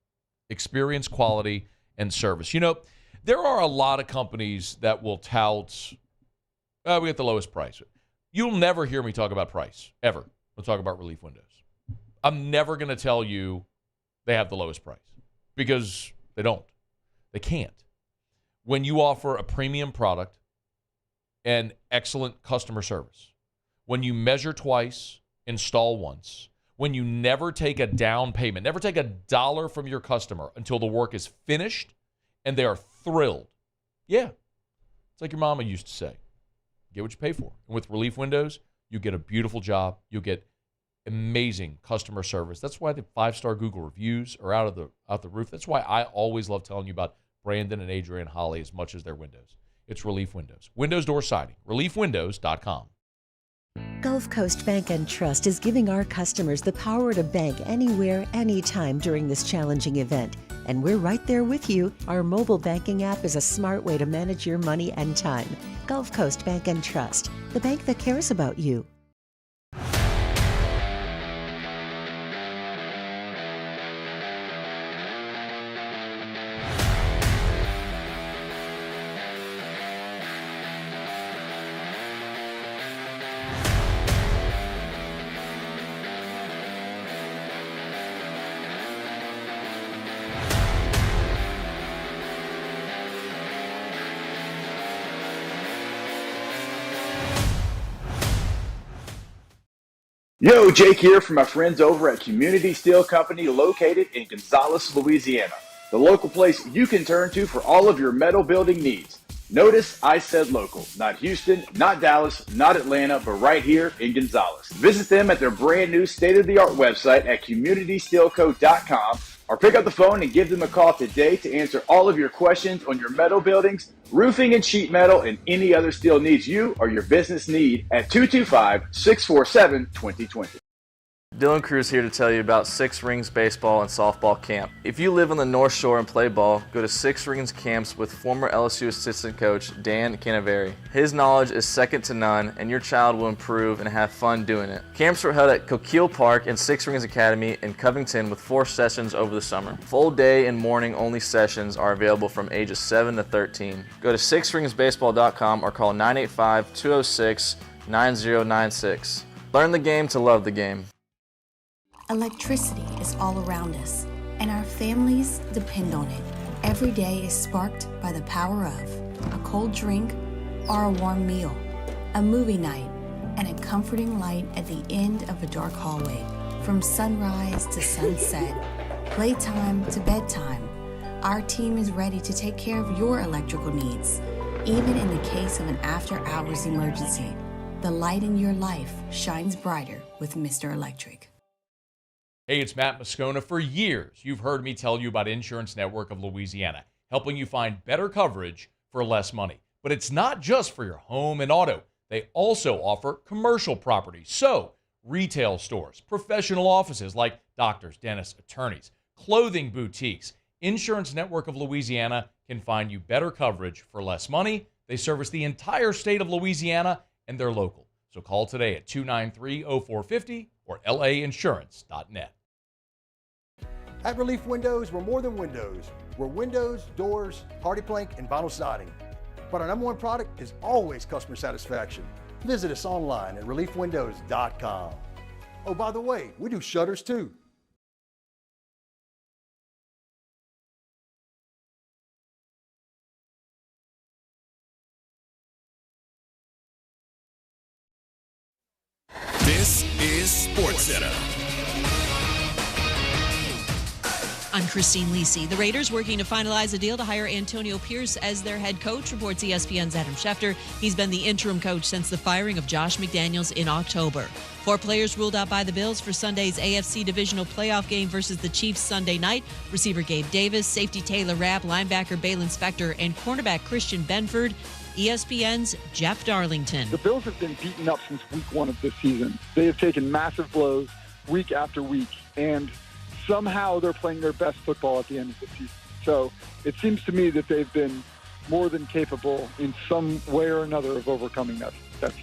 experience, quality, and service. You know, there are a lot of companies that will tout, we get the lowest price. You'll never hear me talk about price, ever. We'll talk about Relief Windows. I'm never going to tell you they have the lowest price, because they don't. They can't. When you offer a premium product and excellent customer service, when you measure twice, install once, when you never take a down payment, never take $1 from your customer until the work is finished and they are thrilled. Yeah, it's like your mama used to say, get what you pay for. And with Relief Windows, you get a beautiful job. You'll get amazing customer service. That's why the 5-star Google reviews are out the roof. That's why I always love telling you about Brandon and Adrian Holly as much as their windows. It's Relief Windows. Windows, door, siding. ReliefWindows.com. Gulf Coast Bank and Trust is giving our customers the power to bank anywhere, anytime during this challenging event. And we're right there with you. Our mobile banking app is a smart way to manage your money and time. Gulf Coast Bank and Trust, the bank that cares about you. Yo, Jake here from my friends over at Community Steel Company located in Gonzales, Louisiana. The local place you can turn to for all of your metal building needs. Notice I said local, not Houston, not Dallas, not Atlanta, but right here in Gonzales. Visit them at their brand new state-of-the-art website at communitysteelco.com or pick up the phone and give them a call today to answer all of your questions on your metal buildings, roofing and sheet metal, and any other steel needs you or your business need at 225-647-2020. Dylan Cruz here to tell you about Six Rings Baseball and Softball Camp. If you live on the North Shore and play ball, go to Six Rings Camps with former LSU assistant coach Dan Canaveri. His knowledge is second to none, and your child will improve and have fun doing it. Camps were held at Coquille Park and Six Rings Academy in Covington with 4 sessions over the summer. Full day and morning only sessions are available from ages 7 to 13. Go to sixringsbaseball.com or call 985-206-9096. Learn the game to love the game. Electricity is all around us, and our families depend on it. Every day is sparked by the power of a cold drink or a warm meal, a movie night, and a comforting light at the end of a dark hallway. From sunrise to sunset, playtime to bedtime, our team is ready to take care of your electrical needs. Even in the case of an after-hours emergency, the light in your life shines brighter with Mr. Electric. Hey, it's Matt Moscona. For years, you've heard me tell you about Insurance Network of Louisiana, helping you find better coverage for less money. But it's not just for your home and auto. They also offer commercial property. So, retail stores, professional offices like doctors, dentists, attorneys, clothing boutiques. Insurance Network of Louisiana can find you better coverage for less money. They service the entire state of Louisiana, and they're local. So call today at 293-0450 or lainsurance.net. At Relief Windows, we're more than windows. We're windows, doors, hardy plank, and vinyl siding. But our number one product is always customer satisfaction. Visit us online at reliefwindows.com. Oh, by the way, we do shutters too. This is SportsCenter. I'm Christine Lisi. The Raiders working to finalize a deal to hire Antonio Pierce as their head coach, reports ESPN's Adam Schefter. He's been the interim coach since the firing of Josh McDaniels in October. 4 players ruled out by the Bills for Sunday's AFC divisional playoff game versus the Chiefs Sunday night. Receiver Gabe Davis, safety Taylor Rapp, linebacker Balin Spector, and cornerback Christian Benford. ESPN's Jeff Darlington. The Bills have been beaten up since week 1 of this season. They have taken massive blows week after week, and somehow they're playing their best football at the end of the season. So it seems to me that they've been more than capable in some way or another of overcoming that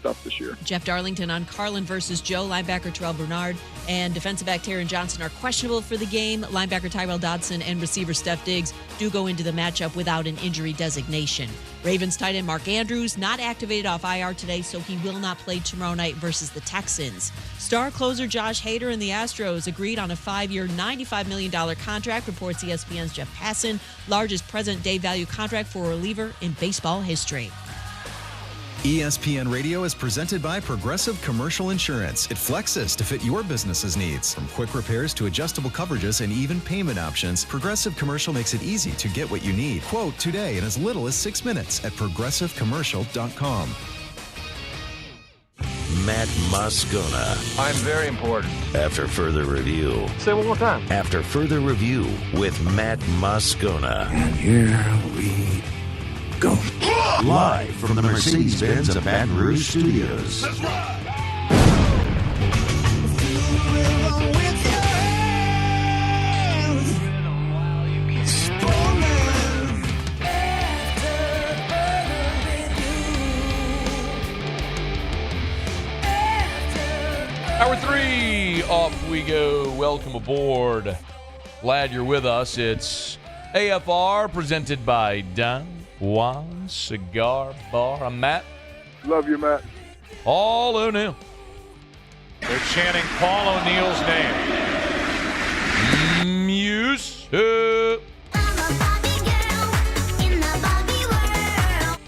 stuff this year. Jeff Darlington on Carlin versus Joe. Linebacker Terrell Bernard and defensive back Taron Johnson are questionable for the game. Linebacker Tyrell Dodson and receiver Steph Diggs do go into the matchup without an injury designation. Ravens tight end Mark Andrews not activated off IR today, so he will not play tomorrow night versus the Texans. Star closer Josh Hader and the Astros agreed on a 5-year, $95 million contract, reports ESPN's Jeff Passan, largest present-day value contract for a reliever in baseball history. ESPN Radio is presented by Progressive Commercial Insurance. It flexes to fit your business's needs. From quick repairs to adjustable coverages and even payment options, Progressive Commercial makes it easy to get what you need. Quote today in as little as 6 minutes at progressivecommercial.com. Matt Moscona. I'm very important. After further review. Say it one more time. After further review with Matt Moscona. And here we go. Live from the Mercedes-Benz of Baton Rouge Studios. Let's ride. Hour 3, off we go. Welcome aboard. Glad you're with us. It's AFR presented by Don Juan Cigar Bar. I'm Matt. Love you, Matt. Paul O'Neill. They're chanting Paul O'Neill's name. Music.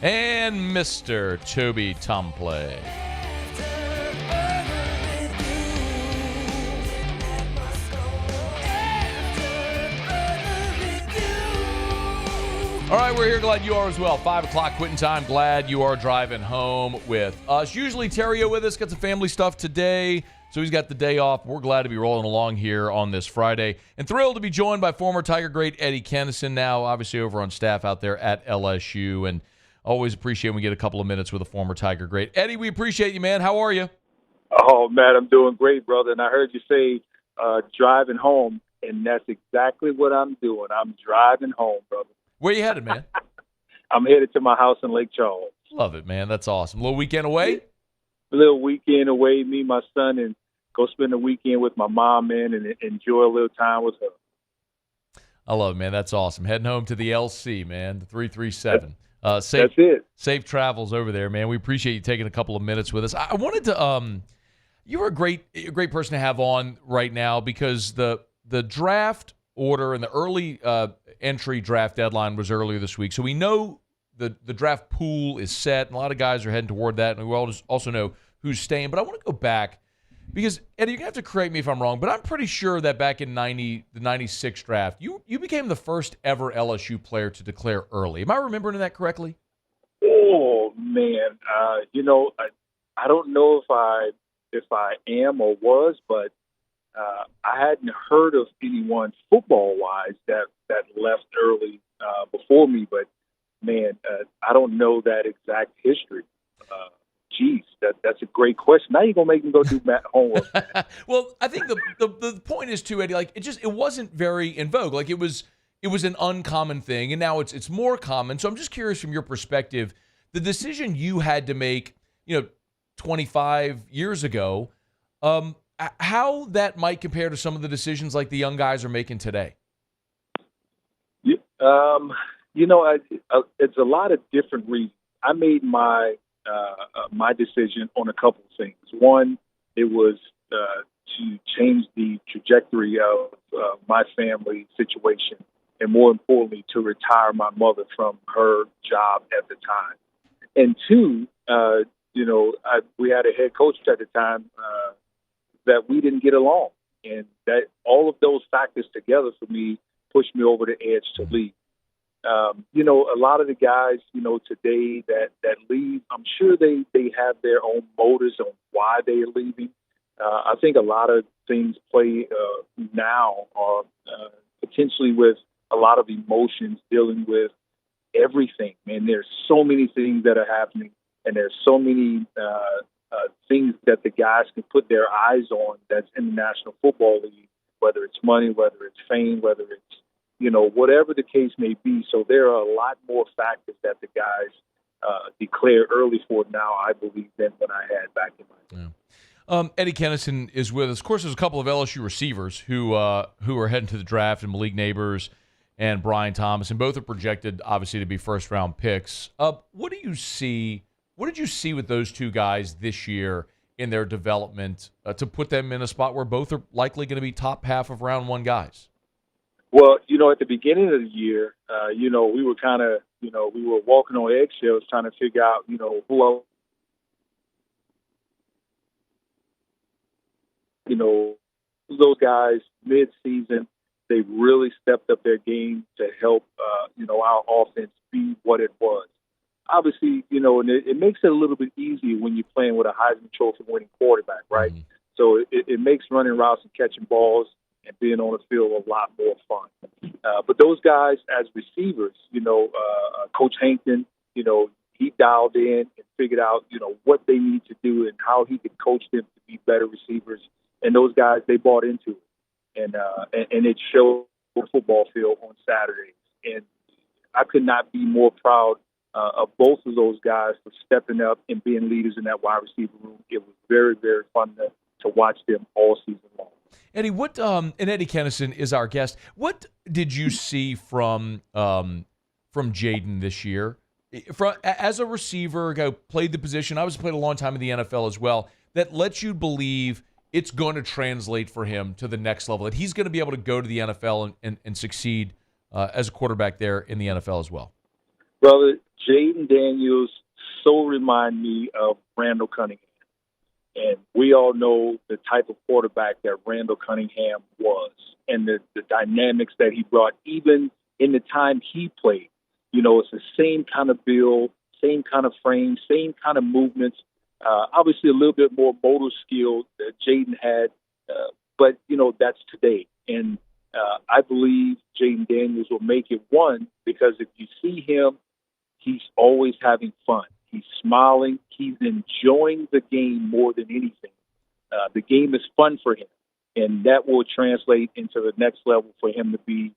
And Mr. Toby Tomplay. All right, we're here. Glad you are as well. 5 o'clock quitting time. Glad you are driving home with us. Usually Terrio with us. Got some family stuff today, so he's got the day off. We're glad to be rolling along here on this Friday. And thrilled to be joined by former Tiger great Eddie Kennison, now obviously over on staff out there at LSU. And always appreciate when we get a couple of minutes with a former Tiger great. Eddie, we appreciate you, man. How are you? Oh, Matt, I'm doing great, brother. And I heard you say driving home, and that's exactly what I'm doing. I'm driving home, brother. Where you headed, man? I'm headed to my house in Lake Charles. Love it, man. That's awesome. A little weekend away? A little weekend away, me and my son, and go spend the weekend with my mom, man, and enjoy a little time with her. I love it, man. That's awesome. Heading home to the LC, man, the 337. That's it. Safe travels over there, man. We appreciate you taking a couple of minutes with us. I wanted to you're a great person to have on right now because the draft order and the early entry draft deadline was earlier this week. So we know the draft pool is set, and a lot of guys are heading toward that, and we also know who's staying. But I want to go back because, Eddie, you're going to have to correct me if I'm wrong, but I'm pretty sure that back in the 96 draft, you became the first ever LSU player to declare early. Am I remembering that correctly? Oh man, I don't know if I am or was, but I hadn't heard of anyone football wise that left early before me. But man, I don't know that exact history. Geez, that's a great question. Now you're gonna make me go do homework. Well, I think the point is too, Eddie. Like it wasn't very in vogue. Like it was an uncommon thing, and now it's more common. So I'm just curious from your perspective, the decision you had to make, 25 years ago, how that might compare to some of the decisions like the young guys are making today. It's a lot of different reasons. I made my decision on a couple of things. One, it was to change the trajectory of my family situation, and more importantly, to retire my mother from her job at the time. And two, we had a head coach at the time that we didn't get along, and that all of those factors together for me pushed me over the edge to leave. A lot of the guys, today that leave, I'm sure they have their own motives on why they are leaving. I think a lot of things play now are potentially with a lot of emotions dealing with everything. Man, there's so many things that are happening, and there's so many things that the guys can put their eyes on that's in the National Football League, whether it's money, whether it's fame, whether it's whatever the case may be. So there are a lot more factors that the guys declare early for now, I believe, than when I had back in my day. Eddie Kennison is with us. Of course, there's a couple of LSU receivers who are heading to the draft, and Malik Neighbors and Brian Thomas, and both are projected, obviously, to be first-round picks. What do you see? What did you see with those two guys this year in their development to put them in a spot where both are likely going to be top half of round one guys? Well, at the beginning of the year, we were kind of, we were walking on eggshells trying to figure out, who else. Those guys mid-season, they really stepped up their game to help, our offense be what it was. Obviously, and it makes it a little bit easier when you're playing with a Heisman Trophy winning quarterback, right? Mm-hmm. So it makes running routes and catching balls and being on the field a lot more fun. But those guys as receivers, Coach Hankton, he dialed in and figured out, what they need to do and how he could coach them to be better receivers. And those guys, they bought into it. And it showed on the football field on Saturdays. And I could not be more proud of both of those guys for stepping up and being leaders in that wide receiver room. It was very, very fun to watch them all season long. Eddie, and Eddie Kennison is our guest. What did you see from Jaden this year? As a receiver, guy who played the position, I was played a long time in the NFL as well, that lets you believe it's going to translate for him to the next level, that he's going to be able to go to the NFL and succeed as a quarterback there in the NFL as well? Brother, Jaden Daniels so remind me of Randall Cunningham. And we all know the type of quarterback that Randall Cunningham was and the dynamics that he brought, even in the time he played. It's the same kind of build, same kind of frame, same kind of movements. Obviously, a little bit more motor skill that Jaden had, but, that's today. And I believe Jaden Daniels will make it one because if you see him, he's always having fun. He's smiling. He's enjoying the game more than anything. The game is fun for him, and that will translate into the next level for him to be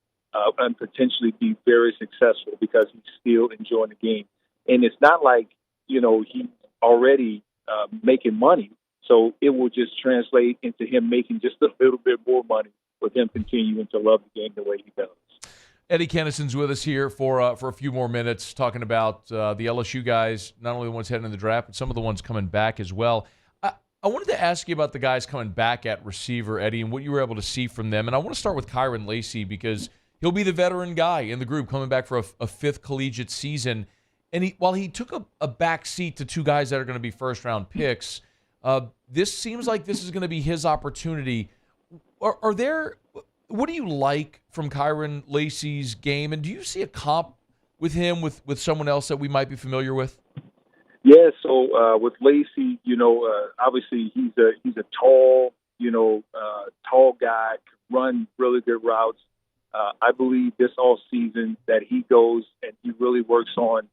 and potentially be very successful because he's still enjoying the game. And it's not like, he's already making money, so it will just translate into him making just a little bit more money with him continuing to love the game the way he does. Eddie Kennison's with us here for a few more minutes, talking about the LSU guys, not only the ones heading in the draft, but some of the ones coming back as well. I wanted to ask you about the guys coming back at receiver, Eddie, and what you were able to see from them. And I want to start with Kyron Lacy because he'll be the veteran guy in the group coming back for a fifth collegiate season. And while he took a back seat to two guys that are going to be first-round picks, this seems like this is going to be his opportunity. What do you like from Kyron Lacy's game, and do you see a comp with him with someone else that we might be familiar with? Yeah, so with Lacey, obviously he's a tall, tall guy, can run really good routes. I believe this all season that he goes and he really works on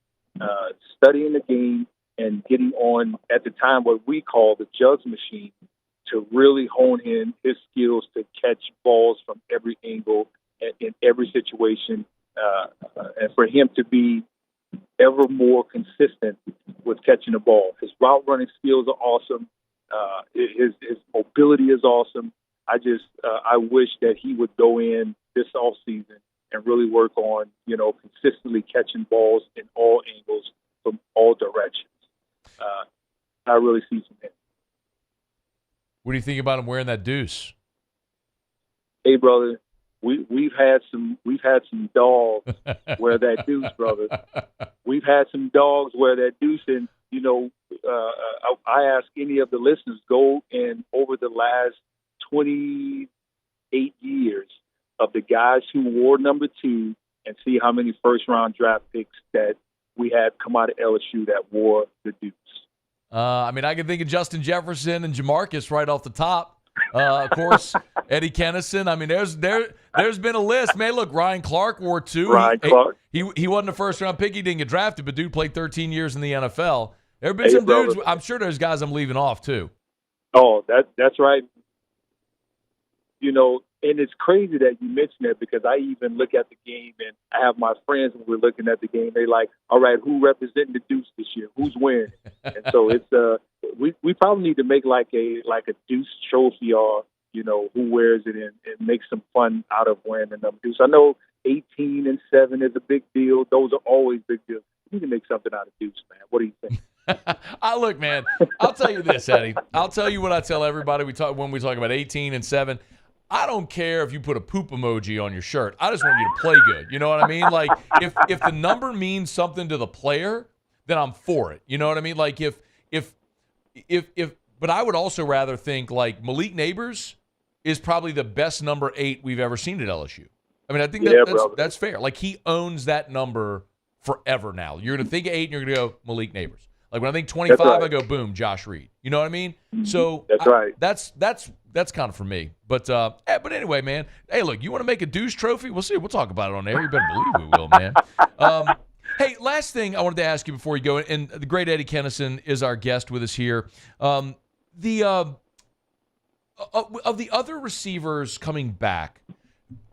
studying the game and getting on, at the time, what we call the jugs machine, to really hone in his skills to catch balls from every angle and in every situation, and for him to be ever more consistent with catching the ball. His route running skills are awesome. His mobility is awesome. I wish that he would go in this off season and really work on, consistently catching balls in all angles from all directions. I really see some him. What do you think about him wearing that deuce? Hey, brother, we've had some dogs wear that deuce, brother. We've had some dogs wear that deuce, and I ask any of the listeners, go and over the last 28 years of the guys who wore number 2 and see how many first-round draft picks that we had come out of LSU that wore the deuce. I can think of Justin Jefferson and Jamarcus right off the top. Of course, Eddie Kennison. There's been a list. Man, look, Ryan Clark wore 2. Ryan Clark. He wasn't a first-round pick. He didn't get drafted, but dude played 13 years in the NFL. There have been some dudes. I'm sure there's guys I'm leaving off, too. Oh, that's right. And it's crazy that you mentioned that, because I even look at the game, and I have my friends when we're looking at the game. They like, all right, who representing the deuce this year? Who's winning? And so it's we probably need to make like a deuce trophy, or who wears it, and make some fun out of wearing the number deuce. I know 18 and 7 is a big deal. Those are always big deals. We need to make something out of deuce, man. What do you think? Look, man, I'll tell you this, Eddie. I'll tell you what I tell everybody when we talk about 18 and 7. I don't care if you put a poop emoji on your shirt. I just want you to play good. You know what I mean? Like, if the number means something to the player, then I'm for it. You know what I mean? Like, but I would also rather think, like, Malik Neighbors is probably the best number 8 we've ever seen at LSU. I think that's fair. Like, he owns that number forever now. You're going to think of 8 and you're going to go Malik Neighbors. Like, when I think 25, right, I go, boom, Josh Reed. You know what I mean? So that's right. That's kind of for me. But anyway, man. Hey, look, you want to make a deuce trophy? We'll see. We'll talk about it on air. You better believe we will, man. Hey, last thing I wanted to ask you before you go, and the great Eddie Kennison is our guest with us here. Of the other receivers coming back,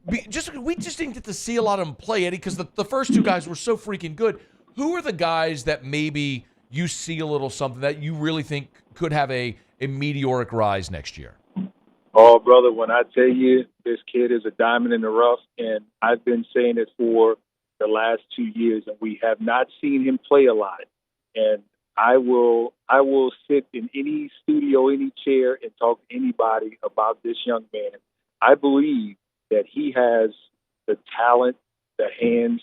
we just didn't get to see a lot of them play, Eddie, because the first 2 guys were so freaking good. Who are the guys that maybe you see a little something that you really think could have a meteoric rise next year? Oh, brother, when I tell you this kid is a diamond in the rough, and I've been saying it for the last 2 years, and we have not seen him play a lot. And I will sit in any studio, any chair, and talk to anybody about this young man. I believe that he has the talent, the hands,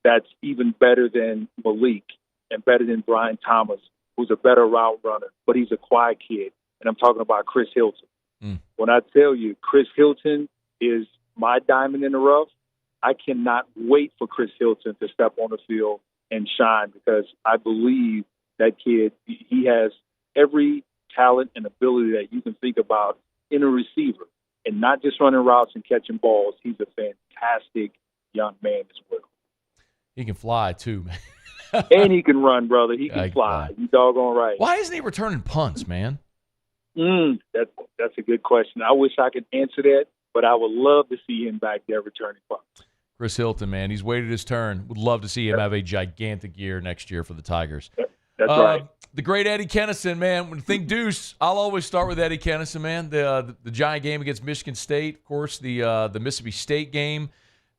that's even better than Malik and better than Brian Thomas, who's a better route runner, but he's a quiet kid. And I'm talking about Chris Hilton. When I tell you Chris Hilton is my diamond in the rough, I cannot wait for Chris Hilton to step on the field and shine, because I believe that kid, he has every talent and ability that you can think about in a receiver, and not just running routes and catching balls. He's a fantastic young man as well. He can fly too, man. And he can run, brother. He can fly. You doggone right. Why isn't he returning punts, man? That's a good question. I wish I could answer that, but I would love to see him back there returning punts. Chris Hilton, man, he's waited his turn. Would love to see him have a gigantic year next year for the Tigers. That's right. The great Eddie Kennison, man. When you think deuce, I'll always start with Eddie Kennison, man. The giant game against Michigan State, of course, the Mississippi State game.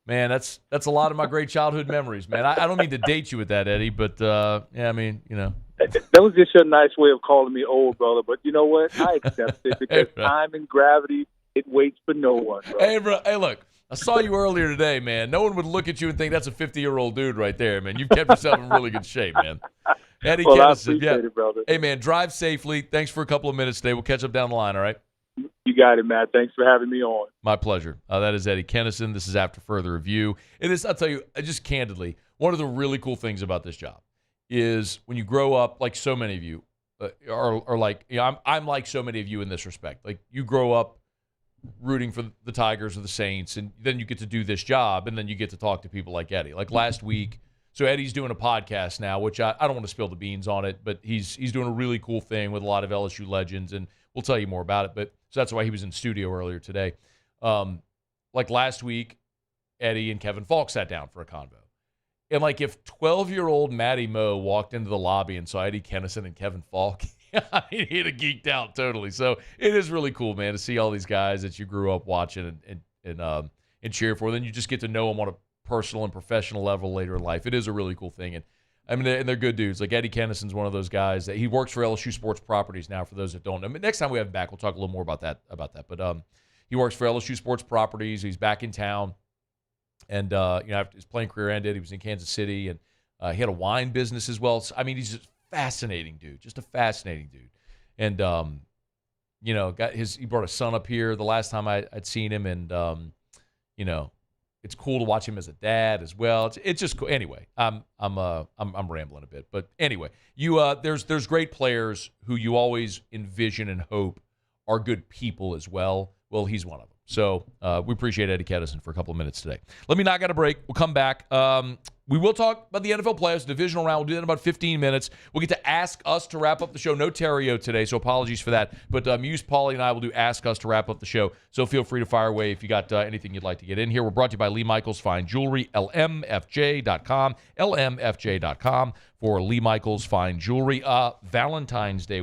Man, that's a lot of my great childhood memories, man. I don't mean to date you with that, Eddie, but yeah, I mean, you know. That was just your nice way of calling me old, brother. But you know what? I accept it, because time and gravity, it waits for no one, bro. Hey, bro. Hey, look. I saw you earlier today, man. No one would look at you and think that's a 50-year-old dude right there, man. You've kept yourself in really good shape, man. Eddie Kennison, I appreciate it, brother. Hey, man, drive safely. Thanks for a couple of minutes today. We'll catch up down the line, all right? You got it, Matt. Thanks for having me on. My pleasure. That is Eddie Kennison. This is After Further Review. It is, I'll tell you, just candidly, one of the really cool things about this job is when you grow up, like so many of you are like, I'm like so many of you in this respect. Like you grow up rooting for the Tigers or the Saints, and then you get to do this job, and then you get to talk to people like Eddie. Like last week, so Eddie's doing a podcast now, which I don't want to spill the beans on it, but he's doing a really cool thing with a lot of LSU legends, and we'll tell you more about it. But so that's why he was in studio earlier today. Like last week, Eddie and Kevin Falk sat down for a convo. And like if 12-year-old Matty Moe walked into the lobby and saw Eddie Kennison and Kevin Falk, he'd have geeked out totally. So it is really cool, man, to see all these guys that you grew up watching and cheer for. Then you just get to know them on a personal and professional level later in life. It is a really cool thing. And I mean, and they're good dudes. Like Eddie Kennison's one of those guys that he works for LSU Sports Properties now. For those that don't know, I mean, next time we have him back, we'll talk a little more about that. But he works for LSU Sports Properties. He's back in town, and after his playing career ended, he was in Kansas City, and he had a wine business as well. So, I mean, he's just fascinating dude, just a fascinating dude. And he brought his son up here the last time I'd seen him, and it's cool to watch him as a dad as well. It's just cool. Anyway, I'm rambling a bit, but anyway, there's great players who you always envision and hope are good people as well. Well, he's one of them. So we appreciate Eddie Kennison for a couple of minutes today. Let me knock out a break. We'll come back. We will talk about the NFL playoffs, divisional round. We'll do that in about 15 minutes. We'll get to Ask Us to wrap up the show. No Terrio today, so apologies for that. But Muse, Paulie, and I will do Ask Us to wrap up the show. So feel free to fire away if you got anything you'd like to get in here. We're brought to you by Lee Michaels Fine Jewelry, lmfj.com, lmfj.com for Lee Michaels Fine Jewelry. Valentine's Day.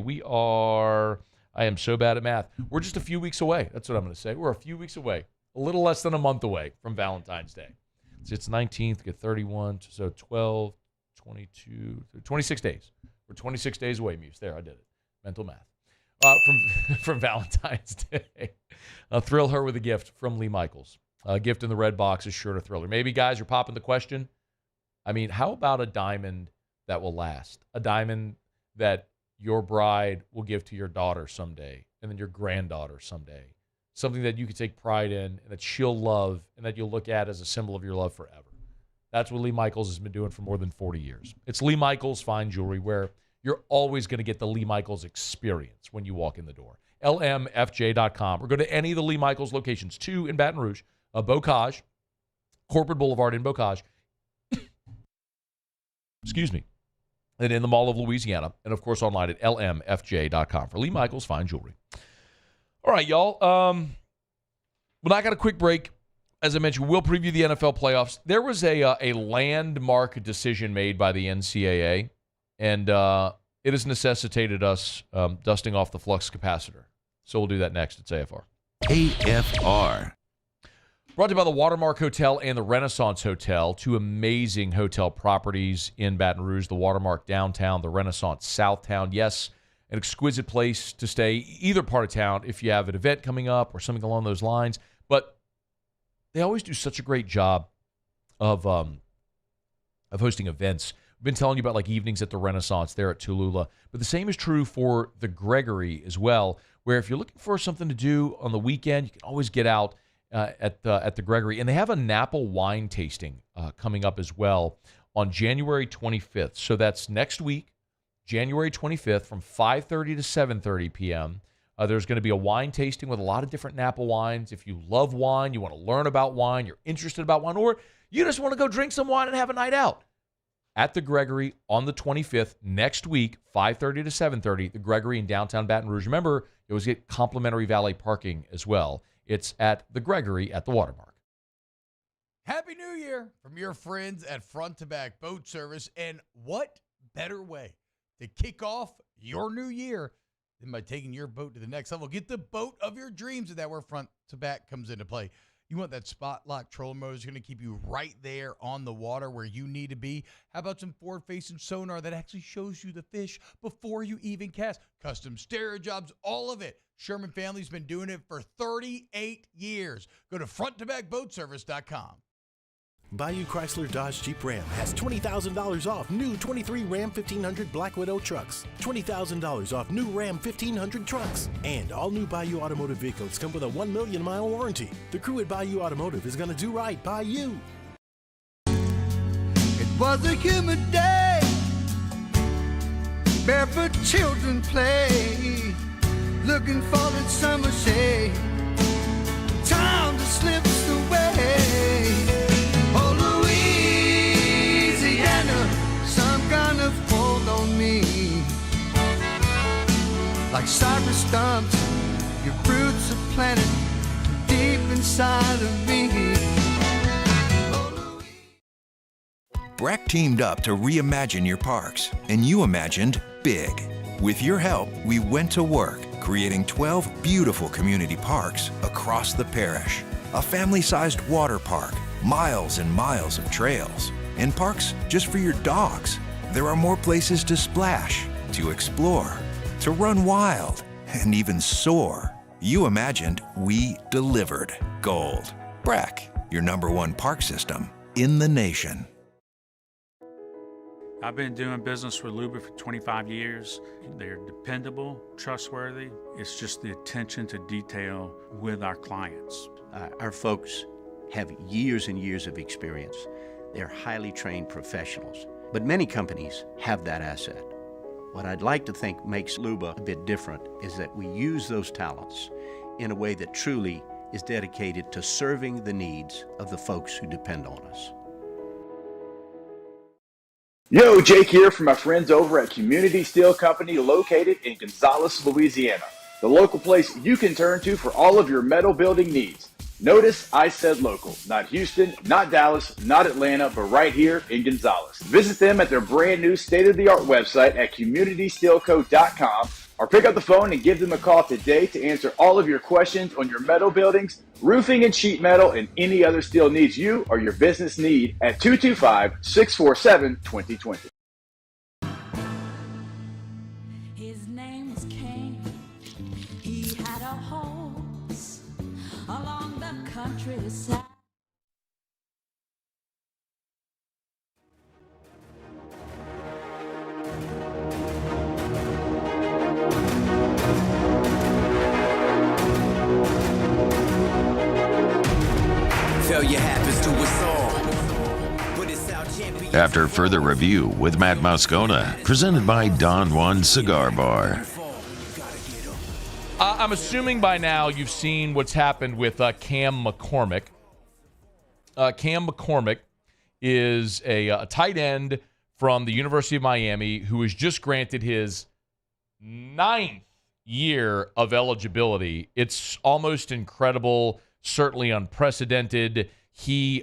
I am so bad at math. We're just a few weeks away. That's what I'm going to say. We're a few weeks away, a little less than a month away from Valentine's Day. It's 19th, get 31, so 12, 22, 26 days. We're 26 days away, Muse. There, I did it. Mental math. From Valentine's Day. Thrill her with a gift from Lee Michaels. A gift in the red box is sure to thrill her. Maybe, guys, you're popping the question. I mean, how about a diamond that will last? A diamond that your bride will give to your daughter someday, and then your granddaughter someday. Something that you can take pride in, and that she'll love, and that you'll look at as a symbol of your love forever. That's what Lee Michaels has been doing for more than 40 years. It's Lee Michaels Fine Jewelry, where you're always going to get the Lee Michaels experience when you walk in the door. LMFJ.com, or go to any of the Lee Michaels locations, 2 in Baton Rouge, Bocage, Corporate Boulevard in Bocage, excuse me, and in the Mall of Louisiana, and of course online at lmfj.com for Lee Michaels Fine Jewelry. All right, y'all. Well, I got a quick break. As I mentioned, we'll preview the NFL playoffs. There was a landmark decision made by the NCAA, and it has necessitated us dusting off the flux capacitor. So we'll do that next. It's AFR. AFR. Brought to you by the Watermark Hotel and the Renaissance Hotel, 2 amazing hotel properties in Baton Rouge, the Watermark downtown, the Renaissance Southtown. Yes, an exquisite place to stay, either part of town, if you have an event coming up or something along those lines. But they always do such a great job of hosting events. We've been telling you about like evenings at the Renaissance there at Tallulah. But the same is true for the Gregory as well, where if you're looking for something to do on the weekend, you can always get out at the Gregory. And they have a Napa wine tasting coming up as well on January 25th. So that's next week, January 25th from 5:30 to 7:30 p.m. There's going to be a wine tasting with a lot of different Napa wines. If you love wine, you want to learn about wine, you're interested about wine, or you just want to go drink some wine and have a night out. At the Gregory on the 25th, next week, 5:30 to 7:30, the Gregory in downtown Baton Rouge. Remember, you always get complimentary valet parking as well. It's at the Gregory at the Watermark. Happy New Year from your friends at Front to Back Boat Service. And what better way to kick off your new year than by taking your boat to the next level? Get the boat of your dreams, and that's where Front to Back comes into play. You want that spot lock trolling motor that's going to keep you right there on the water where you need to be. How about some forward-facing sonar that actually shows you the fish before you even cast? Custom stereo jobs, all of it. Sherman family's been doing it for 38 years. Go to fronttobacboatservice.com. Bayou Chrysler Dodge Jeep Ram has $20,000 off new 23 Ram 1500 Black Widow trucks, $20,000 off new Ram 1500 trucks, and all new Bayou Automotive vehicles come with a 1 million mile warranty. The crew at Bayou Automotive is going to do right by you. It was a humid day barefoot children play, looking for that summer shade. Time just slips away. Oh, Louisiana, some kind of hold on me. Like cypress stumps, your roots are planted deep inside of me. Breck teamed up to reimagine your parks, and you imagined big. With your help, we went to work, creating 12 beautiful community parks across the parish. A family-sized water park, miles and miles of trails, and parks just for your dogs. There are more places to splash, to explore, to run wild, and even soar. You imagined, we delivered. Gold. Breck, your #1 park system in the nation. I've been doing business with Luba for 25 years. They're dependable, trustworthy. It's just the attention to detail with our clients. Our folks have years and years of experience. They're highly trained professionals, but many companies have that asset. What I'd like to think makes Luba a bit different is that we use those talents in a way that truly is dedicated to serving the needs of the folks who depend on us. Yo, Jake here from my friends over at Community Steel Company located in Gonzales, Louisiana. The local place you can turn to for all of your metal building needs. Notice I said local, not Houston, not Dallas, not Atlanta, but right here in Gonzales. Visit them at their brand new state-of-the-art website at communitysteelco.com or pick up the phone and give them a call today to answer all of your questions on your metal buildings, roofing and sheet metal, and any other steel needs you or your business need at 225-647-2020. His name was King. He had a horse along the countryside. After further review with Matt Moscona, presented by Don Juan Cigar Bar. I'm assuming by now you've seen what's happened with Cam McCormick. Cam McCormick is a tight end from the University of Miami who was just granted his 9th year of eligibility. It's almost incredible, certainly unprecedented. He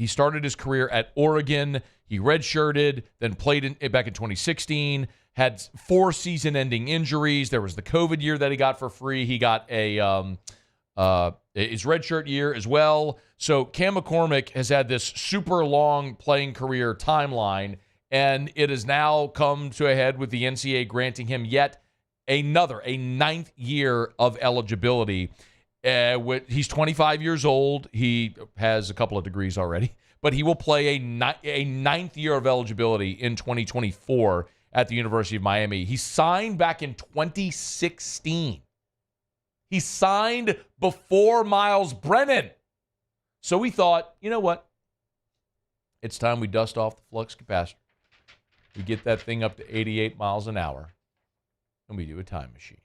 started his career at Oregon. He redshirted, then played back in 2016, had 4 season-ending injuries. There was the COVID year that he got for free. He got his redshirt year as well. So Cam McCormick has had this super long playing career timeline, and it has now come to a head with the NCAA granting him yet a 9th year of eligibility. He's 25 years old. He has a couple of degrees already, but he will play a 9th year of eligibility in 2024 at the University of Miami. He signed back in 2016. He signed before Miles Brennan. So we thought, you know what? It's time we dust off the flux capacitor. We get that thing up to 88 miles an hour, and we do a time machine.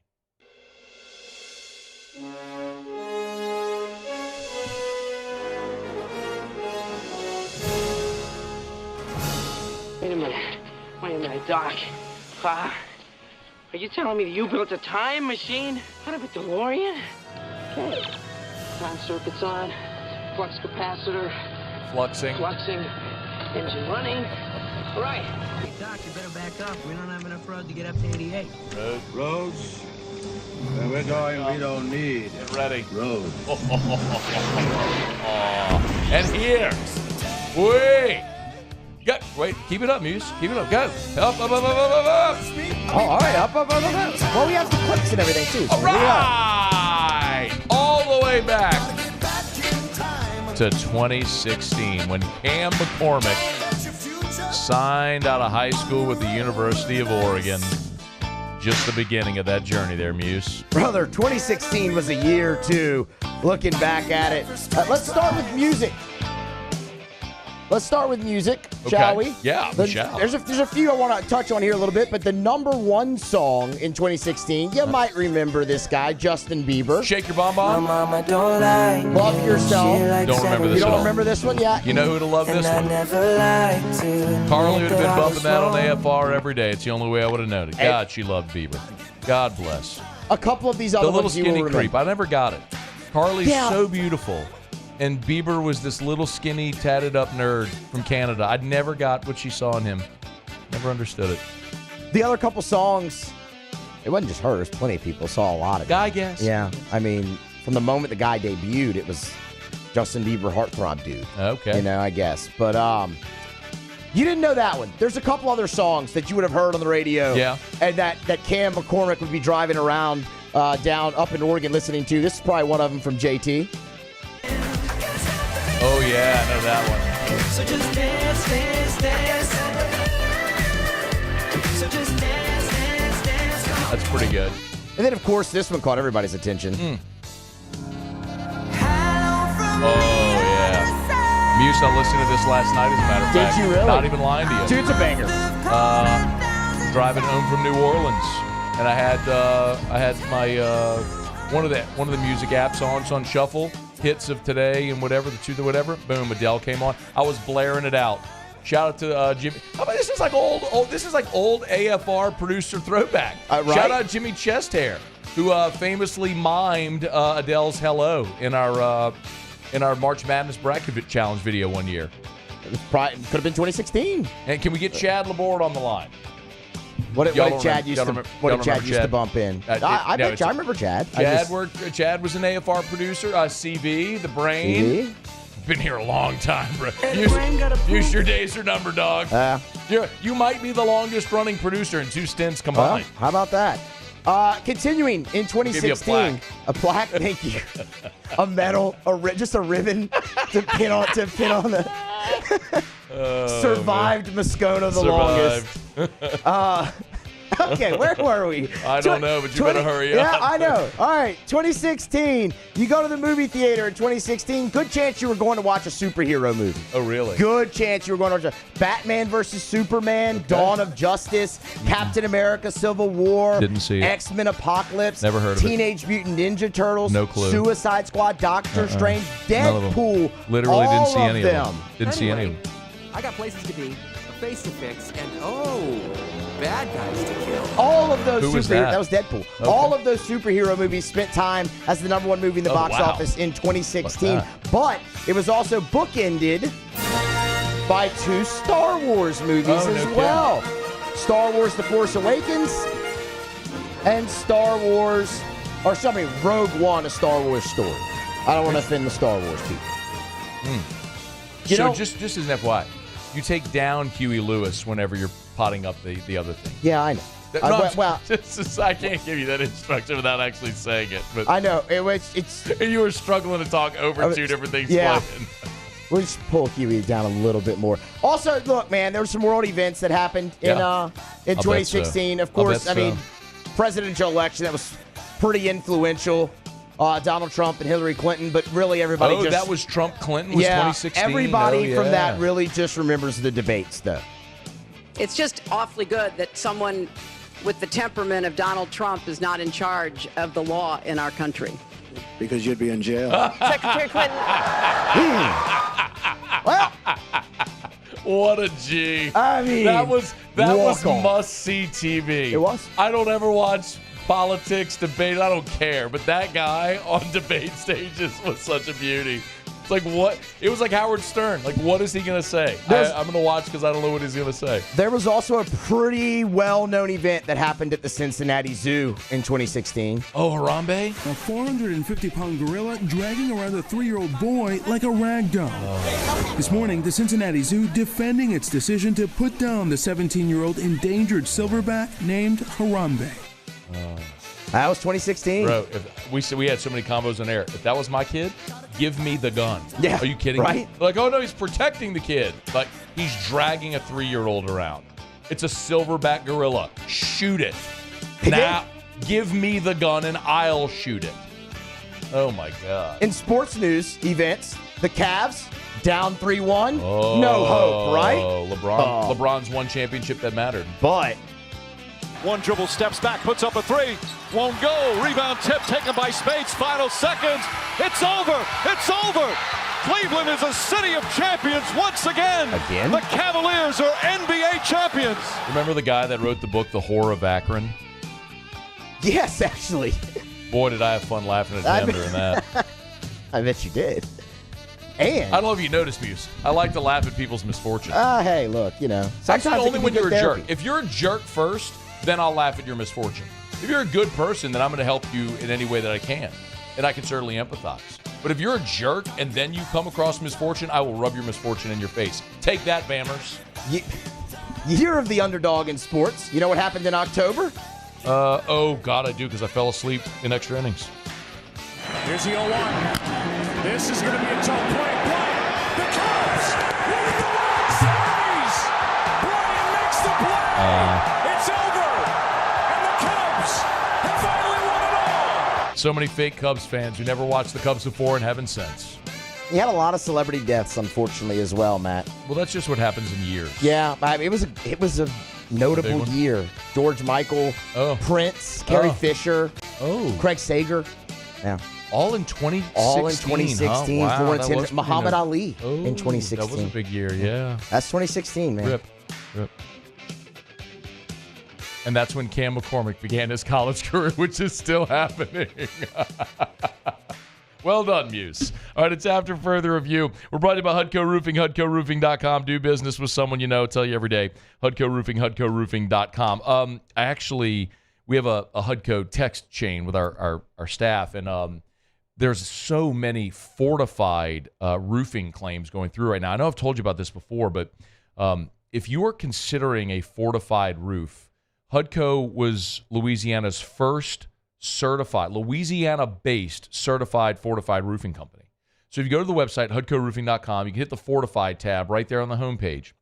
Wait a minute, Doc. Are you telling me that you built a time machine out of a DeLorean? Okay. Time circuit's on, flux capacitor. Fluxing, engine running. All right. Hey, Doc, you better back up. We don't have enough road to get up to 88. Roads? Where we're going, we don't need. Get ready. Roads. And here. Wait, keep it up, Muse. Keep it up. Go. Up. Oh, all right. Up. Well, we have the clips and everything, too. All right. All the way back to 2016 when Cam McCormick signed out of high school with the University of Oregon. Just the beginning of that journey there, Muse. Brother, 2016 was a year, too. Looking back at it. Let's start with music. Let's start with music, shall we? Yeah, we shall. There's a few I want to touch on here a little bit, but the number one song in 2016, you might remember this guy, Justin Bieber. Shake Your Bum Bum. Mama don't like Love Yourself. Don't remember this You at don't all. remember this one? Yeah. You know who'd have loved this one? Carly would have been bumping that on AFR every day. It's the only way I would have known it. God, she loved Bieber. God bless. A couple of these other The little ones you will skinny remember. creep. I never got it. Carly's Yeah. so beautiful. And Bieber was this little skinny, tatted up nerd from Canada. I never got what she saw in him. Never understood it. The other couple songs, it wasn't just hers. Plenty of people saw a lot of it. Guy Guess. Yeah. I mean, from the moment the guy debuted, it was Justin Bieber heartthrob dude. Okay. You know, I guess. But you didn't know that one. There's a couple other songs that you would have heard on the radio. Yeah. And that Cam McCormick would be driving around down up in Oregon listening to. This is probably one of them from JT. Oh, yeah, I know that one. So just dance, dance, dance. So just dance, dance, dance. That's pretty good. And then, of course, this one caught everybody's attention. Oh, yeah. Muse, I listened to this last night, as a matter of fact. Did you really? Not even lying to you. Dude, it's a banger. Driving home from New Orleans, and I had my one of the music apps on. It's on shuffle, hits of today and whatever, the two, whatever. Boom, Adele came on. I was blaring it out. Shout out to Jimmy. How about this is like old. This is like old AFR producer throwback. Right? Shout out Jimmy Chesthair, who famously mimed Adele's "Hello" in our March Madness Bracket Challenge video one year. It could have been 2016. And can we get Chad Laborde on the line? What did Chad used to bump in? I bet you. I remember Chad. Chad was an AFR producer. CV, the Brain. Been here a long time, bro. Use your days are numbered, dog. You might be the longest running producer in 2 stints combined. Well, how about that? Continuing in 2016, a plaque. Thank you. A medal, just a ribbon to pin on the. Survived Moscona the longest. Okay, where were we? I don't know, but you better hurry up. Yeah, I know. All right, 2016. You go to the movie theater in 2016. Good chance you were going to watch a superhero movie. Oh, really? Good chance you were going to watch Batman versus Superman, Dawn of Justice, Captain America, Civil War. Didn't see it. X-Men Apocalypse. Never heard of it. Teenage Mutant Ninja Turtles. No clue. Suicide Squad, Doctor Strange, Deadpool. Literally didn't see any of them. Didn't see any of them. I got places to be, a face to fix, and bad guys to kill. All of those Who was that? That was Deadpool. Okay. All of those superhero movies spent time as the number one movie in the box office in 2016. But it was also bookended by 2 Star Wars movies as well. Star Wars The Force Awakens and Rogue One, A Star Wars Story. I don't want to offend the Star Wars people. So just as an FYI, you take down Huey Lewis whenever you're potting up the other thing. Yeah, I know. I can't give you that instruction without actually saying it. But I know. It's you were struggling to talk over 2 different things. Yeah. Playing. We'll just pull Huey down a little bit more. Also, look, man, there were some world events that happened in 2016. So. Of course, I mean, presidential election that was pretty influential. Donald Trump and Hillary Clinton, but really everybody that was Trump-Clinton was 2016? Everybody from that really just remembers the debates, though. It's just awfully good that someone with the temperament of Donald Trump is not in charge of the law in our country. Because you'd be in jail. Secretary Clinton. Well, what a G. I mean, that was must-see TV. It was. I don't ever watch politics, debate. I don't care. But that guy on debate stages was such a beauty. It's like what? It was like Howard Stern. Like, what is he going to say? I'm going to watch because I don't know what he's going to say. There was also a pretty well-known event that happened at the Cincinnati Zoo in 2016. Oh, Harambe? A 450-pound gorilla dragging around a 3-year-old boy like a rag doll. This morning, the Cincinnati Zoo defending its decision to put down the 17-year-old endangered silverback named Harambe. That was 2016. Bro, we had so many combos in air. If that was my kid, give me the gun. Yeah. Are you kidding me? Like, oh no, he's protecting the kid. Like, he's dragging a 3-year-old around. It's a silverback gorilla. Shoot it. Now, give me the gun and I'll shoot it. Oh my God. In sports news events, the Cavs down 3-1. No hope, right? LeBron's one championship that mattered. But one dribble, steps back, puts up a three. Won't go. Rebound tip taken by Spades. Final seconds. It's over. It's over. Cleveland is a city of champions once again. Again? The Cavaliers are NBA champions. Remember the guy that wrote the book, The Horror of Akron? Yes, actually. Boy, did I have fun laughing at him during that. I bet you did. And I don't know if you noticed, Muse. I like to laugh at people's misfortune. Hey, look, Actually, only when you're a therapy. jerk. If you're a jerk first, then I'll laugh at your misfortune. If you're a good person, then I'm going to help you in any way that I can. And I can certainly empathize. But if you're a jerk and then you come across misfortune, I will rub your misfortune in your face. Take that, Bammers. Year of the underdog in sports. You know what happened in October? Oh, God, I do, because I fell asleep in extra innings. Here's the 0-1. This is going to be a tough play. The Cubs winning the World Series. Brian makes the play. It's over. And the Cubs have finally won it all. So many fake Cubs fans who never watched the Cubs before and haven't since. You had a lot of celebrity deaths, unfortunately, as well, Matt. Well, that's just what happens in years. Yeah, I mean, it was a notable year. George Michael, Prince, Carrie Fisher, Craig Sager. Yeah. All in 2016. All in 2016. Huh? Wow, Florence Henry, Muhammad Ali in 2016. That was a big year, yeah. That's 2016, man. Rip. And that's when Cam McCormick began his college career, which is still happening. Well done, Muse. All right, it's After Further Review. We're brought to you by HUDCO Roofing, HUDCOroofing.com. Do business with someone you know. Tell you every day. HUDCO Roofing, HUDCOroofing.com. We have a HUDCO text chain with our staff, and there's so many fortified roofing claims going through right now. I know I've told you about this before, but if you are considering a fortified roof, HUDCO was Louisiana's first Louisiana-based certified fortified roofing company. So if you go to the website, HUDCOroofing.com, you can hit the fortified tab right there on the homepage,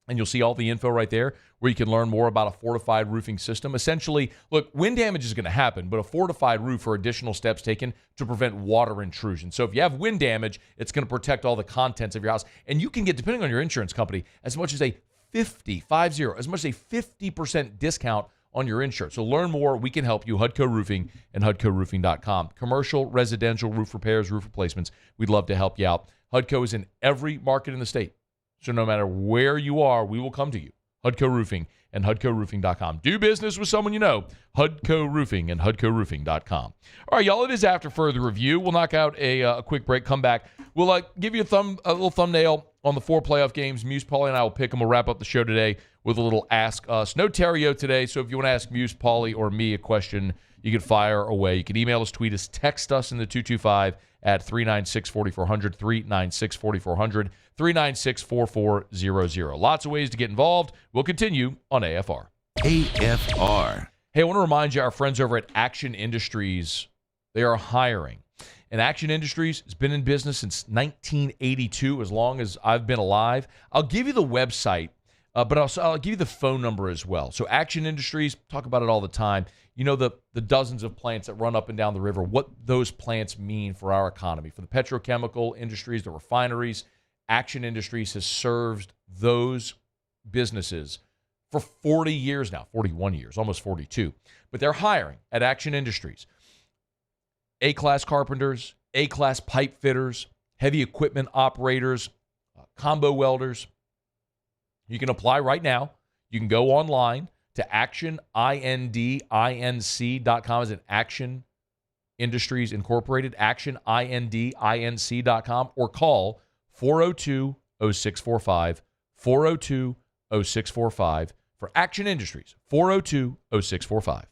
and you'll see all the info right there where you can learn more about a fortified roofing system. Essentially, look, wind damage is going to happen, but a fortified roof are additional steps taken to prevent water intrusion. So if you have wind damage, it's going to protect all the contents of your house. And you can get, depending on your insurance company, as much as a 50% discount on your insurance. So learn more. We can help you. HUDCO Roofing and HUDCOroofing.com. Commercial, residential, roof repairs, roof replacements. We'd love to help you out. HUDCO is in every market in the state. So no matter where you are, we will come to you. HUDCO Roofing and HUDCOroofing.com. Do business with someone you know. HUDCO Roofing and HUDCOroofing.com. All right, y'all, it is After Further Review. We'll knock out a quick break, come back. We'll give you a little thumbnail on the 4 playoff games. Muse, Paulie, and I will pick them. We'll wrap up the show today with a little Ask Us. No Terrio today, so if you want to ask Muse, Paulie, or me a question, you can fire away. You can email us, tweet us, text us in the 225 at 396-4400, 396-4400, 396-4400. Lots of ways to get involved. We'll continue on AFR. AFR. Hey, I want to remind you, our friends over at Action Industries, they are hiring. And Action Industries has been in business since 1982, as long as I've been alive. I'll give you the website, but I'll give you the phone number as well. So Action Industries, talk about it all the time. You know, the dozens of plants that run up and down the river, what those plants mean for our economy. For the petrochemical industries, the refineries, Action Industries has served those businesses for 40 years now, 41 years, almost 42. But they're hiring at Action Industries. A-class carpenters, A-class pipe fitters, heavy equipment operators, combo welders. You can apply right now. You can go online to actionindinc.com. As in Action Industries Incorporated, actionindinc.com, or call 402-0645, 402-0645 for Action Industries, 402-0645.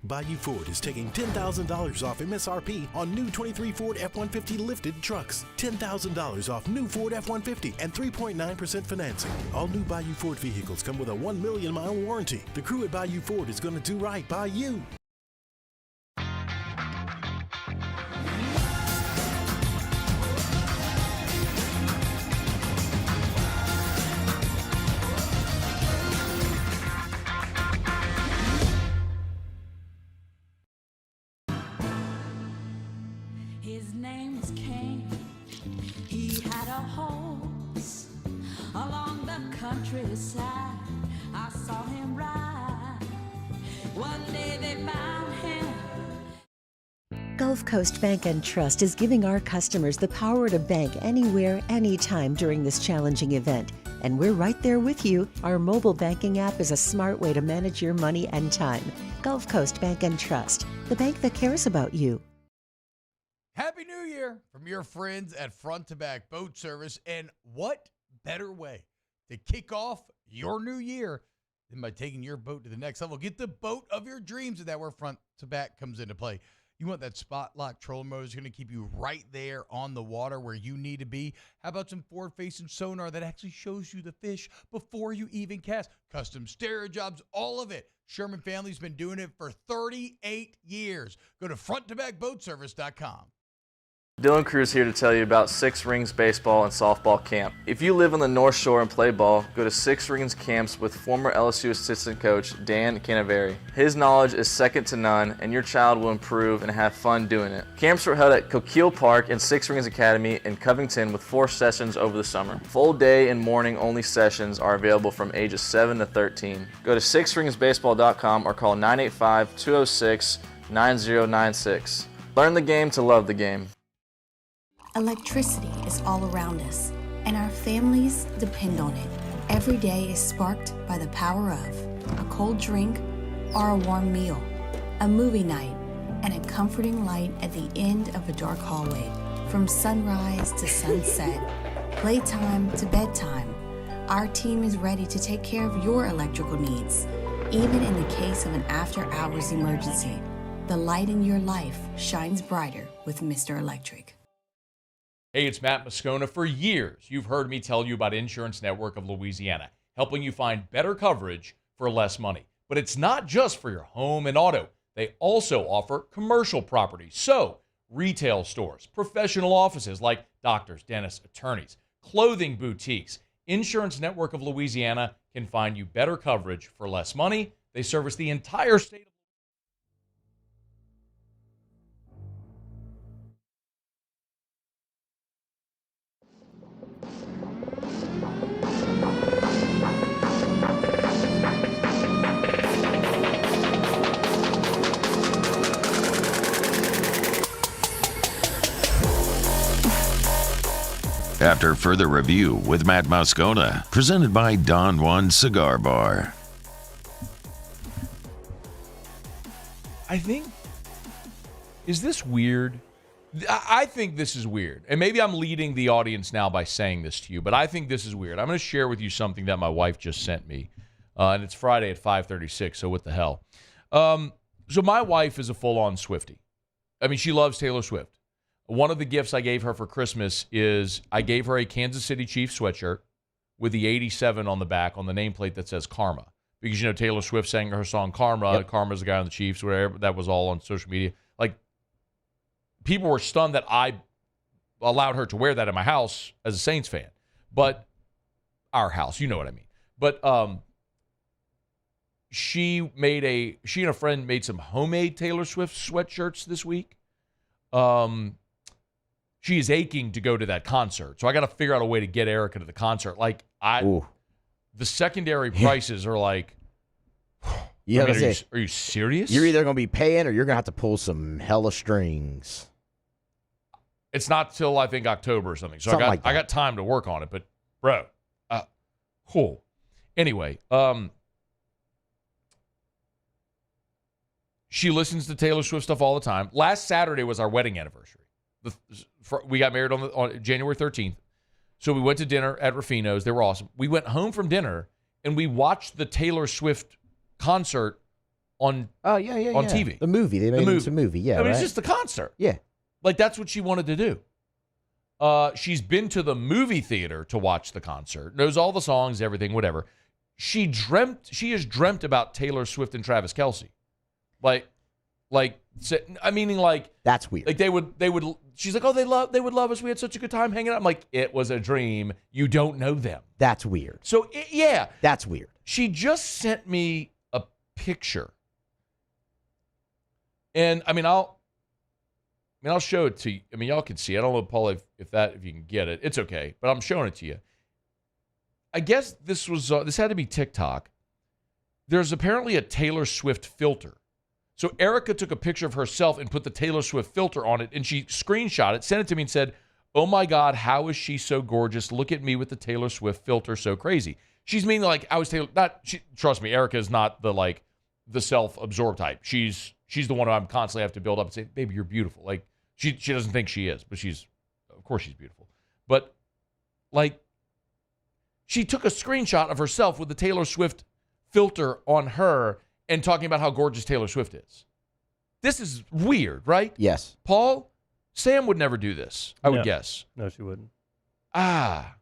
Bayou Ford is taking $10,000 off MSRP on new 23 Ford F-150 lifted trucks. $10,000 off new Ford F-150 and 3.9% financing. All new Bayou Ford vehicles come with a 1 million mile warranty. The crew at Bayou Ford is going to do right by you. His name was Cain. He had a horse along the countryside. I saw him ride. One day they found him. Gulf Coast Bank and Trust is giving our customers the power to bank anywhere, anytime during this challenging event. And we're right there with you. Our mobile banking app is a smart way to manage your money and time. Gulf Coast Bank and Trust, the bank that cares about you. Happy New Year from your friends at Front to Back Boat Service. And what better way to kick off your new year than by taking your boat to the next level? Get the boat of your dreams, and that's where Front to Back comes into play. You want that spot lock trolling motor that's going to keep you right there on the water where you need to be. How about some forward-facing sonar that actually shows you the fish before you even cast? Custom stereo jobs, all of it. Sherman family's been doing it for 38 years. Go to fronttobackboatservice.com. Dylan Cruz here to tell you about Six Rings Baseball and Softball Camp. If you live on the North Shore and play ball, go to Six Rings Camps with former LSU assistant coach Dan Canaveri. His knowledge is second to none, and your child will improve and have fun doing it. Camps were held at Coquille Park and Six Rings Academy in Covington with 4 sessions over the summer. Full day and morning only sessions are available from ages 7 to 13. Go to sixringsbaseball.com or call 985-206-9096. Learn the game to love the game. Electricity is all around us, and our families depend on it. Every day is sparked by the power of a cold drink or a warm meal, a movie night, and a comforting light at the end of a dark hallway. From sunrise to sunset, playtime to bedtime, our team is ready to take care of your electrical needs. Even in the case of an after-hours emergency, the light in your life shines brighter with Mr. Electric. Hey, it's Matt Moscona. For years, you've heard me tell you about Insurance Network of Louisiana, helping you find better coverage for less money. But it's not just for your home and auto. They also offer commercial property. So, retail stores, professional offices like doctors, dentists, attorneys, clothing boutiques. Insurance Network of Louisiana can find you better coverage for less money. They service the entire state of After further review with Matt Moscona, presented by Don Juan Cigar Bar. I think, is this weird? I think this is weird. And maybe I'm leading the audience now by saying this to you, but I think this is weird. I'm going to share with you something that my wife just sent me. And it's Friday at 5:36, so what the hell? So my wife is a full-on Swiftie. I mean, she loves Taylor Swift. One of the gifts I gave her for Christmas is I gave her a Kansas City Chiefs sweatshirt with the 87 on the back on the nameplate that says Karma. Because, you know, Taylor Swift sang her song Karma. Yep. Karma's the guy on the Chiefs, whatever. That was all on social media. Like, people were stunned that I allowed her to wear that in my house as a Saints fan. But our house, you know what I mean. But she and a friend made some homemade Taylor Swift sweatshirts this week. She is aching to go to that concert. So I got to figure out a way to get Erica to the concert. Like, the secondary prices are like, Yeah, I mean, are you serious? You're either going to be paying or you're going to have to pull some hella strings. It's not till I think October or something. So Something I got time to work on it. But bro, cool. Anyway, she listens to Taylor Swift stuff all the time. Last Saturday was our wedding anniversary. We got married on January 13th. So we went to dinner at Ruffino's. They were awesome. We went home from dinner and we watched the Taylor Swift concert on TV. The movie. They made it into a movie. Yeah, I mean, right? it's just the concert. Yeah. Like, that's what she wanted to do. She's been to the movie theater to watch the concert, knows all the songs, everything, whatever. She has dreamt about Taylor Swift and Travis Kelce. That's weird. Like they would. She's like, oh, they would love us. We had such a good time hanging out. I'm like, it was a dream. You don't know them. That's weird. So yeah, that's weird. She just sent me a picture, and I mean, mean, I'll show it to you. I mean, y'all can see. I don't know, Paul, if you can get it. It's okay, but I'm showing it to you. I guess this had to be TikTok. There's apparently a Taylor Swift filter. So Erica took a picture of herself and put the Taylor Swift filter on it, and she screenshot it, sent it to me, and said, "Oh my God, how is she so gorgeous? Look at me with the Taylor Swift filter, so crazy." She's meaning like I was Taylor. Trust me, Erica is not the self-absorbed type. She's the one who I'm constantly have to build up and say, "Baby, you're beautiful." Like she doesn't think she is, but of course she's beautiful. But like she took a screenshot of herself with the Taylor Swift filter on her and talking about how gorgeous Taylor Swift is. This is weird, right? Yes. Paul, Sam would never do this, I would guess. No, she wouldn't. I'm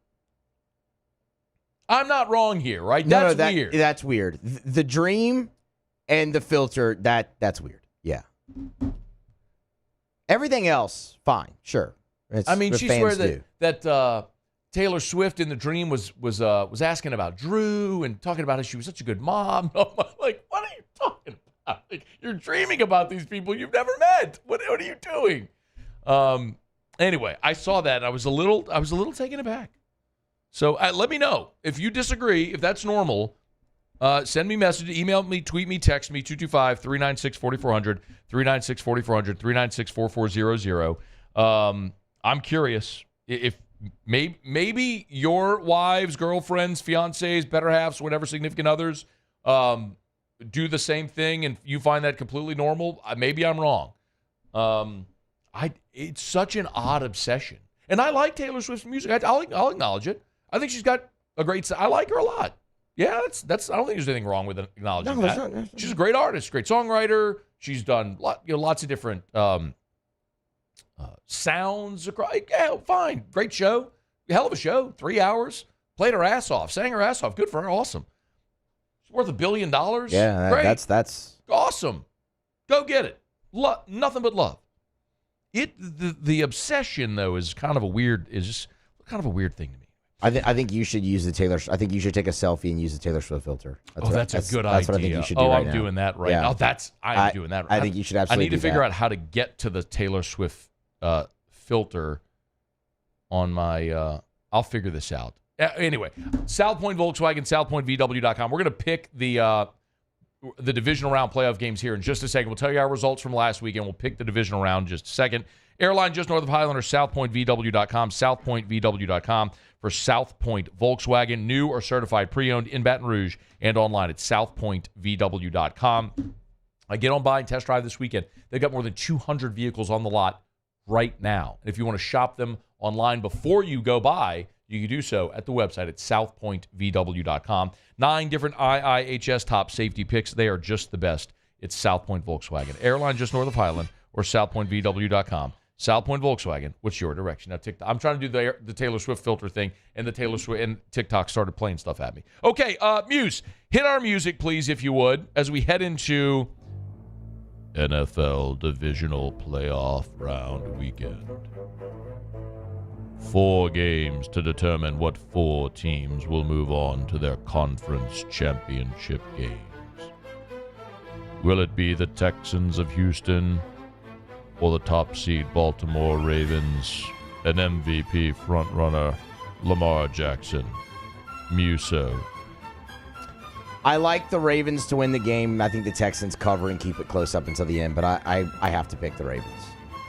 not wrong here, right? No, That's weird. That's weird. The dream and the filter, that's weird. Yeah. Everything else, fine, sure. I mean, she swears that Taylor Swift in the dream was asking about Drew and talking about how she was such a good mom. I'm like, what are you talking about? Like, you're dreaming about these people you've never met. What are you doing? Anyway, I saw that and I was a little taken aback. So let me know if you disagree, if that's normal. Send me a message, email me, tweet me, text me, 225-396-4400, 396-4400, 396-4400. I'm curious if maybe your wives, girlfriends, fiancés, better halves, whatever, significant others do the same thing and you find that completely normal. Maybe I'm wrong. It's such an odd obsession. And I like Taylor Swift's music. I'll acknowledge it. I think she's got a great. I like her a lot. Yeah, that's. I don't think there's anything wrong with acknowledging that. Not. She's a great artist, great songwriter. She's done lots of different sounds. Yeah, fine, great show, hell of a show. 3 hours, played her ass off, sang her ass off. Good for her, awesome. She's worth $1 billion. Yeah, great. That's awesome. Go get it. Nothing but love. The obsession though is kind of a weird thing to me. I think you should use the Taylor. I think you should take a selfie and use the Taylor Swift filter. That's a good idea. That's what I think you should do right now. Doing that right now. I'm doing that. I think you should absolutely. I need to figure out how to get to the Taylor Swift filter on my. I'll figure this out. Anyway, South Point Volkswagen, SouthPointVW.com. We're going to pick the divisional round playoff games here in just a second. We'll tell you our results from last weekend. We'll pick the divisional round in just a second. Airline just north of Highlander, SouthPointVW.com, SouthPointVW.com for South Point Volkswagen, new or certified pre-owned in Baton Rouge and online at SouthPointVW.com. Get on by and test drive this weekend. They've got more than 200 vehicles on the lot right now. And if you want to shop them online before you go by, you can do so at the website at SouthPointVW.com. 9 different IIHS top safety picks. They are just the best. It's South Point Volkswagen. Airline just north of Highland or SouthPointVW.com. South Point Volkswagen. What's your direction? Now, TikTok. I'm trying to do the Taylor Swift filter thing, and the Taylor Swift and TikTok started playing stuff at me. Okay, Muse, hit our music, please, if you would, as we head into NFL Divisional Playoff Round Weekend. 4 games to determine what 4 teams will move on to their conference championship games. Will it be the Texans of Houston or the top seed Baltimore Ravens, an MVP frontrunner Lamar Jackson? Muso. I like the Ravens to win the game. I think the Texans cover and keep it close up until the end, but I have to pick the Ravens.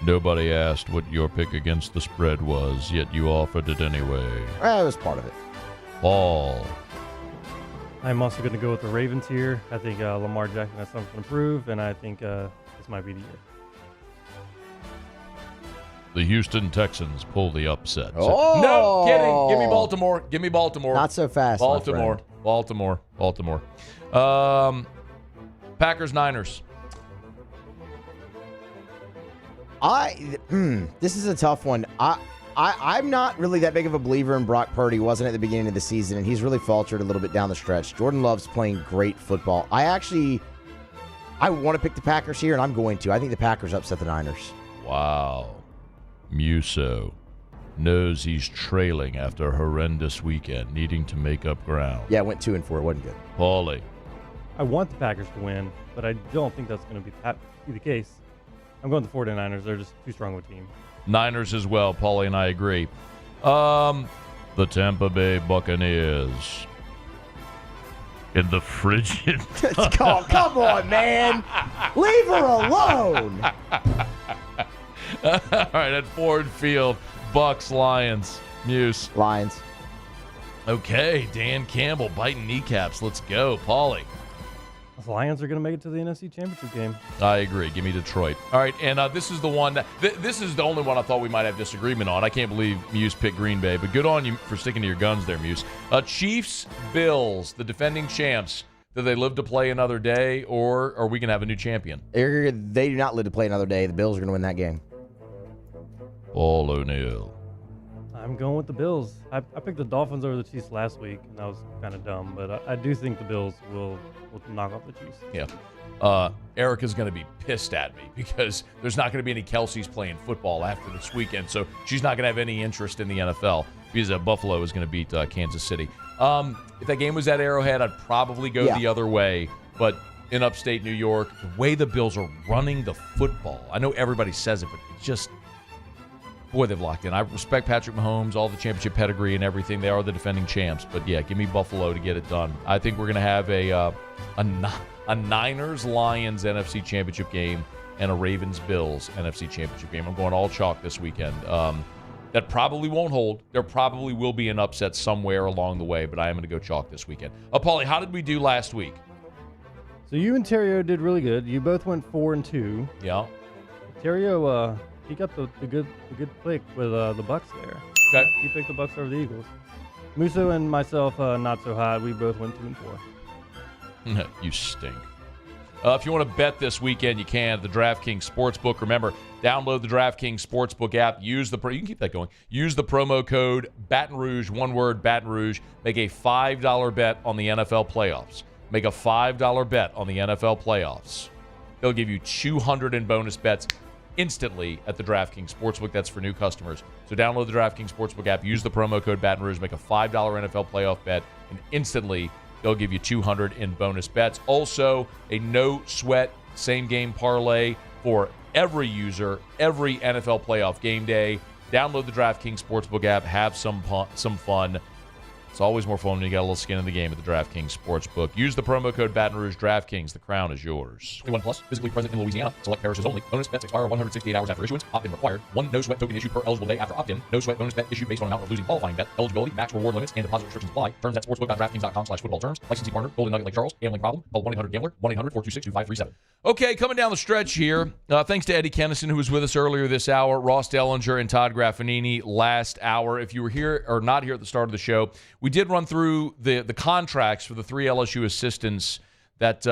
Nobody asked what your pick against the spread was, yet you offered it anyway. It was part of it. Paul. I'm also going to go with the Ravens here. I think Lamar Jackson has something to prove, and I think this might be the year. The Houston Texans pull the upset. Oh! No kidding. Give me Baltimore. Give me Baltimore. Not so fast, Baltimore. Baltimore. Packers, Niners. This is a tough one. I'm not really that big of a believer in Brock Purdy. Wasn't at the beginning of the season, and he's really faltered a little bit down the stretch. Jordan Love's playing great football. I want to pick the Packers here, and I'm going to. I think the Packers upset the Niners. Wow. Muso knows he's trailing after a horrendous weekend, needing to make up ground. Yeah, went 2-4. It wasn't good. Paulie. I want the Packers to win, but I don't think that's going to be the case. I'm going with the 49ers. They're just too strong of a team. Niners as well. Paulie and I agree. The Tampa Bay Buccaneers. In the frigid. Come on, man. Leave her alone. All right, at Ford Field, Bucks, Lions, Muse. Lions. Okay, Dan Campbell biting kneecaps. Let's go, Paulie. The Lions are going to make it to the NFC Championship game. I agree. Give me Detroit. All right, and this is the one. This is the only one I thought we might have disagreement on. I can't believe Muse picked Green Bay, but good on you for sticking to your guns there, Muse. Chiefs, Bills, the defending champs. Do they live to play another day, or are we going to have a new champion? They do not live to play another day. The Bills are going to win that game. Paul O'Neill. I'm going with the Bills. I picked the Dolphins over the Chiefs last week, and that was kind of dumb, but I do think the Bills will knock off the Chiefs. Yeah. Erica's going to be pissed at me because there's not going to be any Kelseys playing football after this weekend, so she's not going to have any interest in the NFL because Buffalo is going to beat Kansas City. If that game was at Arrowhead, I'd probably go the other way, but in upstate New York, the way the Bills are running the football, I know everybody says it, but it's just... Boy, they've locked in. I respect Patrick Mahomes, all the championship pedigree and everything. They are the defending champs. But, yeah, give me Buffalo to get it done. I think we're going to have a Niners-Lions NFC championship game and a Ravens-Bills NFC championship game. I'm going all chalk this weekend. That probably won't hold. There probably will be an upset somewhere along the way, but I am going to go chalk this weekend. Paulie, how did we do last week? So you and Terrio did really good. You both went 4-2. Yeah. Terrio... he got the good pick with the Bucks there. Okay. He picked the Bucks over the Eagles. Musso and myself, not so hot. We both went 2-4. You stink. If you want to bet this weekend, you can at the DraftKings Sportsbook. Remember, download the DraftKings Sportsbook app. You can keep that going. Use the promo code Baton Rouge, one word, Baton Rouge. Make a $5 bet on the NFL playoffs. Make a $5 bet on the NFL playoffs. They'll give you $200 in bonus bets instantly at the DraftKings Sportsbook. That's for new customers. So download the DraftKings Sportsbook app, use the promo code Baton Rouge, make a $5 NFL playoff bet, and instantly they'll give you $200 in bonus bets. Also, a no-sweat same-game parlay for every user, every NFL playoff game day. Download the DraftKings Sportsbook app, have some fun. It's always more fun when you got a little skin in the game at the DraftKings Sportsbook. Use the promo code Baton Rouge DraftKings. The crown is yours. 21 plus, physically present in Louisiana. Select parishes only. Bonus bets expire 168 hours after issuance. Opt-in required. One no-sweat token issued per eligible day after opt-in. No-sweat bonus bet issued based on amount of losing qualifying bet. Eligibility, max reward limits, and deposit restrictions apply. Terms at sportsbook.draftkings.com/football terms. Licensee partner, Golden Nugget Lake Charles. Gambling problem? Call 1-800-GAMBLER. 1-800-426-2537. Okay, coming down the stretch here. Thanks to Eddie Kennison, who was with us earlier this hour. Ross Dellenger and Todd Graffagnini last hour. If you were here or not here at the start of the show, we did run through the contracts for the 3 LSU assistants that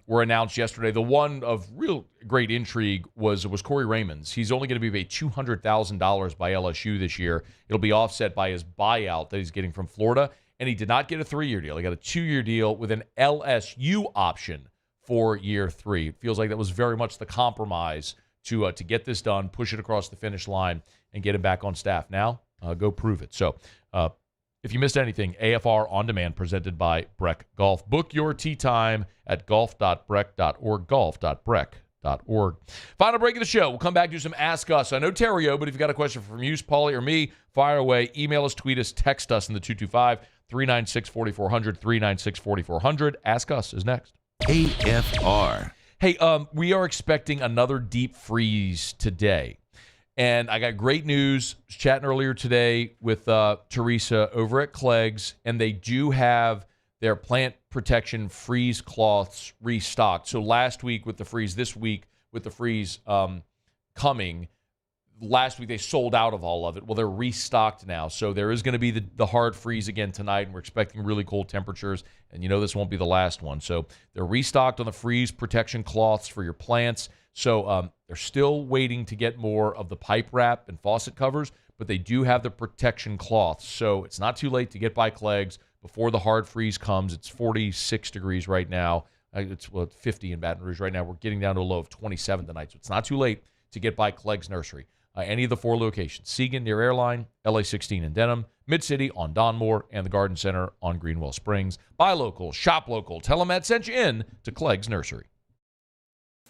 were announced yesterday. The one of real great intrigue was Corey Raymond's. He's only going to be paid $200,000 by LSU this year. It'll be offset by his buyout that he's getting from Florida. And he did not get a 3-year deal. He got a 2-year deal with an LSU option for year 3. It feels like that was very much the compromise to get this done, push it across the finish line, and get him back on staff. Now, go prove it. So, if you missed anything, AFR On Demand presented by Breck Golf. Book your tee time at golf.breck.org, golf.breck.org. Final break of the show. We'll come back and do some Ask Us. I know Terrio, but if you've got a question from you, Paulie, or me, fire away. Email us, tweet us, text us in the 225-396-4400, 396-4400. Ask Us is next. AFR. Hey, we are expecting another deep freeze today. And I got great news. I was chatting earlier today with Teresa over at Clegg's, and they do have their plant protection freeze cloths restocked. So last week with the freeze, this week with the freeze coming, last week they sold out of all of it. Well, they're restocked now. So there is going to be the hard freeze again tonight, and we're expecting really cold temperatures. And you know this won't be the last one. So they're restocked on the freeze protection cloths for your plants. So they're still waiting to get more of the pipe wrap and faucet covers, but they do have the protection cloths. So it's not too late to get by Clegg's before the hard freeze comes. It's 46 degrees right now. It's 50 in Baton Rouge right now. We're getting down to a low of 27 tonight. So it's not too late to get by Clegg's Nursery. Any of the 4 locations: Seagan near Airline, LA 16 in Denham, Mid-City on Donmore, and the Garden Center on Greenwell Springs. Buy local, shop local. Tell them Matt sent you in to Clegg's Nursery.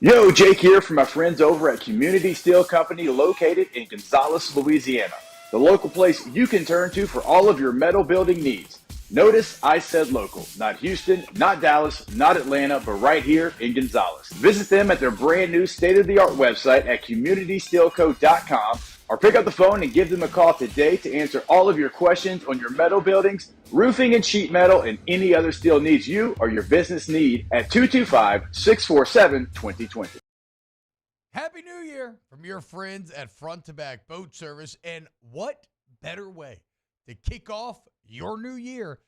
Yo, Jake here from my friends over at Community Steel Company located in Gonzales, Louisiana. The local place you can turn to for all of your metal building needs. Notice I said local, not Houston, not Dallas, not Atlanta, but right here in Gonzales. Visit them at their brand new state-of-the-art website at communitysteelco.com or pick up the phone and give them a call today to answer all of your questions on your metal buildings, roofing and sheet metal, and any other steel needs you or your business need at 225-647-2020. Happy New Year from your friends at Front to Back Boat Service. And what better way to kick off your new year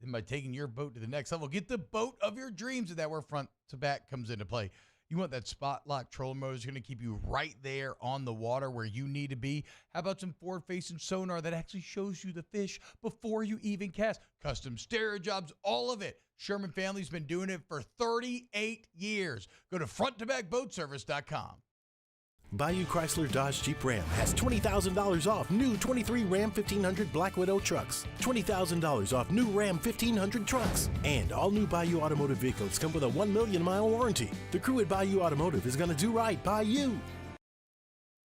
than by taking your boat to the next level? Get the boat of your dreams, and that's where Front to Back comes into play. You want that spot lock trolling motor that's going to keep you right there on the water where you need to be. How about some forward-facing sonar that actually shows you the fish before you even cast? Custom stereo jobs, all of it. Sherman family's been doing it for 38 years. Go to fronttobackboatservice.com. Bayou Chrysler Dodge Jeep Ram has $20,000 off new 23 Ram 1500 Black Widow trucks, $20,000 off new Ram 1500 trucks, and all new Bayou Automotive vehicles come with a 1 million mile warranty. The crew at Bayou Automotive is going to do right by you.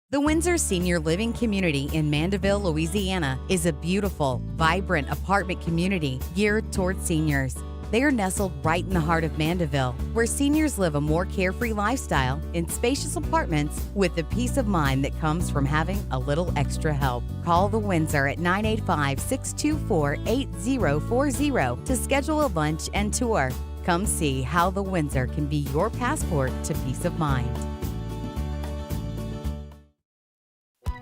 The Windsor Senior Living Community in Mandeville, Louisiana is a beautiful, vibrant apartment community geared toward seniors. They are nestled right in the heart of Mandeville, where seniors live a more carefree lifestyle in spacious apartments with the peace of mind that comes from having a little extra help. Call the Windsor at 985-624-8040 to schedule a lunch and tour. Come see how the Windsor can be your passport to peace of mind.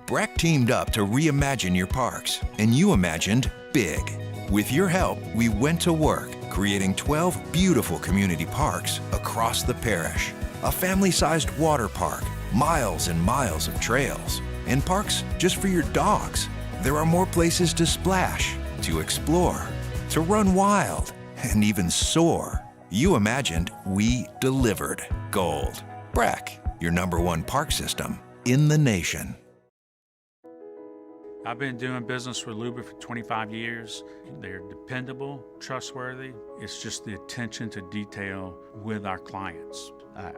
Breck teamed up to reimagine your parks, and you imagined big. With your help, we went to work, creating 12 beautiful community parks across the parish. A family-sized water park, miles and miles of trails, and parks just for your dogs. There are more places to splash, to explore, to run wild, and even soar. You imagined, we delivered. Gold. Breck, your #1 park system in the nation. I've been doing business with Luba for 25 years. They're dependable, trustworthy. It's just the attention to detail with our clients.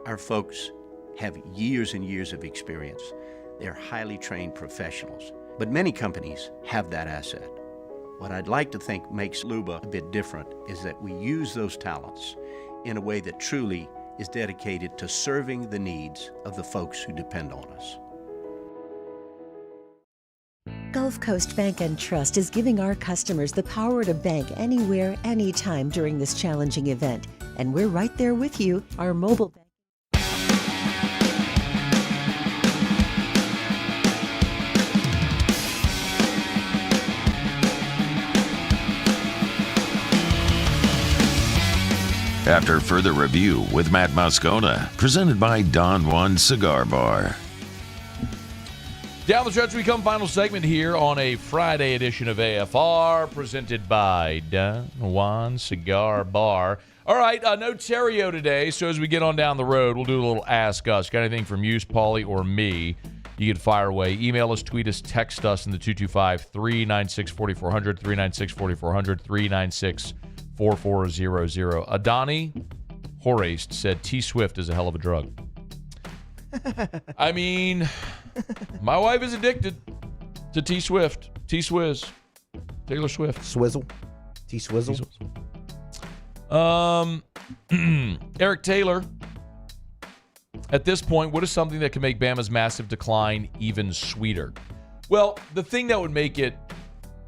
Our folks have years and years of experience. They're highly trained professionals, but many companies have that asset. What I'd like to think makes Luba a bit different is that we use those talents in a way that truly is dedicated to serving the needs of the folks who depend on us. Gulf Coast Bank and Trust is giving our customers the power to bank anywhere, anytime during this challenging event. And we're right there with you. Our mobile bank. After further review with Matt Moscona, presented by Don Juan Cigar Bar. Down the stretch we come, final segment here on a Friday edition of AFR, presented by Don Juan Cigar Bar. All right, no Terrio today, so as we get on down the road, we'll do a little Ask Us. Got anything from you, Paulie, or me, you can fire away. Email us, tweet us, text us in the 225-396-4400, 396-4400, 396-4400. Adani Horace said T-Swift is a hell of a drug. I mean, my wife is addicted to T-Swift. T-Swizz. Taylor Swift. Swizzle. T-Swizzle. Eric Taylor. At this point, what is something that can make Bama's massive decline even sweeter? Well, the thing that would make it,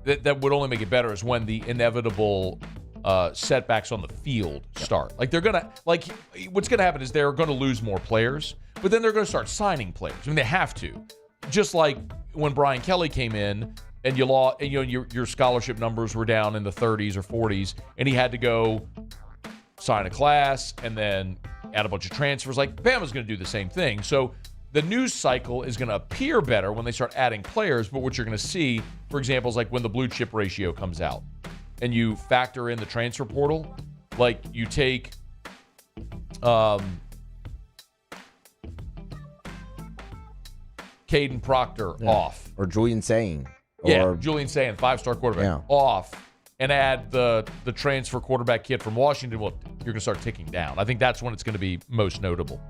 that would only make it better is when the inevitable setbacks on the field start. Like what's gonna happen is they're gonna lose more players, but then they're gonna start signing players. I mean, they have to. Just like when Brian Kelly came in and your scholarship numbers were down in the 30s or 40s, and he had to go sign a class and then add a bunch of transfers. Like Bama's gonna do the same thing. So the news cycle is gonna appear better when they start adding players, but what you're gonna see, for example, is like when the blue chip ratio comes out and you factor in the transfer portal, like you take Caden Proctor off. Or Julian Saying. Julian Saying, 5-star quarterback, off, and add the transfer quarterback kid from Washington. Well, you're going to start ticking down. I think that's when it's going to be most notable.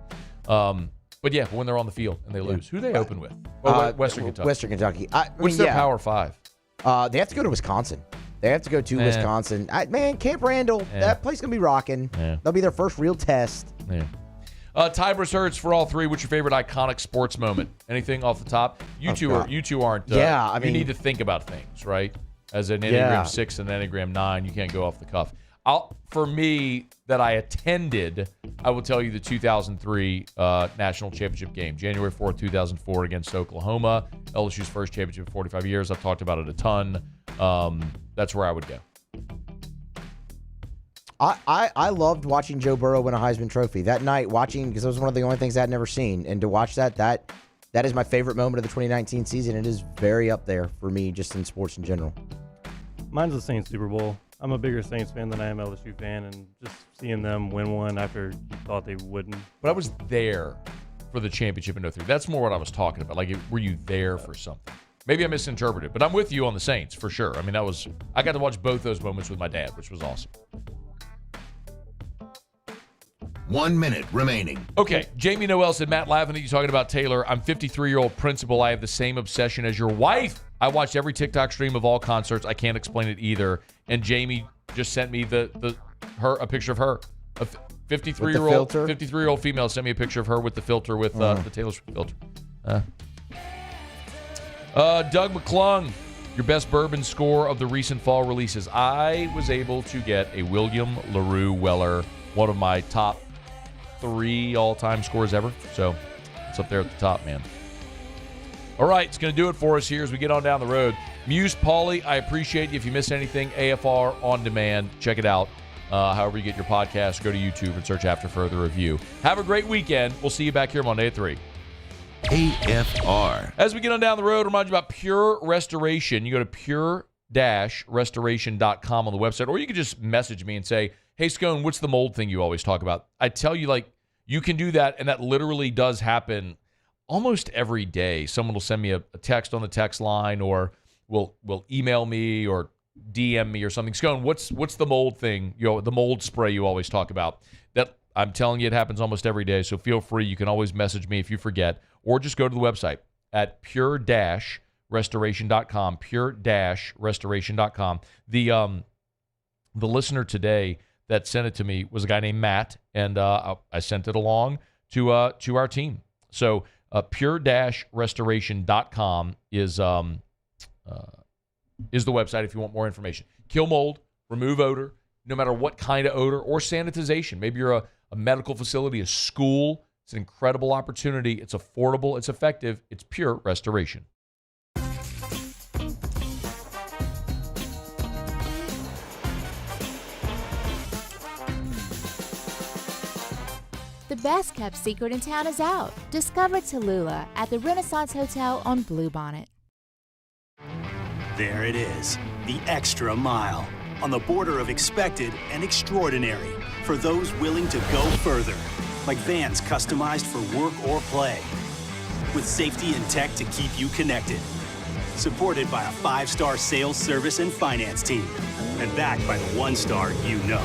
But yeah, when they're on the field and they lose, who they open with? Western Kentucky. Western Kentucky. What's their Power 5? They have to go to Wisconsin. They have to go to Wisconsin. Camp Randall, that place going to be rocking. That'll be their first real test. Yeah. Tiebreakers Hurts for all three. What's your favorite iconic sports moment? Anything off the top? You two aren't. You need to think about things, right? As an Enneagram 6 and Enneagram 9, you can't go off the cuff. For me, that I attended, I will tell you the 2003 National Championship game, January 4th, 2004 against Oklahoma. LSU's first championship in 45 years. I've talked about it a ton. That's where I would go. I loved watching Joe Burrow win a Heisman Trophy. That night, because it was one of the only things I'd never seen. And to watch that is my favorite moment of the 2019 season. It is very up there for me just in sports in general. Mine's the Saints Super Bowl. I'm a bigger Saints fan than I am LSU fan, and just seeing them win one after you thought they wouldn't. But I was there for the championship in 03. That's more what I was talking about. Like, were you there for something? Maybe I misinterpreted, but I'm with you on the Saints for sure. I mean, I got to watch both those moments with my dad, which was awesome. 1 minute remaining. Okay, Jamie Noel said, Matt, laughing at you talking about Taylor. I'm 53-year-old principal. I have the same obsession as your wife. I watched every TikTok stream of all concerts. I can't explain it either. And Jamie just sent me a picture of her. A 53-year-old female sent me a picture of her with the filter with the Taylor Swift filter. Doug McClung, your best bourbon score of the recent fall releases. I was able to get a William LaRue Weller, one of my top 3 all-time scores ever. So it's up there at the top, man. All right, it's going to do it for us here as we get on down the road. Muse Pauly, I appreciate you. If you miss anything, AFR on demand. Check it out. However you get your podcast, go to YouTube and search After Further Review. Have a great weekend. We'll see you back here Monday at 3. AFR. As we get on down the road, remind you about Pure Restoration. You go to pure-restoration.com on the website, or you can just message me and say, hey, Scone, what's the mold thing you always talk about? I tell you, you can do that, and that literally does happen almost every day. Someone will send me a text on the text line, or will email me or DM me or something. Scone, what's the mold thing, the mold spray you always talk about? That I'm telling you, it happens almost every day, so feel free. You can always message me if you forget, or just go to the website at pure-restoration.com, pure-restoration.com. The listener today that sent it to me was a guy named Matt, and I sent it along to our team. So pure-restoration.com is the website if you want more information. Kill mold, remove odor, no matter what kind of odor, or sanitization. Maybe you're a medical facility, a school. It's an incredible opportunity. It's affordable. It's effective. It's Pure Restoration. The best kept secret in town is out. Discover Tallulah at the Renaissance Hotel on Bluebonnet. There it is, the extra mile, on the border of expected and extraordinary for those willing to go further, like vans customized for work or play, with safety and tech to keep you connected, supported by a 5-star sales, service, and finance team, and backed by the 1-star you know.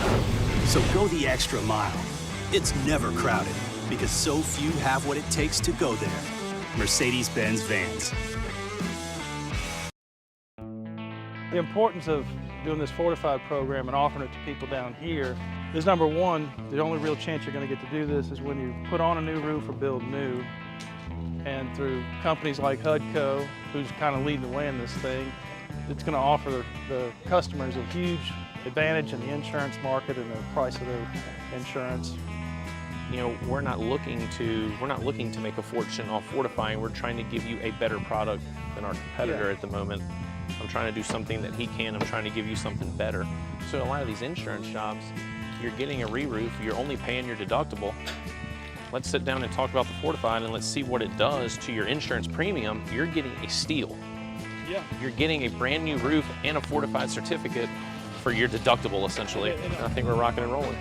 So go the extra mile. It's never crowded because so few have what it takes to go there. Mercedes-Benz Vans. The importance of doing this Fortified program and offering it to people down here is, number one, the only real chance you're going to get to do this is when you put on a new roof or build new. And through companies like HUDCO, who's kind of leading the way in this thing, it's going to offer the customers a huge advantage in the insurance market and the price of their insurance. You know, we're not looking to make a fortune off fortifying. We're trying to give you a better product than our competitor at the moment. I'm trying to do something that he can. I'm trying to give you something better. So a lot of these insurance jobs, you're getting a re-roof, you're only paying your deductible. Let's sit down and talk about the Fortified and let's see what it does to your insurance premium. You're getting a steal. Yeah. You're getting a brand new roof and a Fortified certificate for your deductible, essentially. I think we're rocking and rolling.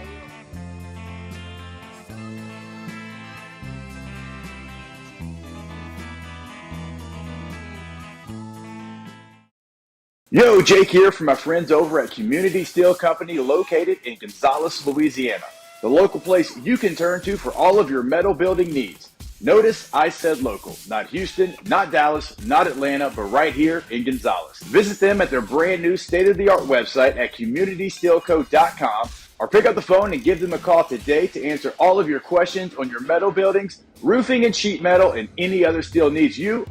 Yo, Jake here from my friends over at Community Steel Company located in Gonzales, Louisiana. the local place you can turn to for all of your metal building needs. Notice I said local, not Houston, not Dallas, not Atlanta, but right here in Gonzales. Visit them at their brand new state-of-the-art website at communitysteelco.com or pick up the phone and give them a call today to answer all of your questions on your metal buildings, roofing and sheet metal, and any other steel needs you